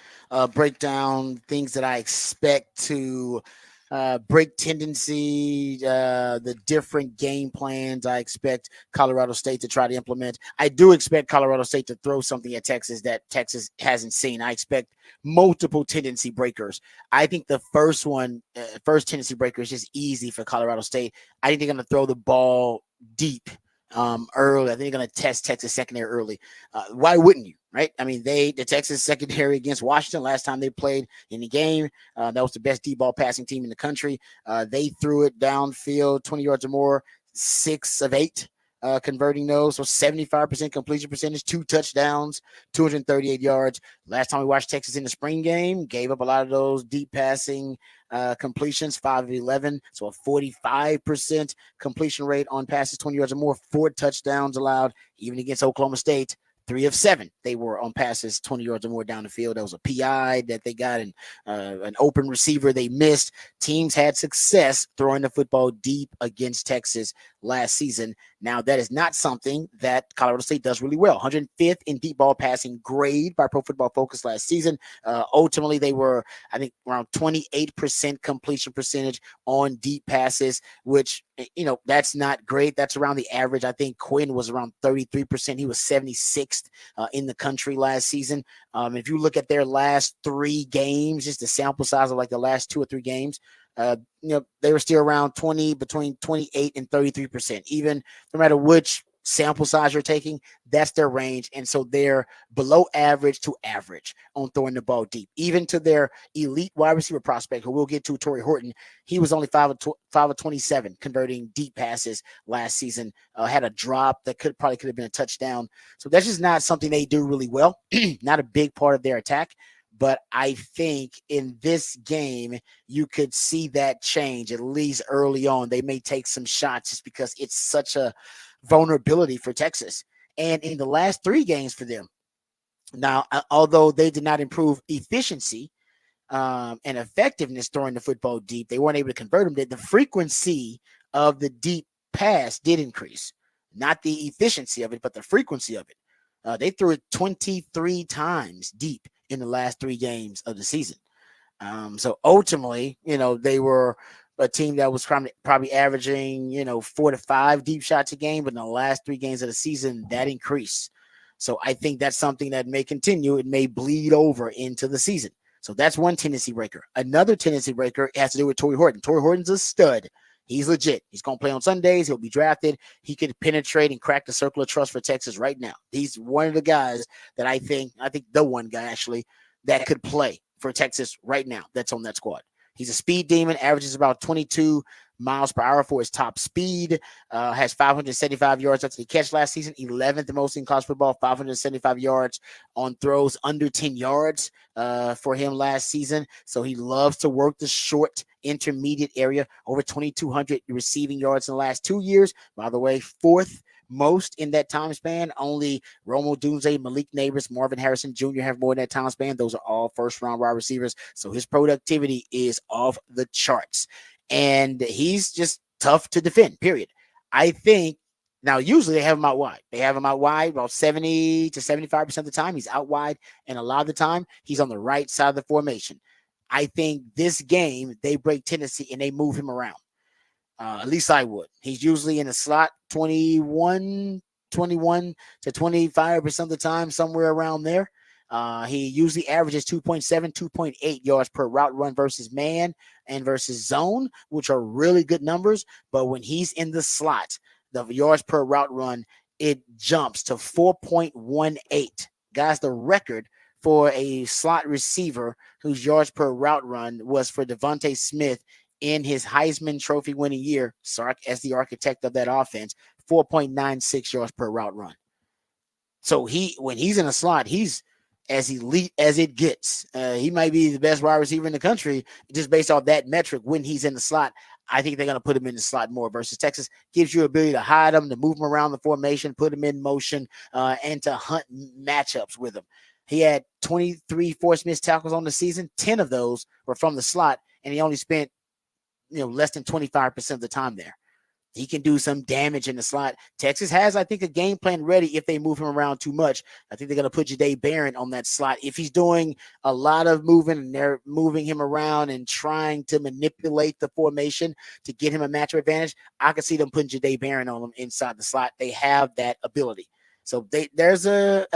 breakdown, things that I expect to break tendency, the different game plans I expect Colorado State to try to implement. I do expect Colorado State to throw something at Texas that Texas hasn't seen. I expect multiple tendency breakers. I think the first tendency breaker is just easy for Colorado State. I think they're going to throw the ball deep early. I think they're going to test Texas secondary early. Why wouldn't you? Right? I mean, the Texas secondary against Washington last time they played in the game, that was the best deep ball passing team in the country. They threw it downfield 20 yards or more, 6 of 8. Converting those, so 75% completion percentage, 2 touchdowns, 238 yards. Last time we watched Texas in the spring game, gave up a lot of those deep passing completions, 5 of 11, so a 45% completion rate on passes 20 yards or more, 4 touchdowns allowed, even against Oklahoma State. 3 of 7 they were on passes 20 yards or more down the field. That was a PI that they got, and an open receiver they missed. Teams had success throwing the football deep against Texas last season. Now, that is not something that Colorado State does really well. 105th in deep ball passing grade by Pro Football Focus last season. Ultimately, they were, I think, around 28% completion percentage on deep passes, which, that's not great. That's around the average. I think Quinn was around 33%. He was 76th in the country last season. If you look at their last 3 games, just the sample size of like the last 2 or 3 games, they were still around between 28 and 33%. Even no matter which sample size you're taking, that's their range. And so they're below average to average on throwing the ball deep. Even to their elite wide receiver prospect, who we'll get to, Torrey Horton, he was only 5 of 27 converting deep passes last season. Had a drop that could have been a touchdown. So that's just not something they do really well. Not a big part of their attack. But I think in this game, you could see that change, at least early on. They may take some shots just because it's such a vulnerability for Texas. And in the last 3 games for them, now, although they did not improve efficiency and effectiveness throwing the football deep, they weren't able to convert them. The frequency of the deep pass did increase. Not the efficiency of it, but the frequency of it. They threw it 23 times deep in the last 3 games of the season. So ultimately, they were a team that was probably averaging, 4 to 5 deep shots a game, but in the last 3 games of the season, that increased. So I think that's something that may continue. It may bleed over into the season. So that's one tendency breaker. Another tendency breaker has to do with Torrey Horton. Torrey Horton's a stud. He's legit. He's going to play on Sundays. He'll be drafted. He could penetrate and crack the circle of trust for Texas right now. He's one of the guys that I think the one guy actually that could play for Texas right now that's on that squad. He's a speed demon, averages about 22 miles per hour for his top speed, has 575 yards after the catch last season, 11th most in college football, 575 yards on throws under 10 yards for him last season. So he loves to work the short intermediate area, over 2,200 receiving yards in the last 2 years. By the way, 4th most in that time span. Only Romo Dunze, Malik Neighbors, Marvin Harrison Jr. have more in that time span. Those are all first-round wide receivers. So his productivity is off the charts. And he's just tough to defend, period. I think now usually they have him out wide. They have him out wide about 70 to 75% of the time. He's out wide, and a lot of the time he's on the right side of the formation. I think this game they break Tennessee and they move him around. At least I would. He's usually in the slot 21 to 25% of the time, somewhere around there. He usually averages 2.7, 2.8 yards per route run versus man and versus zone, which are really good numbers. But when he's in the slot, the yards per route run, it jumps to 4.18. Guys, the record for a slot receiver whose yards per route run was for Devontae Smith in his Heisman Trophy winning year, Sark as the architect of that offense, 4.96 yards per route run. So when he's in a slot, he's as elite as it gets. He might be the best wide receiver in the country just based off that metric. When he's in the slot, I think they're going to put him in the slot more versus Texas. Gives you ability to hide him, to move him around the formation, put him in motion, and to hunt matchups with him. He had 23 forced missed tackles on the season. 10 of those were from the slot, and he only spent less than 25% of the time there. He can do some damage in the slot. Texas has, I think, a game plan ready if they move him around too much. I think they're going to put Jahdae Barron on that slot. If he's doing a lot of moving and they're moving him around and trying to manipulate the formation to get him a matchup advantage, I can see them putting Jahdae Barron on him inside the slot. They have that ability. So I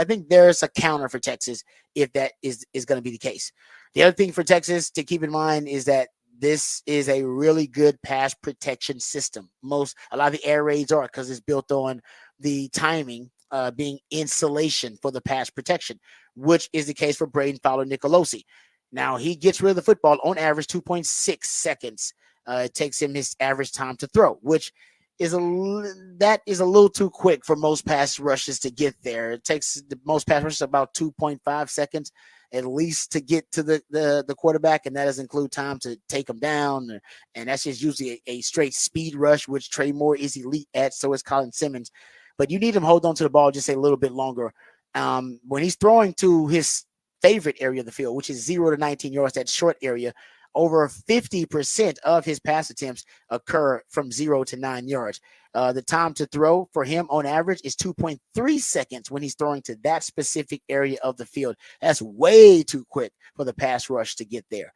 think there's a counter for Texas if that is going to be the case. The other thing for Texas to keep in mind is that this is a really good pass protection system. A lot of the air raids are because it's built on the timing being insulation for the pass protection, which is the case for Braden Fowler-Nicolosi. Now, he gets rid of the football on average 2.6 seconds. It takes him his average time to throw, which is a little too quick for most pass rushes to get there. It takes the most pass rushes about 2.5 seconds at least to get to the quarterback, and that doesn't include time to take him down. And that's just usually a straight speed rush, which Trey Moore is elite at. So is Colin Simmons. But you need him to hold on to the ball just a little bit longer. When he's throwing to his favorite area of the field, which is 0 to 19 yards, that short area, over 50% of his pass attempts occur from 0 to 9 yards. The time to throw for him on average is 2.3 seconds when he's throwing to that specific area of the field. That's way too quick for the pass rush to get there.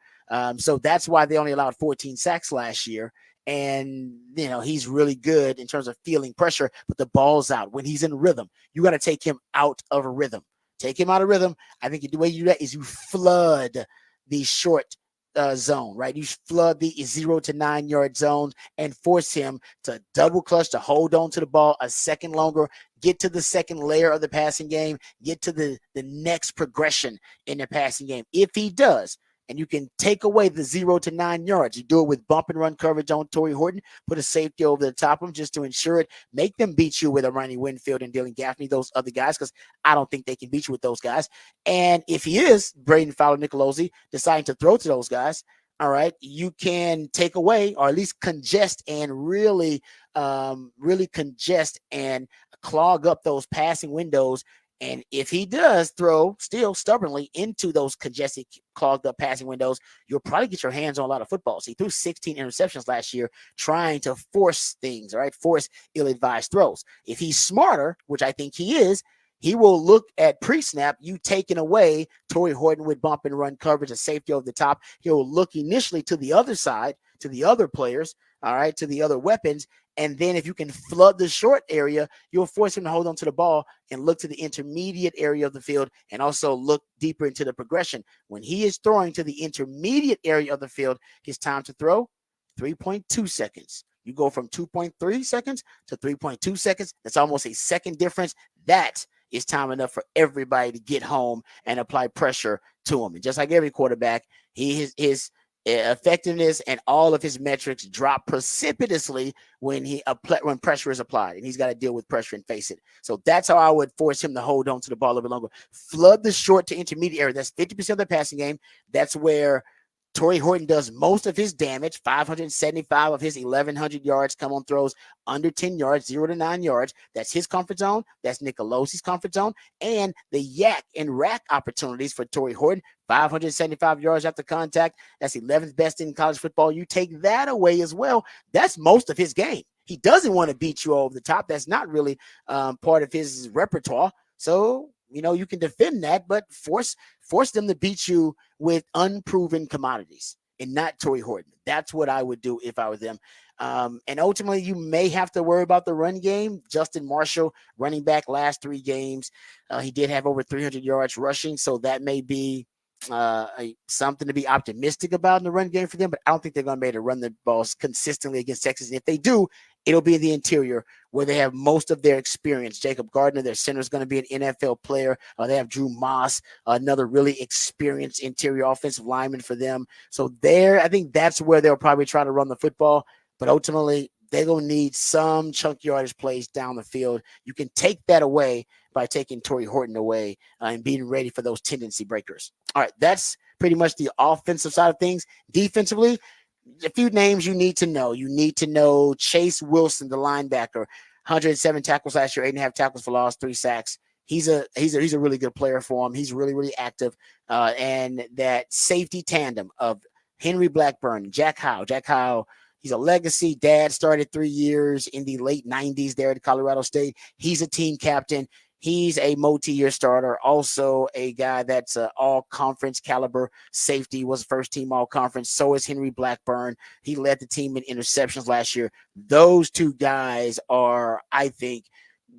So that's why they only allowed 14 sacks last year. And, he's really good in terms of feeling pressure, but the ball's out. When he's in rhythm, you got to take him out of a rhythm. Take him out of rhythm. I think the way you do that is you flood the short zone, right? You flood the 0 to 9 yard zones and force him to double clutch, to hold on to the ball a second longer, get to the second layer of the passing game, get to the next progression in the passing game. If he does, and you can take away the 0 to 9 yards. You do it with bump and run coverage on Torrey Horton, put a safety over the top of him just to ensure it, make them beat you with a Ronnie Winfield and Dylan Gaffney, those other guys, because I don't think they can beat you with those guys. And if he is, Braden Fowler-Nicolosi, deciding to throw to those guys, all right, you can take away or at least congest and really congest and clog up those passing windows. And if he does throw still stubbornly into those congested, clogged up passing windows, you'll probably get your hands on a lot of footballs. He threw 16 interceptions last year trying to force things, right? Force ill-advised throws. If he's smarter, which I think he is, he will look at pre-snap, you taking away Torrey Horton with bump and run coverage, a safety over the top. He'll look initially to the other side, to the other players, all right, to the other weapons. And then if you can flood the short area, you'll force him to hold on to the ball and look to the intermediate area of the field and also look deeper into the progression. When he is throwing to the intermediate area of the field, his time to throw, 3.2 seconds. You go from 2.3 seconds to 3.2 seconds. That's almost a second difference. That is time enough for everybody to get home and apply pressure to him. And just like every quarterback, his effectiveness and all of his metrics drop precipitously when pressure is applied, and he's got to deal with pressure and face it. So that's how I would force him to hold on to the ball a little bit longer. Flood the short to intermediate area. That's 50% of the passing game. That's where Torrey Horton does most of his damage. 575 of his 1,100 yards come on throws under 10 yards, 0 to 9 yards. That's his comfort zone. That's Nicolosi's comfort zone. And the yak and rack opportunities for Torrey Horton, 575 yards after contact. That's 11th best in college football. You take that away as well. That's most of his game. He doesn't want to beat you over the top. That's not really part of his repertoire. So, you can defend that, but force them to beat you with unproven commodities and not Torrey Horton. That's what I would do if I were them. And ultimately, you may have to worry about the run game. Justin Marshall, running back last 3 games, he did have over 300 yards rushing, so that may be something to be optimistic about in the run game for them, but I don't think they're going to be able to run the balls consistently against Texas. And if they do, it'll be in the interior where they have most of their experience. Jacob Gardner, their center, is going to be an NFL player. They have Drew Moss, another really experienced interior offensive lineman for them. So I think that's where they'll probably try to run the football, but ultimately they're going to need some chunk yardage plays down the field. You can take that away by taking Torrey Horton away and being ready for those tendency breakers. All right, that's pretty much the offensive side of things. Defensively, a few names you need to know. You need to know Chase Wilson, the linebacker, 107 tackles last year, 8.5 tackles for loss, 3 sacks. He's a really good player for him. He's really, really active. And that safety tandem of Henry Blackburn, Jack Howe. Jack Howe He's a legacy. Dad started 3 years in the late 90s there at Colorado State. He's a team captain. He's a multi-year starter, also a guy that's an all-conference caliber safety, was first team all-conference. So is Henry Blackburn. He led the team in interceptions last year. Those two guys are, I think,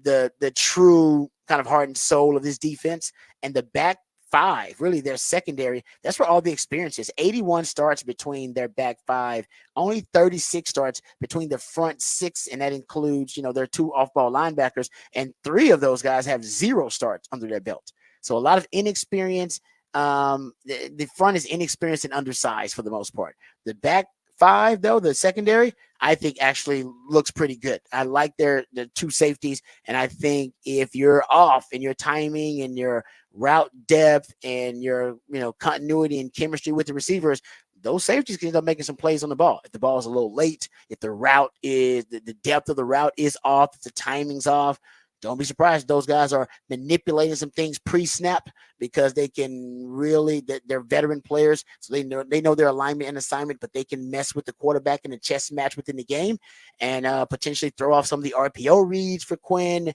the true kind of heart and soul of this defense. And the back five, really their secondary, that's where all the experience is. 81 starts between their back five, only 36 starts between the front six, and that includes, their 2 off-ball linebackers, and 3 of those guys have 0 starts under their belt. So a lot of inexperience. The front is inexperienced and undersized for the most part. The back five, though, the secondary, I think actually looks pretty good. I like the 2 safeties, and I think if you're off in your timing and your route depth and your continuity and chemistry with the receivers, those safeties can end up making some plays on the ball. If the ball is a little late, if the route is the depth of the route is off, if the timing's off, don't be surprised if those guys are manipulating some things pre-snap, because they can really, they're veteran players, so they know their alignment and assignment, but they can mess with the quarterback in a chess match within the game and potentially throw off some of the RPO reads for Quinn.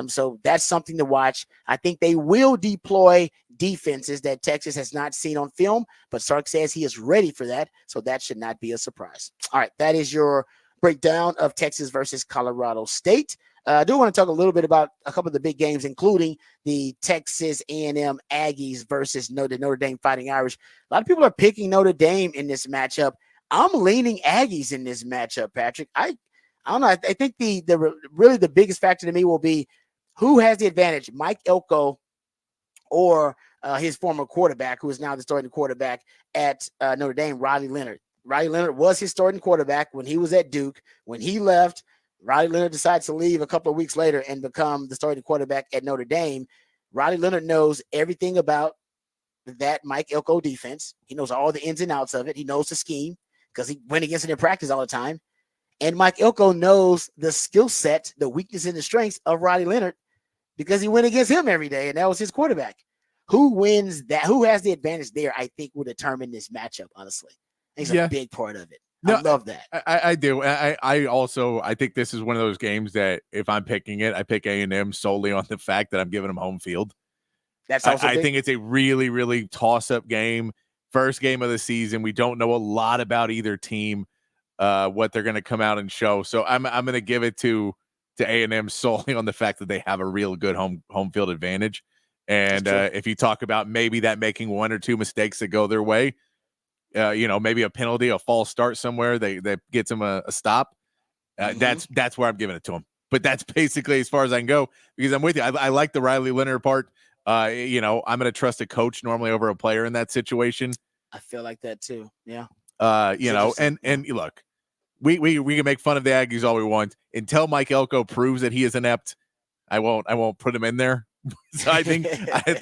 So that's something to watch. I think they will deploy defenses that Texas has not seen on film, but Sark says he is ready for that, so that should not be a surprise. All right, that is your breakdown of Texas versus Colorado State. I do want to talk a little bit about a couple of the big games, including the Texas A&M Aggies versus the Notre Dame Fighting Irish. A lot of people are picking Notre Dame in this matchup. I'm leaning Aggies in this matchup, Patrick. I don't know. I think the biggest factor to me will be who has the advantage, Mike Elko or his former quarterback, who is now the starting quarterback at Notre Dame, Riley Leonard. Riley Leonard was his starting quarterback when he was at Duke. When he left, Riley Leonard decides to leave a couple of weeks later and become the starting quarterback at Notre Dame. Riley Leonard knows everything about that Mike Elko defense. He knows all the ins and outs of it. He knows the scheme because he went against it in practice all the time. And Mike Elko knows the skill set, the weakness and the strengths of Riley Leonard because he went against him every day, and that was his quarterback. Who wins that? Who has the advantage there, I think, will determine this matchup, honestly. I think it's a big part of it. I love that. I do. I also think this is one of those games that if I'm picking it, I pick A&M solely on the fact that I'm giving them home field. That's also I think it's a really, really toss-up game. First game of the season. We don't know a lot about either team, what they're going to come out and show. So I'm going to give it to A&M solely on the fact that they have a real good home field advantage. And if you talk about maybe that making 1 or 2 mistakes that go their way, maybe a penalty, a false start somewhere that gets them a stop. That's where I'm giving it to them. But that's basically as far as I can go because I'm with you. I like the Riley Leonard part. I'm going to trust a coach normally over a player in that situation. I feel like that too. Yeah. And look, we can make fun of the Aggies all we want until Mike Elko proves that he is inept. I won't put him in there. So I think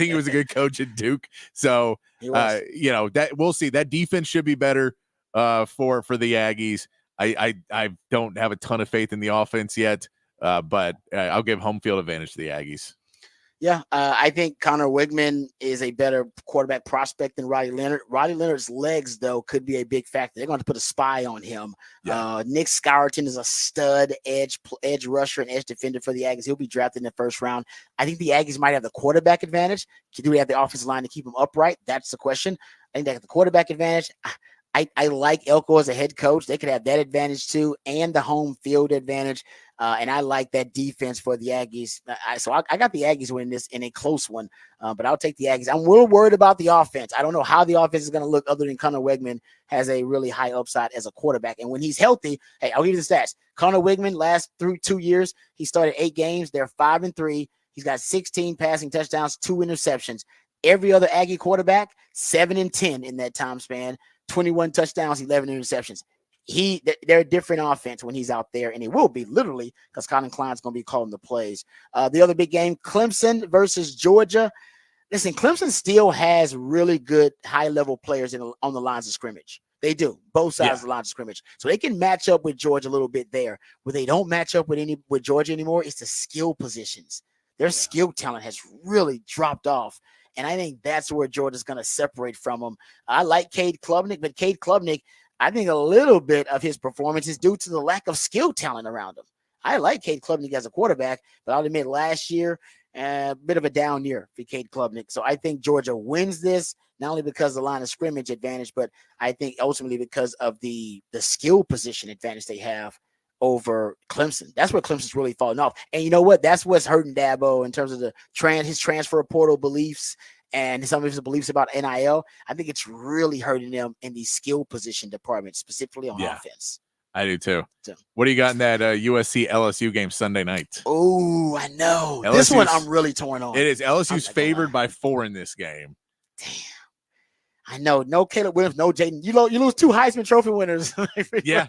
he was a good coach at Duke. So that we'll see. That defense should be better for the Aggies. I don't have a ton of faith in the offense yet, but I'll give home field advantage to the Aggies. Yeah, I think Connor Wigman is a better quarterback prospect than Riley Leonard. Riley Leonard's legs, though, could be a big factor. They're going to put a spy on him. Yeah. Nick Scourton is a stud edge rusher and edge defender for the Aggies. He'll be drafted in the first round. I think the Aggies might have the quarterback advantage. Do we have the offensive line to keep him upright? That's the question. I think they have the quarterback advantage. I like Elko as a head coach. They could have that advantage too, and the home field advantage. And I like that defense for the Aggies. So I got the Aggies winning this in a close one, but I'll take the Aggies. I'm a little worried about the offense. I don't know how the offense is going to look other than Connor Wigman has a really high upside as a quarterback. And when he's healthy, hey, I'll give you the stats. Connor Wigman last through 2 years, he started 8 games. They're 5-3. He's got 16 passing touchdowns, 2 interceptions. Every other Aggie quarterback, 7-10 in that time span. 21 touchdowns, 11 interceptions. They're a different offense when he's out there, and it will be literally because Colin Klein's going to be calling the plays. The other big game, Clemson versus Georgia. Listen, Clemson still has really good high-level players on the lines of scrimmage. They do, both sides of the lines of scrimmage. So they can match up with Georgia a little bit there. Where they don't match up with Georgia anymore, it's the skill positions. Their skill talent has really dropped off. And I think that's where Georgia's going to separate from them. I like Cade Klubnik, but Cade Klubnik, I think a little bit of his performance is due to the lack of skill talent around him. I like Cade Klubnik as a quarterback, but I'll admit last year, a bit of a down year for Cade Klubnik. So I think Georgia wins this, not only because of the line of scrimmage advantage, but I think ultimately because of the skill position advantage they have over Clemson. That's where Clemson's really falling off. And you know what? That's what's hurting Dabo in terms of his transfer portal beliefs and some of his beliefs about NIL. I think it's really hurting them in the skill position department, specifically on offense. I do too. So, what do you got in that USC LSU game Sunday night? Oh, I know. LSU's, this one I'm really torn on. It is. LSU's favored by 4 in this game. Damn. I know. No Caleb Williams, no Jaden. You lose 2 Heisman Trophy winners. Yeah.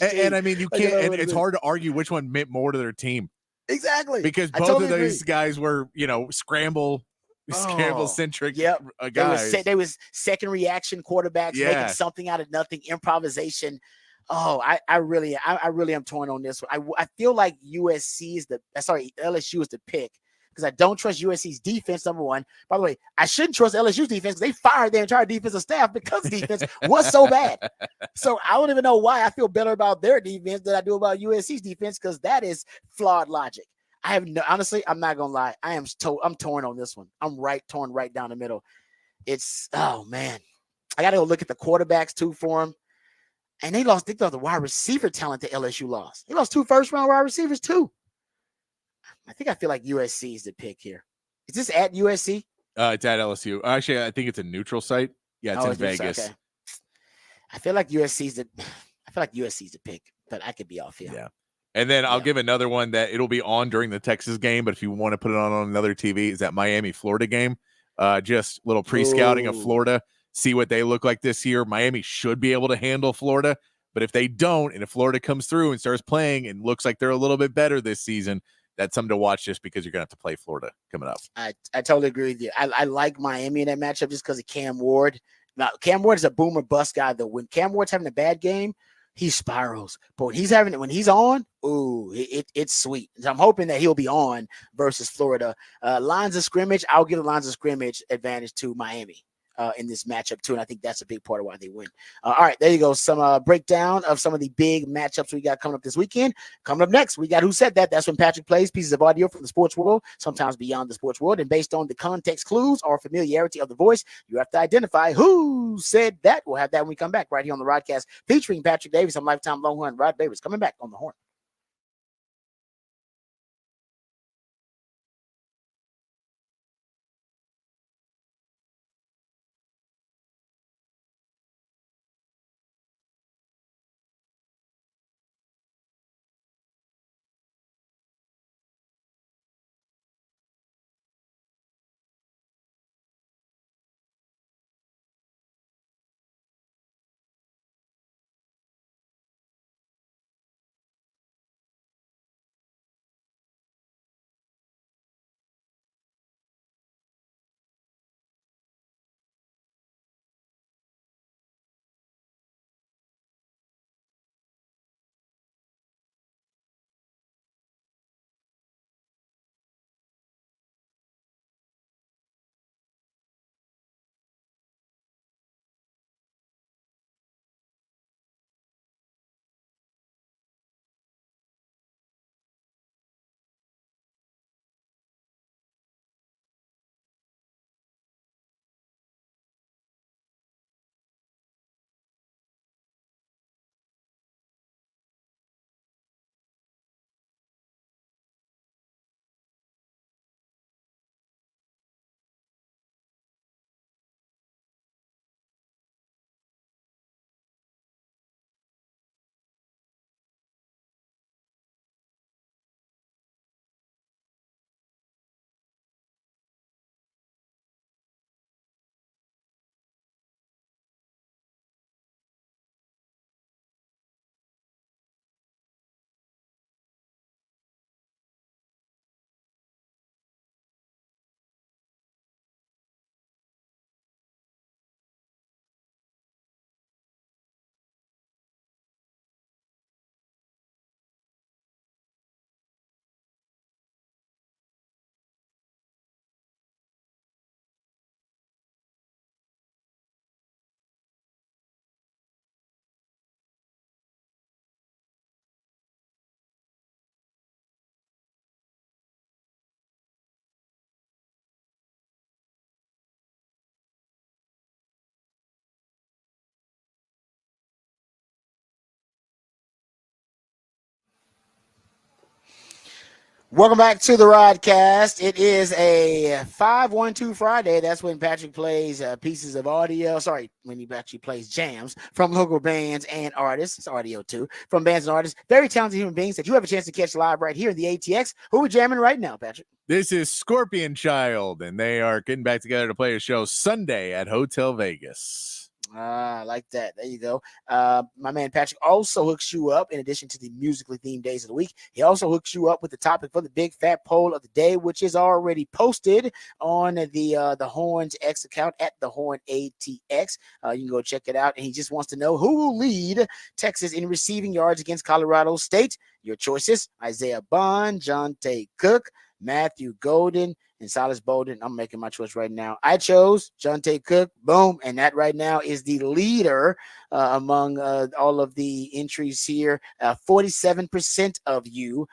And I mean, you can't, and it's hard to argue which one meant more to their team. Exactly. Because both of those guys were, scramble centric guys. They was second reaction quarterbacks making something out of nothing, improvisation. Oh, I really am torn on this one. I feel like LSU is the pick because I don't trust USC's defense, number one. By the way, I shouldn't trust LSU's defense because they fired their entire defensive staff because the defense was so bad. So I don't even know why I feel better about their defense than I do about USC's defense because that is flawed logic. Honestly, I'm not gonna lie. I'm torn on this one. I'm torn right down the middle. Oh man, I got to go look at the quarterbacks too for them. And they lost the wide receiver talent that LSU lost. They lost 2 first-round wide receivers too. I feel like USC is the pick here. Is this at USC? It's at LSU. Actually, I think it's a neutral site. Yeah, it's in Vegas. Okay. I feel like USC's the pick, but I could be off here. Yeah. And then I'll give another one that it'll be on during the Texas game, but if you want to put it on another TV, is that Miami-Florida game. Just a little pre-scouting of Florida. See what they look like this year. Miami should be able to handle Florida, but if they don't, and if Florida comes through and starts playing and looks like they're a little bit better this season, that's something to watch just because you're going to have to play Florida coming up. I totally agree with you. I like Miami in that matchup just because of Cam Ward. Now, Cam Ward is a boomer bust guy, though. When Cam Ward's having a bad game, he spirals. But when he's on, it's sweet. So I'm hoping that he'll be on versus Florida. Lines of scrimmage, I'll give the lines of scrimmage advantage to Miami in this matchup too, and I think that's a big part of why they win. All right, there you go. Some breakdown of some of the big matchups we got coming up this weekend. Coming up next, we got Who Said That? That's when Patrick plays pieces of audio from the sports world, sometimes beyond the sports world, and based on the context clues or familiarity of the voice, you have to identify who said that. We'll have that when we come back right here on the Rodcast featuring Patrick Davis. I'm lifetime Longhorn Rod Davis coming back on the Horn. Welcome back to the Rodcast. It is a 5-1-2 Friday. That's when Patrick plays pieces of audio. Sorry, when he actually plays jams from local bands and artists. It's audio too, from bands and artists. Very talented human beings that you have a chance to catch live right here in the ATX. Who are we jamming right now, Patrick? This is Scorpion Child, and they are getting back together to play a show Sunday at Hotel Vegas. I like that. There you go. My man Patrick also hooks you up, in addition to the musically themed days of the week. He also hooks you up with the topic for the big fat poll of the day, which is already posted on the Horns X account at the Horn ATX. You can go check it out. And he just wants to know who will lead Texas in receiving yards against Colorado State. Your choices: Isaiah Bond, Jonte Cook, Matthew Golden, and Silas Bolden. I'm making my choice right now. I chose Jonte Cook. Boom. And that right now is the leader among all of the entries here. 47% of you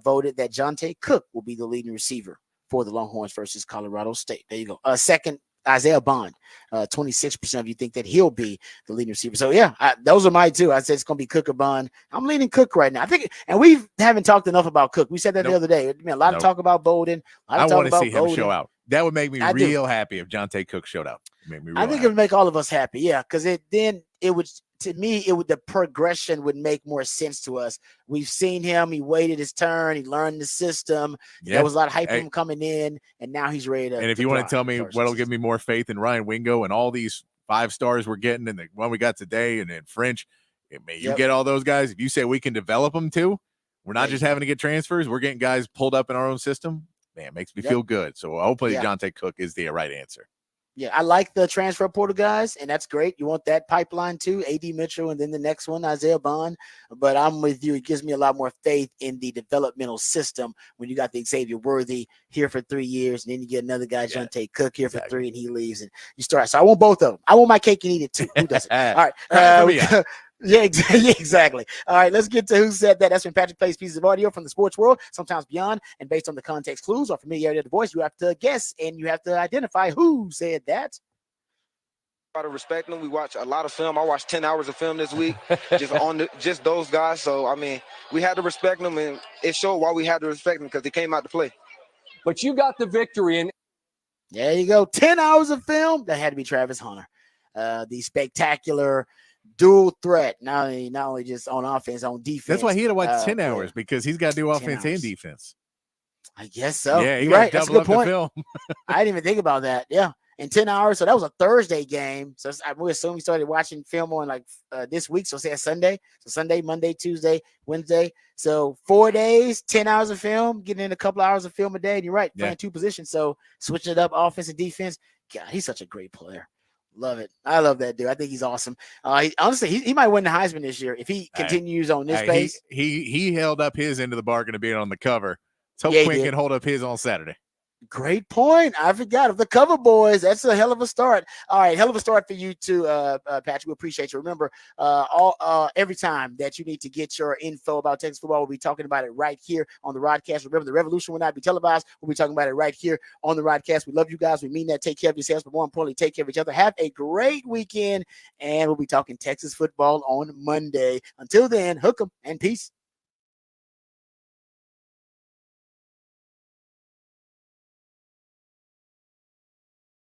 voted that Jonte Cook will be the leading receiver for the Longhorns versus Colorado State. There you go. Second, Isaiah Bond. 26% of you think that he'll be the leading receiver. So yeah, those are my two. I said it's going to be Cook or Bond. I'm leaning Cook right now. I think, and we haven't talked enough about Cook. We said that the other day. I mean, a lot of talk about Bolden. I want to see him show out. That would make me real happy if Jonte Cook showed out. I think it would make all of us happy. Yeah, because it would, to me, the progression would make more sense to us. We've seen him. He waited his turn. He learned the system. Yeah. There was a lot of hype for him coming in, and now he's ready to. And if you want to tell me what'll give me more faith in Ryan Wingo and all these 5 stars we're getting, and the one we got today, and in French, you get all those guys. If you say we can develop them too, we're not just having to get transfers. We're getting guys pulled up in our own system. Man, it makes me feel good. So hopefully Jonte Cook is the right answer. Yeah, I like the transfer portal guys, and that's great. You want that pipeline too, A.D. Mitchell, and then the next one, Isaiah Bond. But I'm with you. It gives me a lot more faith in the developmental system when you got the Xavier Worthy here for 3 years, and then you get another guy, Jonte Cook, here for 3, and he leaves, and you start. So I want both of them. I want my cake and eat it too. Who doesn't? All right. Yeah, exactly. All right, let's get to who said that. That's when Patrick plays pieces of audio from the sports world, sometimes beyond, and based on the context clues or familiarity of the voice, you have to guess and you have to identify who said that. Try to respect them. We watch a lot of film. I watched 10 hours of film this week, just those guys. So I mean, we had to respect them, and it showed why we had to respect them, because they came out to play. But you got the victory, and there you go. 10 hours of film. That had to be Travis Hunter, the spectacular dual threat, not only just on offense, on defense. That's why he had to watch 10 hours, because he's got to do offense and defense. I guess so. Yeah, you're right. That's a good point. Film. I didn't even think about that. Yeah. In 10 hours. So that was a Thursday game. So I would assume he started watching film on this week. So say a Sunday. So Sunday, Monday, Tuesday, Wednesday. So 4 days, 10 hours of film, getting in a couple hours of film a day. And you're right, playing 2 positions. So switching it up, offense and defense. God, he's such a great player. Love it. I love that dude. I think he's awesome. Honestly, he might win the Heisman this year if he continues on this pace. He held up his end of the bargain to being on the cover. So Quinn can hold up his on Saturday. Great point. I forgot of the cover boys. That's a hell of a start. All right, hell of a start for you too, Patrick. We appreciate you. Remember, every time that you need to get your info about Texas football, we'll be talking about it right here on the Rodcast. Remember, the revolution will not be televised. We'll be talking about it right here on the Rodcast. We love you guys. We mean that. Take care of yourselves, but more importantly, take care of each other. Have a great weekend, and we'll be talking Texas football on Monday. Until then, hook 'em and peace.